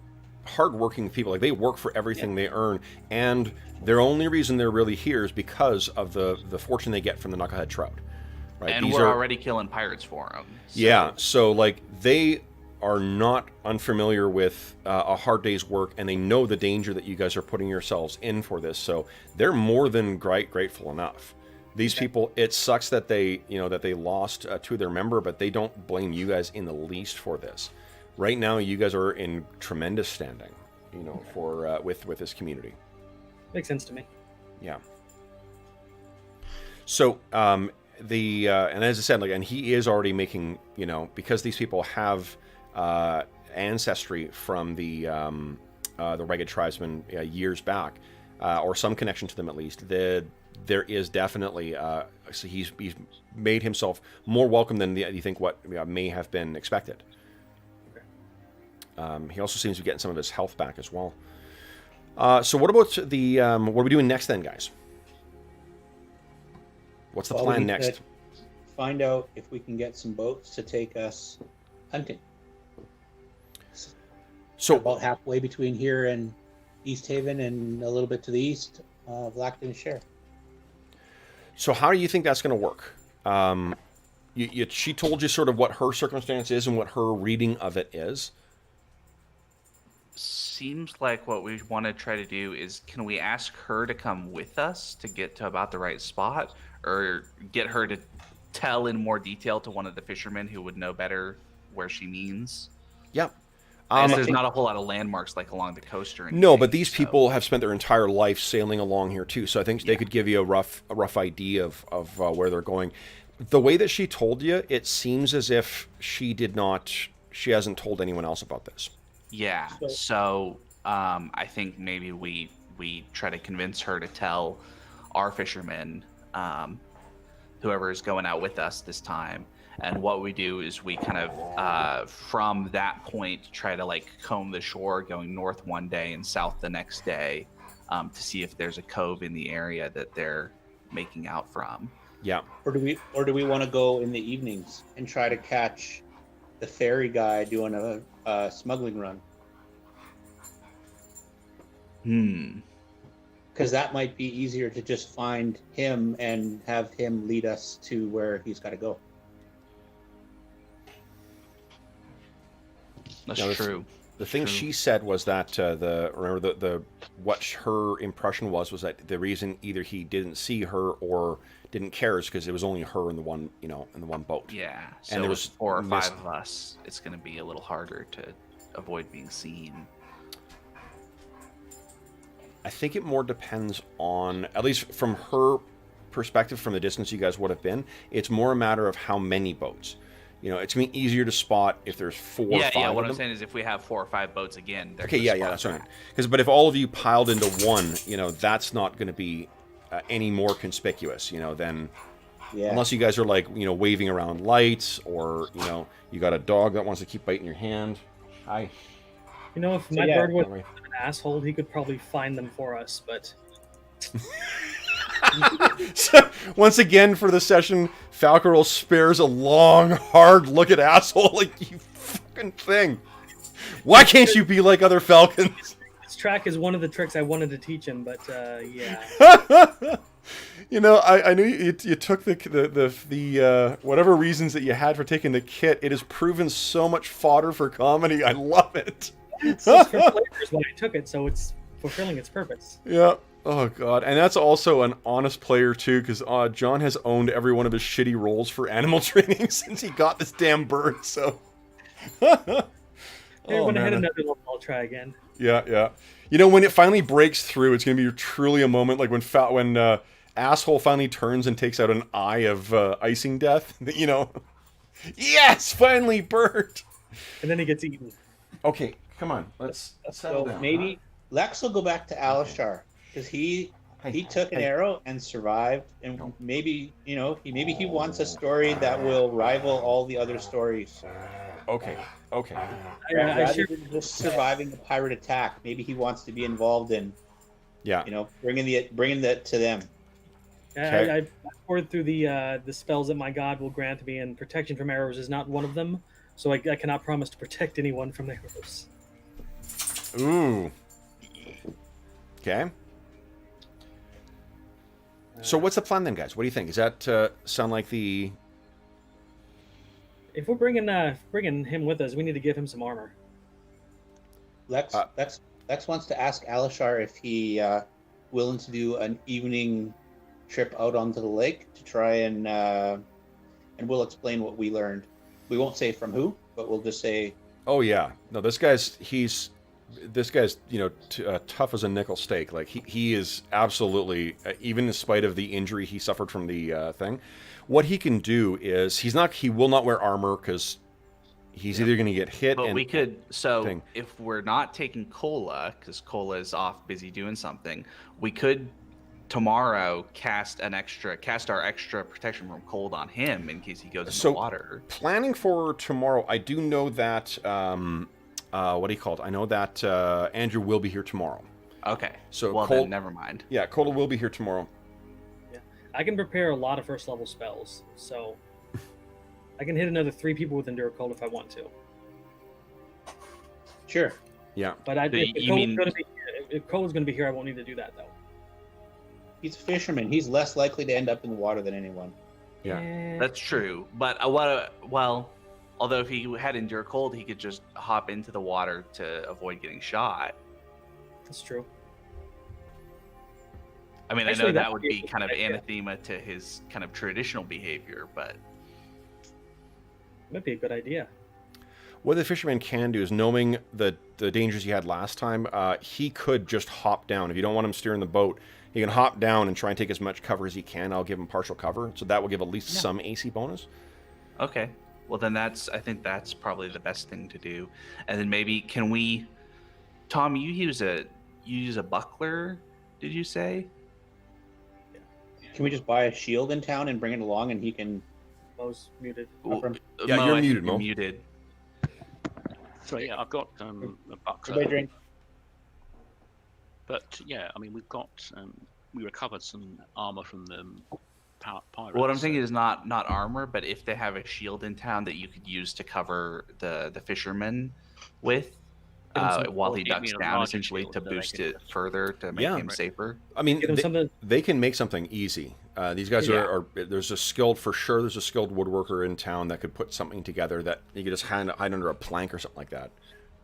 hardworking people. Like, they work for everything they earn, and their only reason they're really here is because of the fortune they get from the knucklehead trout. Right? And we're already killing pirates for them. So. Yeah, so like they are not unfamiliar with a hard day's work, and they know the danger that you guys are putting yourselves in for this. So they're more than grateful enough. These people, it sucks that they lost to their member, but they don't blame you guys in the least for this. Right now, you guys are in tremendous standing, for with this community. Makes sense to me. Yeah. So and as I said, and he is already making, because these people have ancestry from the Ragged Tribesmen years back, or some connection to them at least. There is definitely so he's made himself more welcome than you think what may have been expected. Okay. He also seems to be getting some of his health back as well. So what about what are we doing next then, guys? What's the plan next? Find out if we can get some boats to take us hunting. So about halfway between here and East Haven, and a little bit to the east of Lackton Share. So how do you think that's going to work? She told you sort of what her circumstance is and what her reading of it is. Seems like what we want to try to do is, can we ask her to come with us to get to about the right spot, or get her to tell in more detail to one of the fishermen who would know better where she means? Yep. There's not a whole lot of landmarks like along the coast or anything. No, but these people have spent their entire life sailing along here too, so I think they could give you a rough idea of where they're going. The way that she told you, it seems as if she hasn't told anyone else about this. Yeah. So I think maybe we try to convince her to tell our fishermen, whoever is going out with us this time. And what we do is we kind of, from that point, try to comb the shore, going north one day and south the next day, to see if there's a cove in the area that they're making out from. Yeah. Or do we want to go in the evenings and try to catch the ferry guy doing a smuggling run? Because that might be easier to just find him and have him lead us to where he's got to go. That's true. The thing she said was that what her impression was that the reason either he didn't see her or didn't care is because it was only her in the one boat. Yeah. So and there was 4 or 5 of us, it's going to be a little harder to avoid being seen. I think it more depends on, at least from her perspective, from the distance you guys would have been, it's more a matter of how many boats. It's going to be easier to spot if there's 4 or 5 Yeah, what of I'm them. saying is if we have 4 or 5 boats again, they're okay, that's right. But if all of you piled into one, that's not going to be any more conspicuous, than unless you guys are waving around lights, or you got a dog that wants to keep biting your hand. Hi. If my bird was an asshole, he could probably find them for us, but. So, once again, for the session, Falcarol spares a long, hard look at asshole, like, you fucking thing. Why can't you be like other falcons? This track is one of the tricks I wanted to teach him, but yeah. I knew you took the whatever reasons that you had for taking the kit. It has proven so much fodder for comedy. I love it. It's for flavors when I took it, so it's fulfilling its purpose. Yeah. Oh, God. And that's also an honest player, too, because John has owned every one of his shitty roles for animal training since he got this damn bird, so... Maybe when I hit another level, I'll try again. Yeah. When it finally breaks through, it's going to be truly a moment like when Asshole finally turns and takes out an eye of icing death. Yes! Finally, bird! And then he gets eaten. Okay, come on. Let's settle down. Maybe Lex will go back to Alishar, because he He took an arrow and survived, and maybe he wants a story that will rival all the other stories. Okay. Rather than just surviving the pirate attack, maybe he wants to be involved in, bringing that to them. Okay. I poured through the spells that my god will grant me, and protection from arrows is not one of them. So I cannot promise to protect anyone from the arrows. Ooh. Okay. So what's the plan then, guys? What do you think? Does that sound like the... If we're bringing him with us, we need to give him some armor. Lex wants to ask Alishar if he willing to do an evening trip out onto the lake to try and we'll explain what we learned. We won't say from who, but we'll just say. Oh yeah, no. This guy's tough as a nickel steak. Like he is absolutely, even in spite of the injury he suffered from the thing. What he can do is he will not wear armor because he's either going to get hit. But we could. So if we're not taking Cola because Cola is off busy doing something, we could tomorrow cast our extra protection from cold on him in case he goes in the water. Planning for tomorrow, I do know that what do you call it? I know that Andrew will be here tomorrow. Okay. So then never mind. Yeah, Cola will be here tomorrow. Yeah, I can prepare a lot of first level spells, so I can hit another 3 people with Endure Cold if I want to. Sure. Yeah. But if Cola's going to be here, I won't need to do that though. He's a fisherman. He's less likely to end up in the water than anyone. Yeah. That's true. But although if he had Endure Cold, he could just hop into the water to avoid getting shot. That's true. I mean, actually, I know that would be kind of anathema to his kind of traditional behavior, but might be a good idea. What the fisherman can do is, knowing the dangers he had last time, he could just hop down. If you don't want him steering the boat, he can hop down and try and take as much cover as he can. I'll give him partial cover, so that will give at least some AC bonus. Okay. Well, then I think that's probably the best thing to do. And then maybe Tom, you use a buckler, did you say? Can we just buy a shield in town and bring it along, and he can? Mo's muted. Yeah, Mo, you're muted, Mo. You're muted. So yeah, I've got a buckler. Everybody drink. But yeah, I mean, we recovered some armor from the pirates. What I'm thinking is not armor, but if they have a shield in town that you could use to cover the fisherman with, while he ducks down, essentially to boost it further to make him safer. I mean, they can make something easy. These guys are there's a skilled woodworker in town that could put something together that you could just hide under a plank or something like that.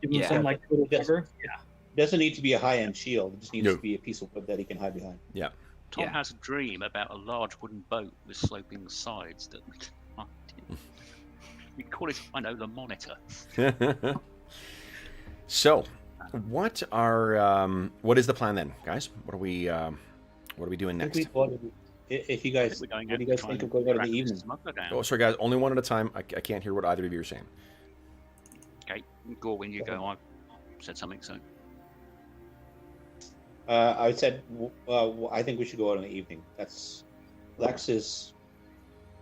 Give him some total cover. Yeah. Doesn't need to be a high-end shield. It just needs to be a piece of wood that he can hide behind. Yeah. Tom has a dream about a large wooden boat with sloping sides that we call it, the monitor. So, what is the plan then, guys? What are we doing next? If you guys, what do you guys think of going out in the evening? Oh, sorry, guys. Only one at a time. I can't hear what either of you are saying. Okay, Gorwin, you go. I said something, so. I said, I think we should go out in the evening. Lex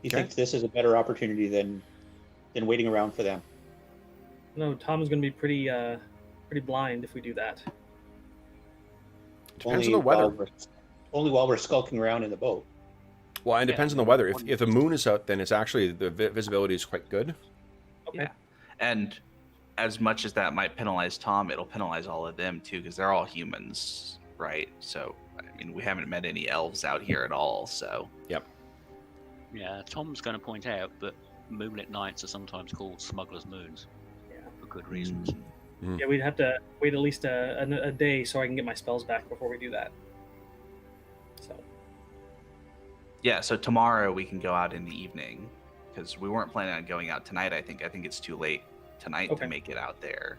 thinks this is a better opportunity than waiting around for them. No, Tom's going to be pretty blind if we do that. Depends on the weather. Only while we're skulking around in the boat. Well, it depends on the weather. If the moon is out, then it's actually the visibility is quite good. Okay. Yeah. And as much as that might penalize Tom, it'll penalize all of them too, because they're all humans, right? So, I mean, we haven't met any elves out here at all, so. Yep. Yeah, Tom's going to point out that moonlit nights are sometimes called smugglers' moons. Yeah. For good reasons. Mm. Yeah, we'd have to wait at least a day so I can get my spells back before we do that. So. Yeah, so tomorrow we can go out in the evening, because we weren't planning on going out tonight. I think it's too late tonight to make it out there.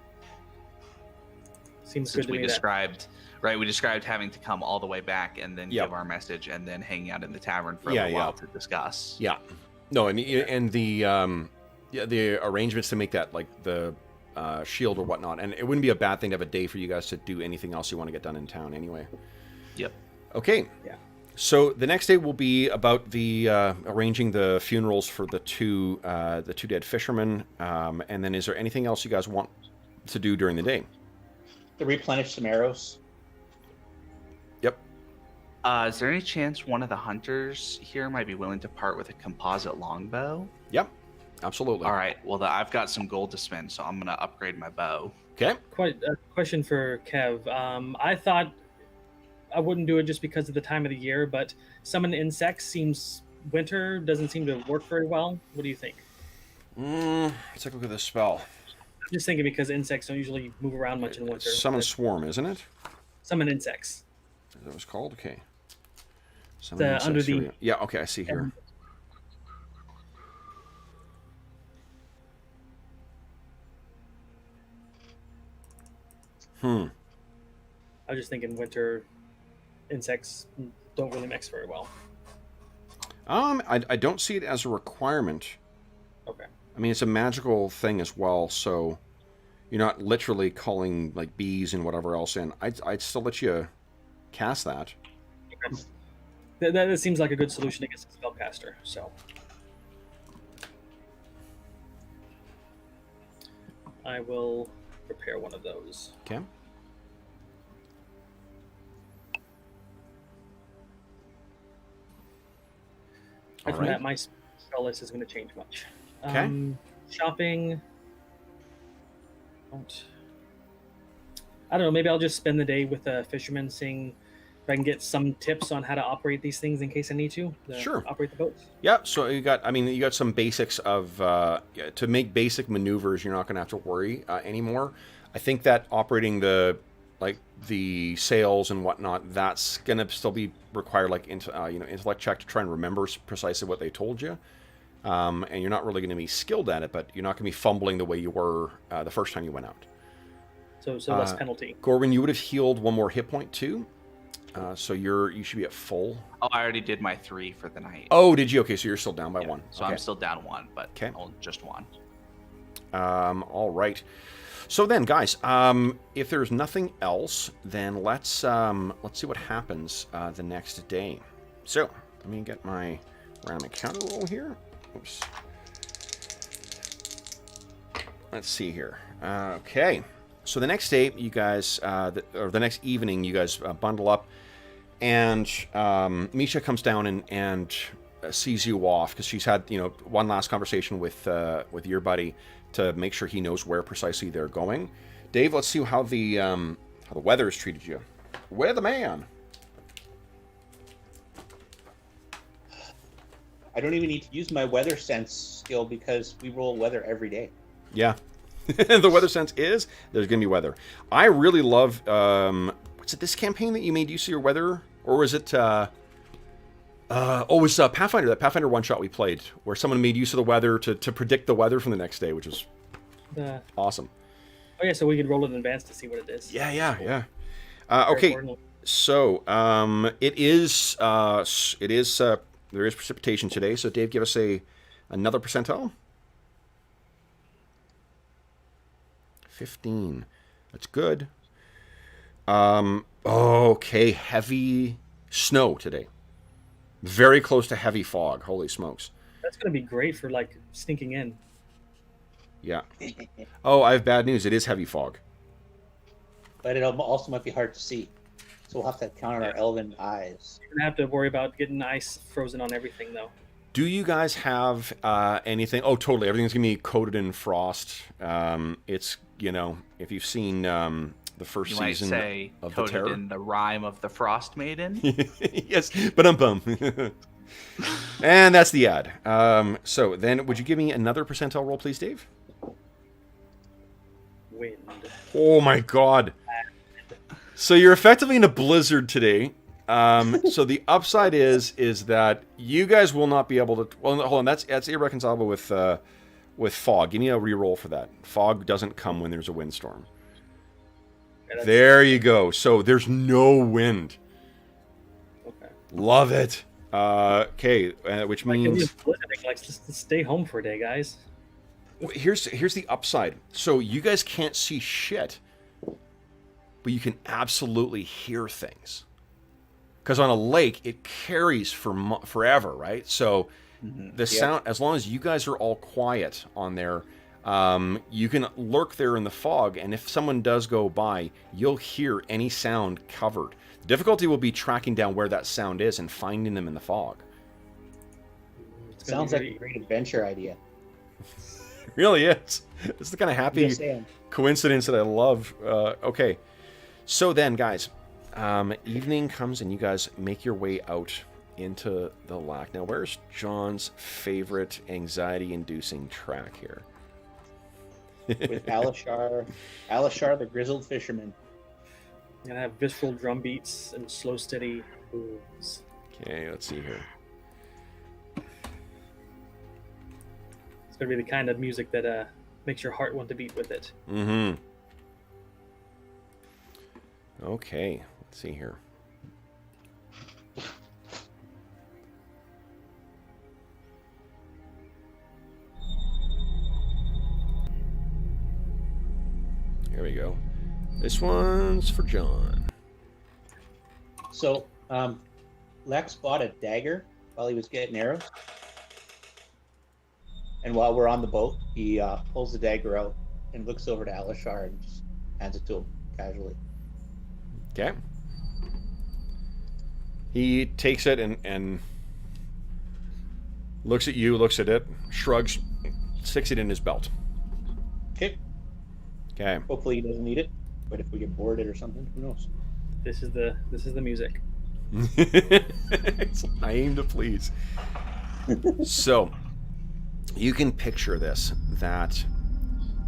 Seems Since good to we me. described having to come all the way back and then give our message and then hanging out in the tavern for a little while to discuss. Yeah. No, and the arrangements to make that, like the shield or whatnot, and it wouldn't be a bad thing to have a day for you guys to do anything else you want to get done in town anyway. Yep. Okay. Yeah. So the next day will be about the arranging the funerals for the two dead fishermen, and then is there anything else you guys want to do during the day? To replenish some arrows. Yep. Is there any chance one of the hunters here might be willing to part with a composite longbow? Yep. Absolutely. All right. Well, I've got some gold to spend, so I'm gonna upgrade my bow. Okay. Quite a question for Kev. I thought I wouldn't do it just because of the time of the year, but summon insects seems winter doesn't seem to work very well. What do you think? Let's take a look at this spell. I'm just thinking because insects don't usually move around much in winter. Summon but Swarm, isn't it? Summon insects. Is that what it's called? Okay. Summon The, under insects, here the we go. Yeah, okay, I see here. I was just thinking winter insects don't really mix very well. I don't see it as a requirement. Okay. I mean, it's a magical thing as well, so you're not literally calling like bees and whatever else in. I'd still let you cast that. Okay. That seems like a good solution against a spellcaster. So I will prepare one of those. Okay. Aside from that, my spell list is going to change much. Okay. Shopping. I don't know. Maybe I'll just spend the day with a fisherman, seeing if I can get some tips on how to operate these things in case I need to. Sure. Operate the boats. Yeah. So you got some basics of to make basic maneuvers. You're not going to have to worry anymore. I think that operating the sails and whatnot, that's going to still be required intellect check to try and remember precisely what they told you. And you're not really going to be skilled at it, but you're not going to be fumbling the way you were the first time you went out. So less penalty. Gorwin, you would have healed one more hit point too, so you should be at full. Oh, I already did my 3 for the night. Oh, did you? Okay, so you're still down by Yeah, one. So okay. I'm still down 1, but just 1. All right. So then, guys, if there's nothing else, then let's see what happens the next day. So let me get my random encounter roll here. Oops. Let's see here. Okay. So the next day, you guys, or the next evening, you guys bundle up, and Misha comes down and sees you off because she's had one last conversation with your buddy to make sure he knows where precisely they're going. Dave, let's see how the weather has treated you. Weatherman. I don't even need to use my weather sense skill because we roll weather every day. Yeah. The weather sense is there's going to be weather. I really love, what's it, this campaign that you made use of your weather? Or was it, it was Pathfinder, that Pathfinder one-shot we played, where someone made use of the weather to predict the weather from the next day, which was awesome. Oh, yeah, so we could roll it in advance to see what it is. Yeah. Okay, so there is precipitation today, so Dave, give us another percentile. 15. That's good. Okay, heavy snow today. Very close to heavy fog. Holy smokes. That's going to be great for, sneaking in. Yeah. Oh, I have bad news. It is heavy fog. But it also might be hard to see. So we'll have to count on our elven eyes. You're going to have to worry about getting ice frozen on everything, though. Do you guys have anything? Oh, totally. Everything's going to be coated in frost. It's, if you've seen the first you season might say of The Terror. coated in the rhyme of the Frost Maiden. Yes, but And that's the ad. So then, would you give me another percentile roll, please, Dave? Wind. Oh my God! So you're effectively in a blizzard today. So the upside is that you guys will not be able to. Well, hold on. That's irreconcilable with fog. Give me a reroll for that. Fog doesn't come when there's a windstorm. Yeah, there you go. So there's no wind. Okay. Love it. Okay, which means let's stay home for a day, guys. here's the upside. So you guys can't see shit, but you can absolutely hear things. Because on a lake, it carries for forever, right? So the sound, as long as you guys are all quiet on there, you can lurk there in the fog, and if someone does go by, you'll hear any sound covered. The difficulty will be tracking down where that sound is and finding them in the fog. Sounds like a great adventure idea. It really is. It's the kind of happy coincidence that I love. Okay, so then, guys, evening comes and you guys make your way out into the lack. Now, where's John's favorite anxiety-inducing track here? With Alishar the grizzled fisherman. I'm gonna have visceral drum beats and slow, steady moves. Okay, let's see here. It's gonna be the kind of music that makes your heart want to beat with it. Mm-hmm. Okay, let's see here. Here we go. This one's for John. So, Lex bought a dagger while he was getting arrows. And while we're on the boat, he pulls the dagger out and looks over to Alishar and just hands it to him casually. Okay. He takes it and looks at you, looks at it, shrugs, sticks it in his belt. Okay. Okay. Hopefully he doesn't need it, but if we get boarded or something, who knows? This is the music. I aim to please. So, you can picture this, that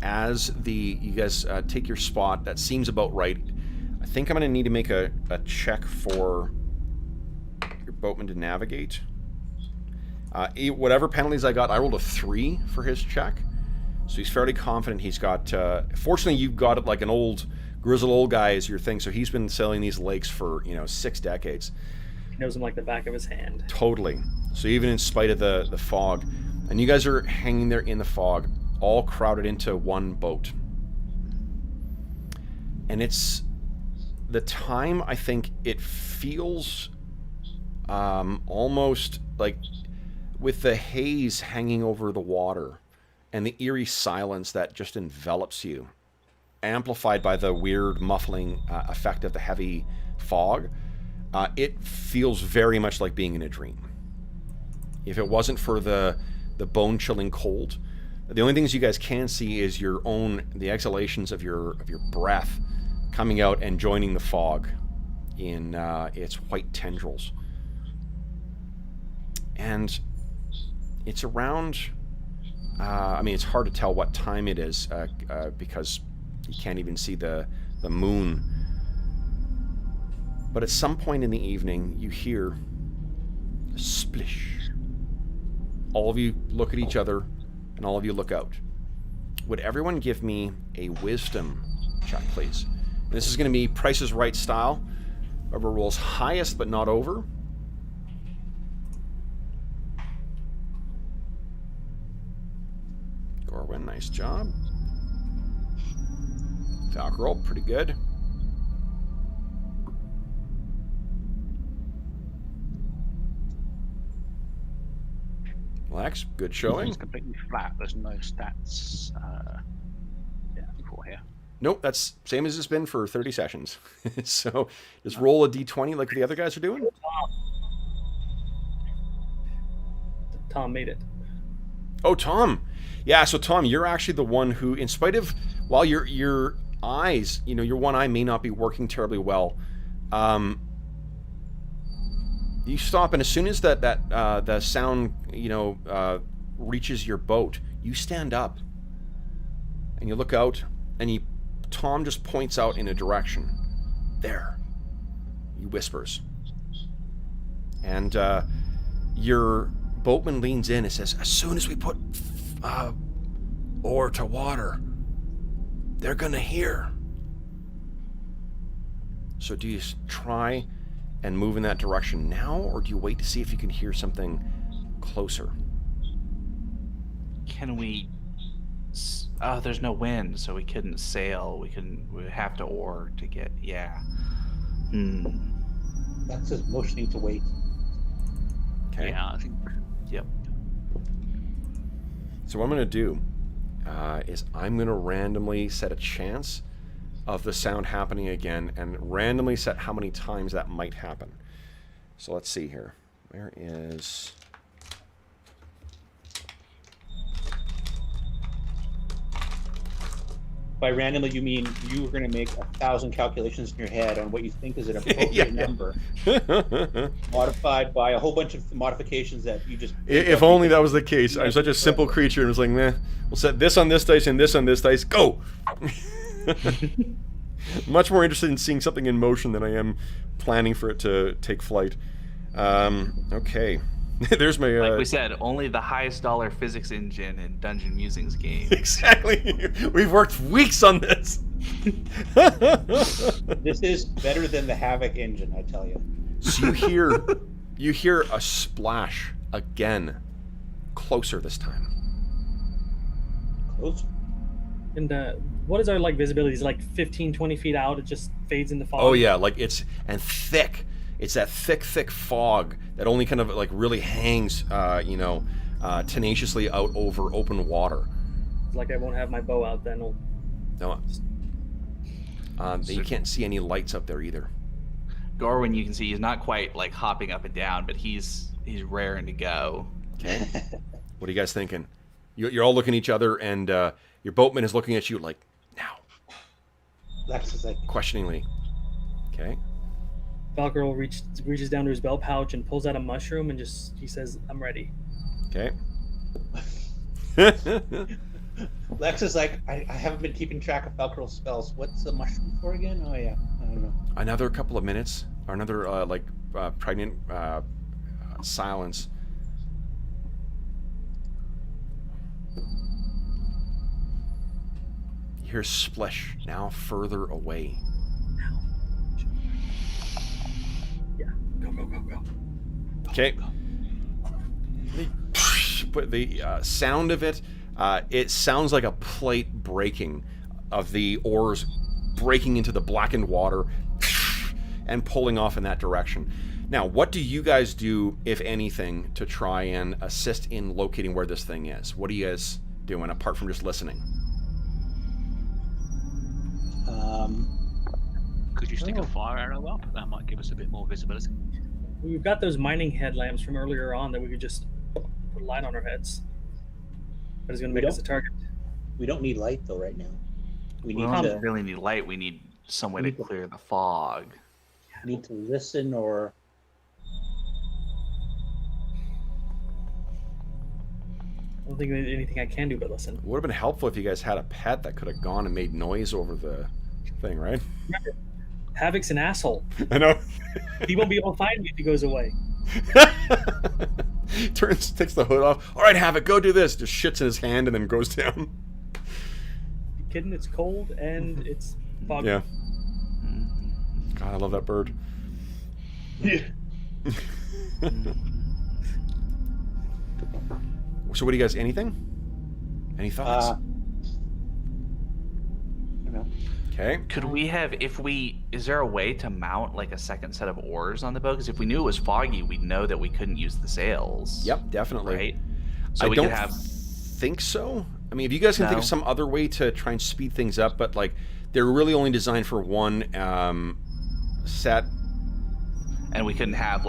as you guys take your spot, that seems about right. I think I'm going to need to make a check for your boatman to navigate. Whatever penalties I got, I rolled a 3 for his check. So he's fairly confident he's got... fortunately, you've got it like an grizzled old guy as your thing, so he's been sailing these lakes for, 6 decades. He knows them like the back of his hand. Totally. So even in spite of the fog, and you guys are hanging there in the fog, all crowded into one boat. And it's the time, I think, it feels almost like with the haze hanging over the water and the eerie silence that just envelops you, amplified by the weird muffling effect of the heavy fog, it feels very much like being in a dream. If it wasn't for the bone-chilling cold, the only things you guys can see is the exhalations of your breath coming out and joining the fog in its white tendrils. And it's around... it's hard to tell what time it is because you can't even see the moon. But at some point in the evening, you hear a splish. All of you look at each other, and all of you look out. Would everyone give me a wisdom check, please? And this is going to be Price is Right style. Whoever rolls highest but not over. Gorwin, nice job. Falcarol, pretty good. Lex, good showing. It's completely flat. There's no stats for here. Nope, that's same as it's been for 30 sessions. So just roll a d20 like the other guys are doing. Tom made it. Oh, Tom. Yeah, so Tom, you're actually the one who, in spite of, while your eyes, your one eye may not be working terribly well, you stop, and as soon as the sound, reaches your boat, you stand up, and you look out, and Tom just points out in a direction. There. He whispers. And your boatman leans in and says, as soon as we put oar to water, they're gonna hear. So do you try and move in that direction now, or do you wait to see if you can hear something closer? Can we... Oh, there's no wind, so we couldn't sail. We have to oar to get... Yeah. That's just motioning to wait. Okay. Yeah, I think. Yep. So what I'm going to do is I'm going to randomly set a chance of the sound happening again and randomly set how many times that might happen. So let's see here. Where is... By randomly, you mean you were going to make 1,000 calculations in your head on what you think is an appropriate number, modified by a whole bunch of modifications that you just... If only that was the case. I'm such a simple creature and was like, meh, we'll set this on this dice and this on this dice. Go! Much more interested in seeing something in motion than I am planning for it to take flight. Okay. There's my... Like we said, only the highest dollar physics engine in Dungeon Musings game. Exactly. We've worked weeks on this. This is better than the Havoc engine, I tell you. So you hear a splash again, closer this time. Close. And what is our visibility? Is it 15, 20 feet out? It just fades in the fog. Oh yeah, thick. It's that thick fog that only kind of really hangs, tenaciously out over open water. It's I won't have my bow out then. No. You can't see any lights up there either. Gorwin, you can see he's not quite hopping up and down, but he's raring to go. Okay. What are you guys thinking? You're all looking at each other, and your boatman is looking at you now. Lex is questioningly. Okay. Valkyrie reaches down to his belt pouch and pulls out a mushroom and he says, "I'm ready." Okay. Lex is I haven't been keeping track of Valkyrie's spells. What's the mushroom for again? Oh yeah, I don't know. Another couple of minutes, or another pregnant silence. You hear splish now further away. Go. Okay. But the sound of it, it sounds like a plate breaking of the oars breaking into the blackened water and pulling off in that direction. Now, what do you guys do, if anything, to try and assist in locating where this thing is? What are you guys doing apart from just listening? Could you stick a fire arrow up? That might give us a bit more visibility. We've got those mining headlamps from earlier on that we could just put a light on our heads. But it's going to make us a target. We don't need light though right now. We don't really need light. We need some way to clear the fog. Need to listen or... I don't think there's anything I can do but listen. It would have been helpful if you guys had a pet that could have gone and made noise over the thing, right? Remember, Havoc's an asshole. I know. He won't be able to find me if he goes away. Takes the hood off. All right, Havoc, go do this. Just shits in his hand and then goes down. You kidding? It's cold and it's foggy. Yeah. God, I love that bird. Yeah. So what do you guys, anything? Any thoughts? No. Okay. Could we have, is there a way to mount a second set of oars on the boat? Because if we knew it was foggy, we'd know that we couldn't use the sails. Yep, definitely. Right? So I we don't could have... think so. I mean, if you guys can think of some other way to try and speed things up, but they're really only designed for one set. And we couldn't have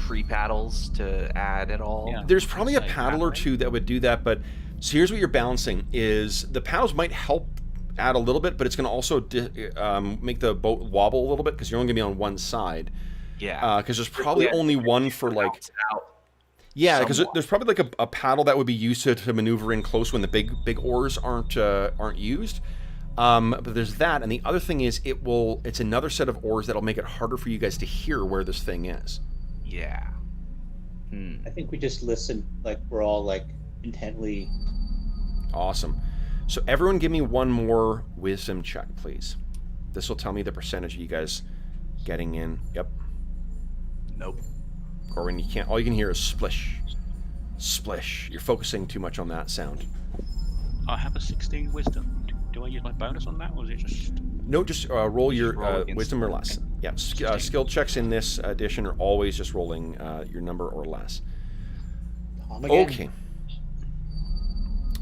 free paddles to add at all. Yeah. There's probably a paddle or two that would do that, but so here's what you're balancing: is the paddles might help add a little bit, but it's going to also make the boat wobble a little bit because you're only going to be on one side. Yeah. Because there's probably only one for yeah, because there's probably a paddle that would be used to maneuver in close when the big oars aren't used. But there's that, and the other thing is it's another set of oars that'll make it harder for you guys to hear where this thing is. Yeah. I think we just listen we're all intently. Awesome. So everyone give me one more wisdom check, please. This will tell me the percentage of you guys getting in. Yep. Nope. Corwin, all you can hear is splish. Splish. You're focusing too much on that sound. I have a 16 wisdom. Do I use my bonus on that, or is it just... No, just roll your roll against wisdom or less. Yeah, skill checks in this edition are always just rolling your number or less. Tom again.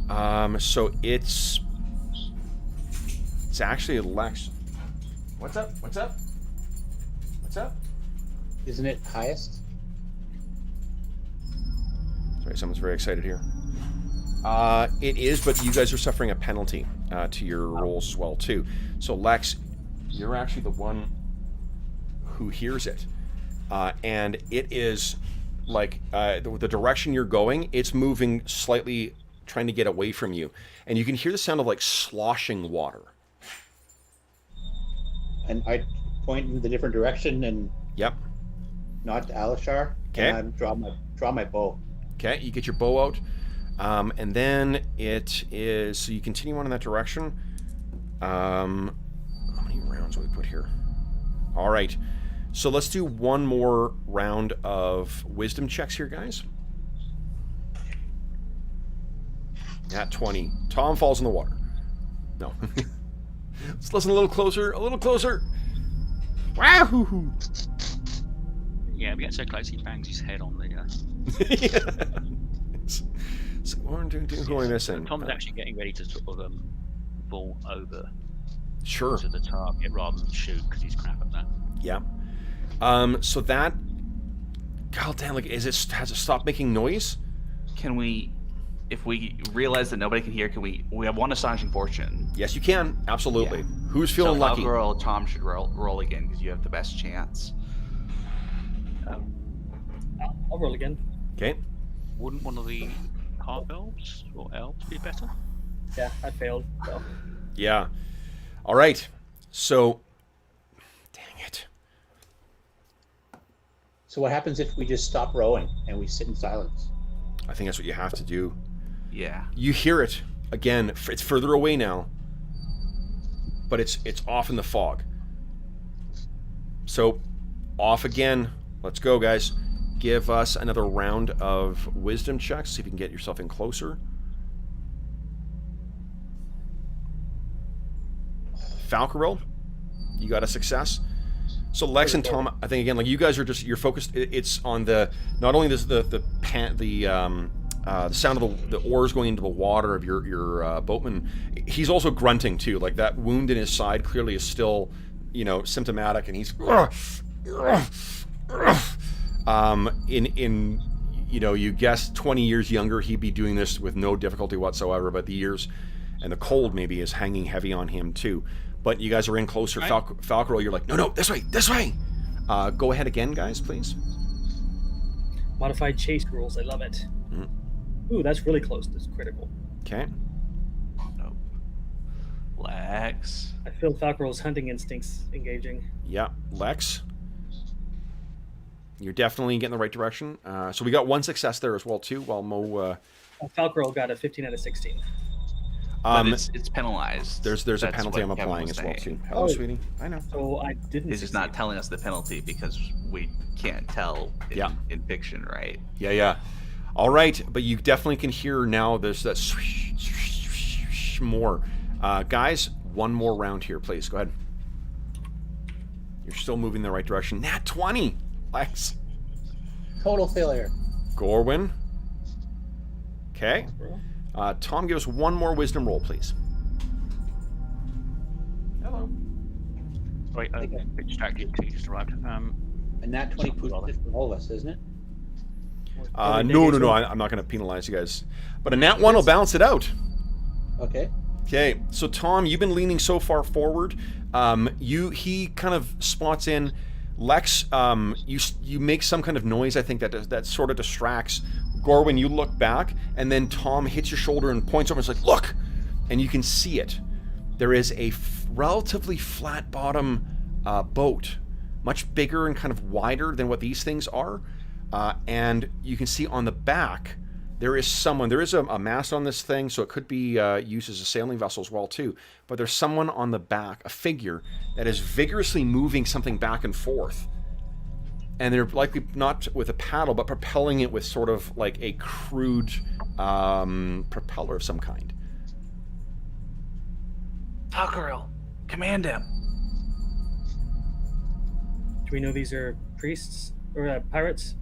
Okay. So it's actually Lex. What's up? What's up? What's up? Isn't it highest? Sorry, someone's very excited here. It is, but you guys are suffering a penalty to your rolls as well too. So Lex, you're actually the one who hears it, and it is like the direction you're going. It's moving slightly, trying to get away from you, and you can hear the sound of like sloshing water. And I point in the different direction and Yep. not to Alishar. Okay. And I draw my bow. Okay, you get your bow out, and then it is. So you continue on in that direction. How many rounds do we put here? All right. So let's do one more round of wisdom checks here, guys. At 20. Tom falls in the water. No. Let's listen a little closer. A little closer. Wahoo! Yeah, we get so close he bangs his head on the. So one, two, who am I missing? Tom's actually getting ready to sort of vault over Sure. to the target rather than shoot because he's crap at that. Yeah. So that. God damn! Like, has it stopped making noise? Can we, if we realize that nobody can hear, can we have one astonishing fortune? Yes, you can. Absolutely. Yeah. Who's feeling So lucky? Falco or Tom should roll again because you have the best chance. I'll roll again. Okay. Wouldn't one of the half elves or elves be better? Yeah, I failed. So. Yeah. All right. So. Dang it. So what happens if we just stop rowing and we sit in silence? I think that's what you have to do. Yeah. You hear it again. It's further away now, but it's off in the fog. So, off again. Let's go, guys. Give us another round of wisdom checks. See if you can get yourself in closer. Falcaril, you got a success. So Lex and Tom, I think again, like you guys are you're focused. It's on the not only the sound of the oars going into the water of your boatman. He's also grunting too. Like that wound in his side clearly is still, symptomatic, and he's you guess 20 years younger, he'd be doing this with no difficulty whatsoever. But the years and the cold maybe is hanging heavy on him too. But you guys are in closer. Right. Falcaril, you're like, no, this way. Go ahead again, guys, please. Modified chase rules. I love it. Ooh, that's really close. That's critical. Okay. Nope. Lex. I feel Falcaril's hunting instincts engaging. Yeah, Lex. You're definitely getting the right direction. So we got one success there as well too. While Mo. Falcaril got a 15 out of 16. But it's penalized. There's a That's penalty I'm what Kevin applying was as well saying. too. Hello, Oh. sweetie. I know. So I didn't. He's just not telling us the penalty because we can't tell in fiction, right? Yeah. All right, but you definitely can hear now. There's that swish more. Guys, one more round here, please. Go ahead. You're still moving in the right direction. Nat 20, Lex. Total failure. Gorwin. Okay. Tom, give us one more wisdom roll, please. Hello. Wait, a bit distracted. He just arrived. And that 20 puts it for all of us, isn't it? No. I'm not going to penalize you guys. But a nat 1 will balance it out. Okay. Okay, so Tom, you've been leaning so far forward. He kind of spots in. Lex, you make some kind of noise. I think that sort of distracts. Gorwin, you look back, and then Tom hits your shoulder and points over. And is like, look, and you can see it. There is a relatively flat bottom boat, much bigger and kind of wider than what these things are. And you can see on the back there is someone. There is a mast on this thing, so it could be used as a sailing vessel as well too. But there's someone on the back, a figure that is vigorously moving something back and forth. And they're likely not with a paddle, but propelling it with sort of like a crude propeller of some kind. Falcaril, command him. Do we know these are priests or pirates?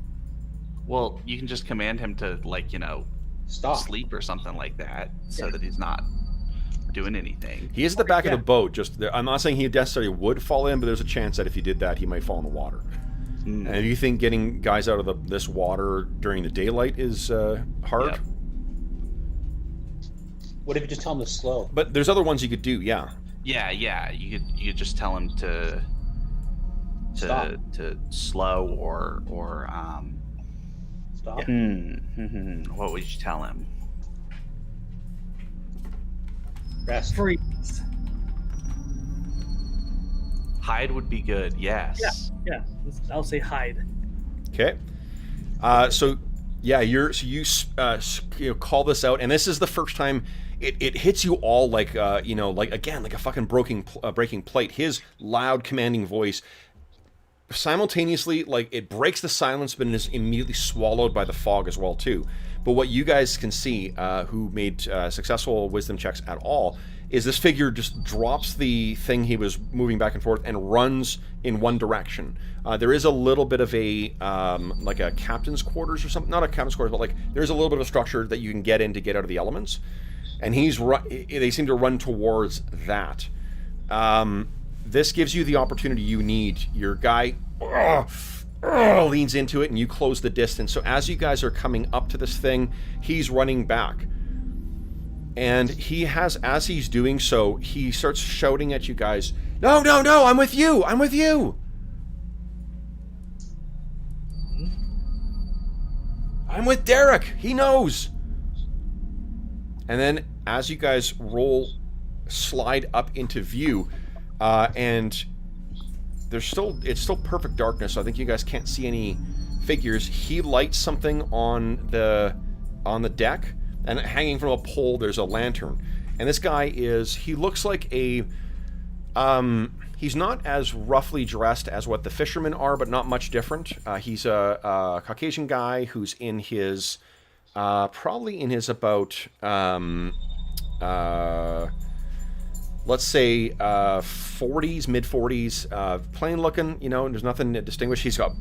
Well, you can just command him to, like, Stop. sleep or something like that, so Yeah. that he's not doing anything. He is at the back Yeah. of the boat. I'm not saying he necessarily would fall in, but there's a chance that if he did that, he might fall in the water. Mm. And do you think getting guys out of this water during the daylight is hard? Yep. What if you just tell him to slow? But there's other ones you could do, yeah. Yeah. You could just tell him to Stop. to slow or Stop. what would you tell him? Rest. Freeze. Hide would be good. Yes. Yeah, I'll say hide. Okay. So yeah, you call this out, and this is the first time it hits you all like like a fucking breaking plate. His loud, commanding voice simultaneously, like, it breaks the silence, but it is immediately swallowed by the fog as well too. But what you guys can see, who made successful wisdom checks at all, is this figure just drops the thing he was moving back and forth and runs in one direction. There is a little bit of a like a captain's quarters or something, not a captain's quarters, but like there's a little bit of a structure that you can get in to get out of the elements, and they seem to run towards that. This gives you the opportunity you need. Your guy leans into it, and you close the distance. So as you guys are coming up to this thing, he's running back. And as he's doing so, he starts shouting at you guys, No, I'm with you! I'm with you! I'm with Derek! He knows! And then, as you guys slide up into view, and it's still perfect darkness, so I think you guys can't see any figures. He lights something on the deck, and hanging from a pole there's a lantern. And this guy he looks like he's not as roughly dressed as what the fishermen are, but not much different. He's a Caucasian guy who's in his probably in his about let's say 40s, mid 40s, plain looking, there's nothing distinguished. He's got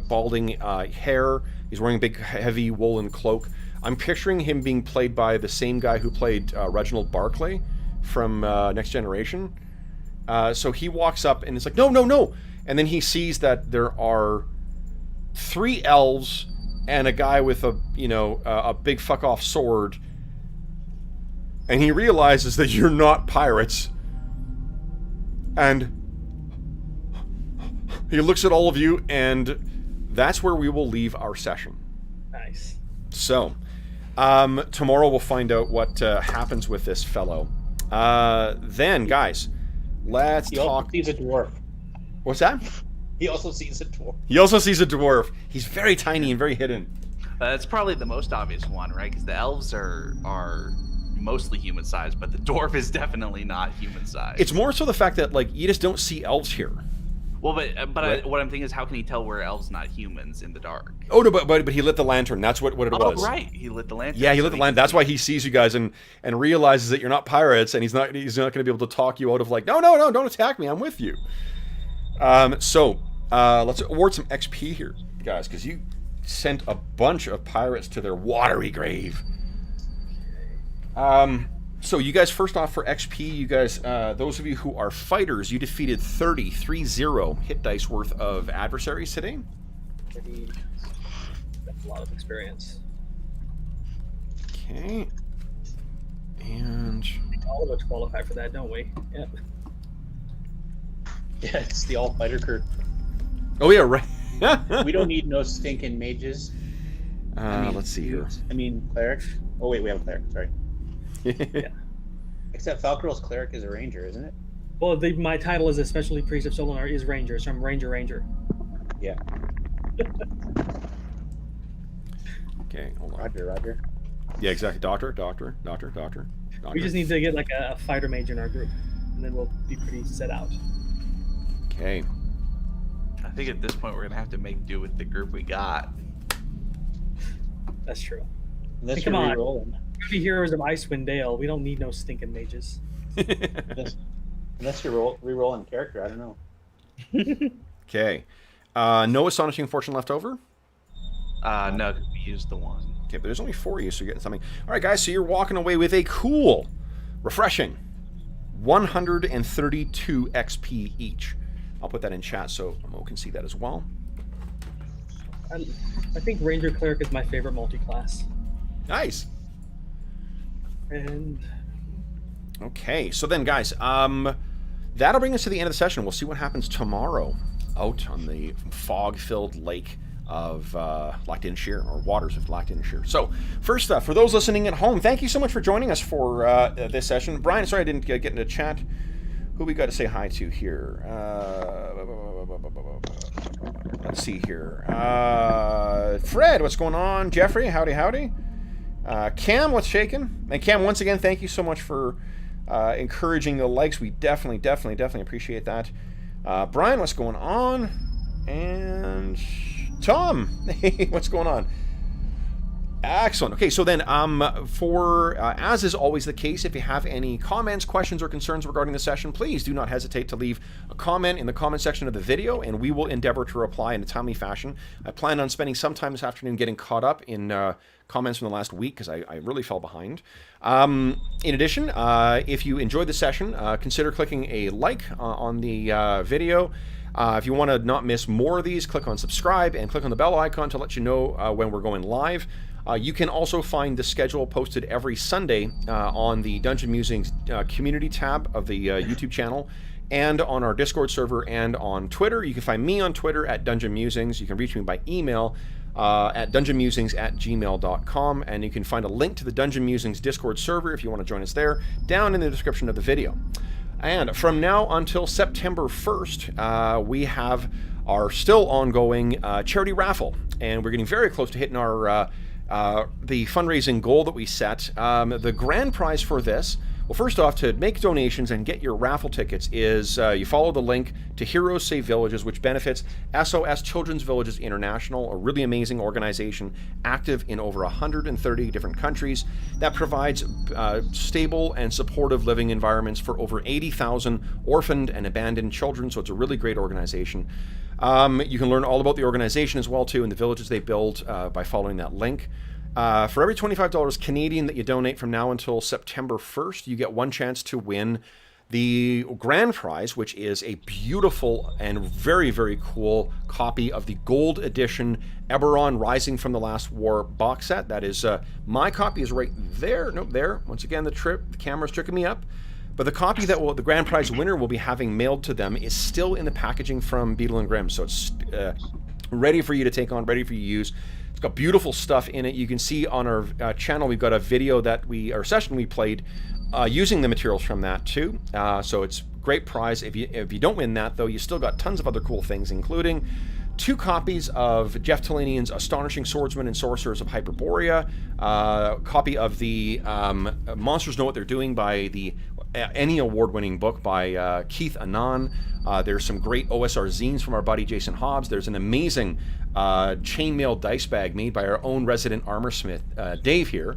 balding hair. He's wearing a big heavy woolen cloak. I'm picturing him being played by the same guy who played Reginald Barclay from Next Generation. So he walks up and it's like, no. And then he sees that there are 3 elves and a guy with a big fuck off sword. And he realizes that you're not pirates. And he looks at all of you, and that's where we will leave our session. Nice. So, tomorrow we'll find out what happens with this fellow. Then, guys, let's He talk. also sees a dwarf. What's that? He also sees a dwarf. He also sees a dwarf. He's very tiny and very hidden. That's probably the most obvious one, right? Because the elves are mostly human sized, but the dwarf is definitely not human sized. It's more so the fact that, like, you just don't see elves here. Well, but Right. what I'm thinking is, how can he tell we're elves, not humans, in the dark? Oh no, but he lit the lantern. That's what it was. Oh, right, he lit the lantern. Yeah, he so lit the lantern. That's why he sees you guys and realizes that you're not pirates, and he's not going to be able to talk you out of, like, no, don't attack me. I'm with you. So let's award some XP here, guys, because you sent a bunch of pirates to their watery grave. So you guys, first off, for XP, you guys, those of you who are fighters, you defeated 30 hit dice worth of adversaries today. That's a lot of experience. Okay. And All of us qualify for that, don't we? Yep. Yeah, it's the all-fighter crew. oh yeah, right. We don't need no stinking mages. Let's see here. I mean, clerics. Oh wait, we have a cleric. Sorry. Yeah. Except Falcarel's cleric is a ranger, isn't it? Well, my title as a specialty priest of Solinar is Ranger, so I'm Ranger. Yeah. Okay, hold on. Roger. Yeah, exactly. Doctor. We just need to get like a fighter mage in our group, and then we'll be pretty set out. Okay. I think at this point we're gonna have to make do with the group we got. That's true. Unless Come you're on. re-rolling. We're the heroes of Icewind Dale. We don't need no stinking mages. Unless you're re-rolling character. I don't know. Okay. No Astonishing Fortune left over? No, 'cause we used the one. Okay, but there's only 4 of you, so you're getting something. All right, guys, so you're walking away with a cool, refreshing 132 XP each. I'll put that in chat so Mo can see that as well. I think Ranger Cleric is my favorite multi-class. Nice. And okay, so then, guys, that'll bring us to the end of the session. We'll see what happens tomorrow out on the fog-filled lake of Locked-in-Sheer, or waters of Locked-in-Sheer. So, first, for those listening at home, thank you so much for joining us for this session. Brian, sorry I didn't get into chat. Who we got to say hi to here? Let's see here. Fred, what's going on? Jeffrey, howdy, howdy. Cam, what's shaking? And Cam, once again, thank you so much for encouraging the likes. We definitely appreciate that. Brian, what's going on? And Tom, hey, what's going on? Excellent. Okay, so then as is always the case, if you have any comments, questions, or concerns regarding the session, please do not hesitate to leave a comment in the comment section of the video, and we will endeavor to reply in a timely fashion. I plan on spending some time this afternoon getting caught up in comments from the last week, because I really fell behind. In addition, if you enjoyed the session, consider clicking a like on the video. If you want to not miss more of these, click on subscribe and click on the bell icon to let you know when we're going live. You can also find the schedule posted every Sunday on the Dungeon Musings community tab of the YouTube channel, and on our Discord server and on Twitter. You can find me on Twitter at Dungeon Musings. You can reach me by email at dungeonmusings@gmail.com, and you can find a link to the Dungeon Musings Discord server if you want to join us there, down in the description of the video. And from now until September 1st, we have our still ongoing charity raffle, and we're getting very close to hitting our the fundraising goal that we set. The grand prize for this, well, first off, to make donations and get your raffle tickets is you follow the link to Heroes Save Villages, which benefits SOS Children's Villages International, a really amazing organization active in over 130 different countries that provides stable and supportive living environments for over 80,000 orphaned and abandoned children. So it's a really great organization. You can learn all about the organization as well, too, and the villages they build by following that link. For every $25 Canadian that you donate from now until September 1st, you get one chance to win the grand prize, which is a beautiful and very, very cool copy of the gold edition Eberron Rising from the Last War box set. That is, my copy is right there. Nope, there. Once again, the camera's tricking me up. But the copy that the grand prize winner will be having mailed to them is still in the packaging from Beetle and Grimm. So it's ready for you to take on, ready for you to use. It's got beautiful stuff in it. You can see on our channel, we've got a video our session we played using the materials from that too. So it's great prize. If you don't win that, though, you still got tons of other cool things, including 2 copies of Jeff Talanian's Astonishing Swordsmen and Sorcerers of Hyperborea, a copy of the Monsters Know What They're Doing by the any award-winning book by Keith Annan. There's some great OSR zines from our buddy Jason Hobbs. There's an amazing chainmail dice bag made by our own resident armorsmith, Dave here.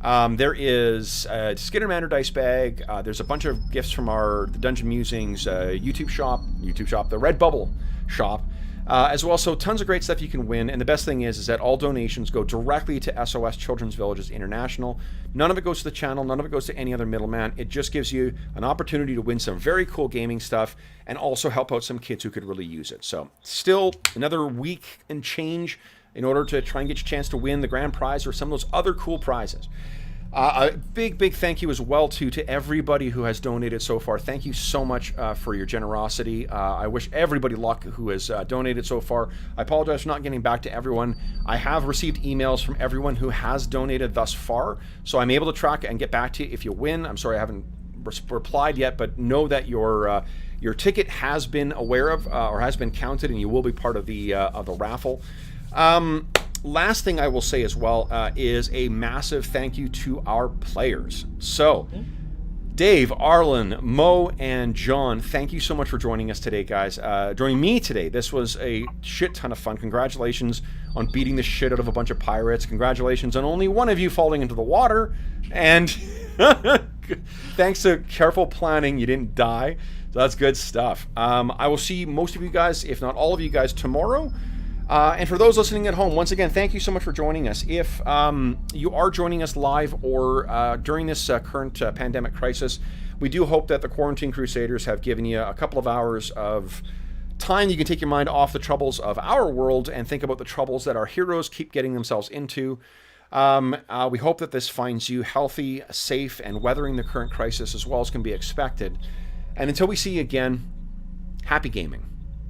There is a Skittermander dice bag. There's a bunch of gifts from the Dungeon Musings YouTube shop, the Redbubble shop, as well. So tons of great stuff you can win. And the best thing is that all donations go directly to SOS Children's Villages International. None of it goes to the channel. None of it goes to any other middleman. It just gives you an opportunity to win some very cool gaming stuff and also help out some kids who could really use it. So still another week and change in order to try and get your chance to win the grand prize or some of those other cool prizes. A big thank you as well to everybody who has donated so far. Thank you so much for your generosity. I wish everybody luck who has donated so far. I apologize for not getting back to everyone. I have received emails from everyone who has donated thus far, so I'm able to track and get back to you if you win. I'm sorry I haven't replied yet, but know that your ticket has been aware of or has been counted, and you will be part of the raffle. Last thing I will say as well is a massive thank you to our players. So, Dave, Arlen, Mo, and John, thank you so much for joining us today, guys. Joining me today. This was a shit ton of fun. Congratulations on beating the shit out of a bunch of pirates. Congratulations on only one of you falling into the water. And Thanks to careful planning, you didn't die. So that's good stuff. I will see most of you guys, if not all of you guys, tomorrow. And for those listening at home, once again, thank you so much for joining us. If you are joining us live or during this current pandemic crisis, we do hope that the Quarantine Crusaders have given you a couple of hours of time you can take your mind off the troubles of our world and think about the troubles that our heroes keep getting themselves into. We hope that this finds you healthy, safe, and weathering the current crisis as well as can be expected. And until we see you again, happy gaming.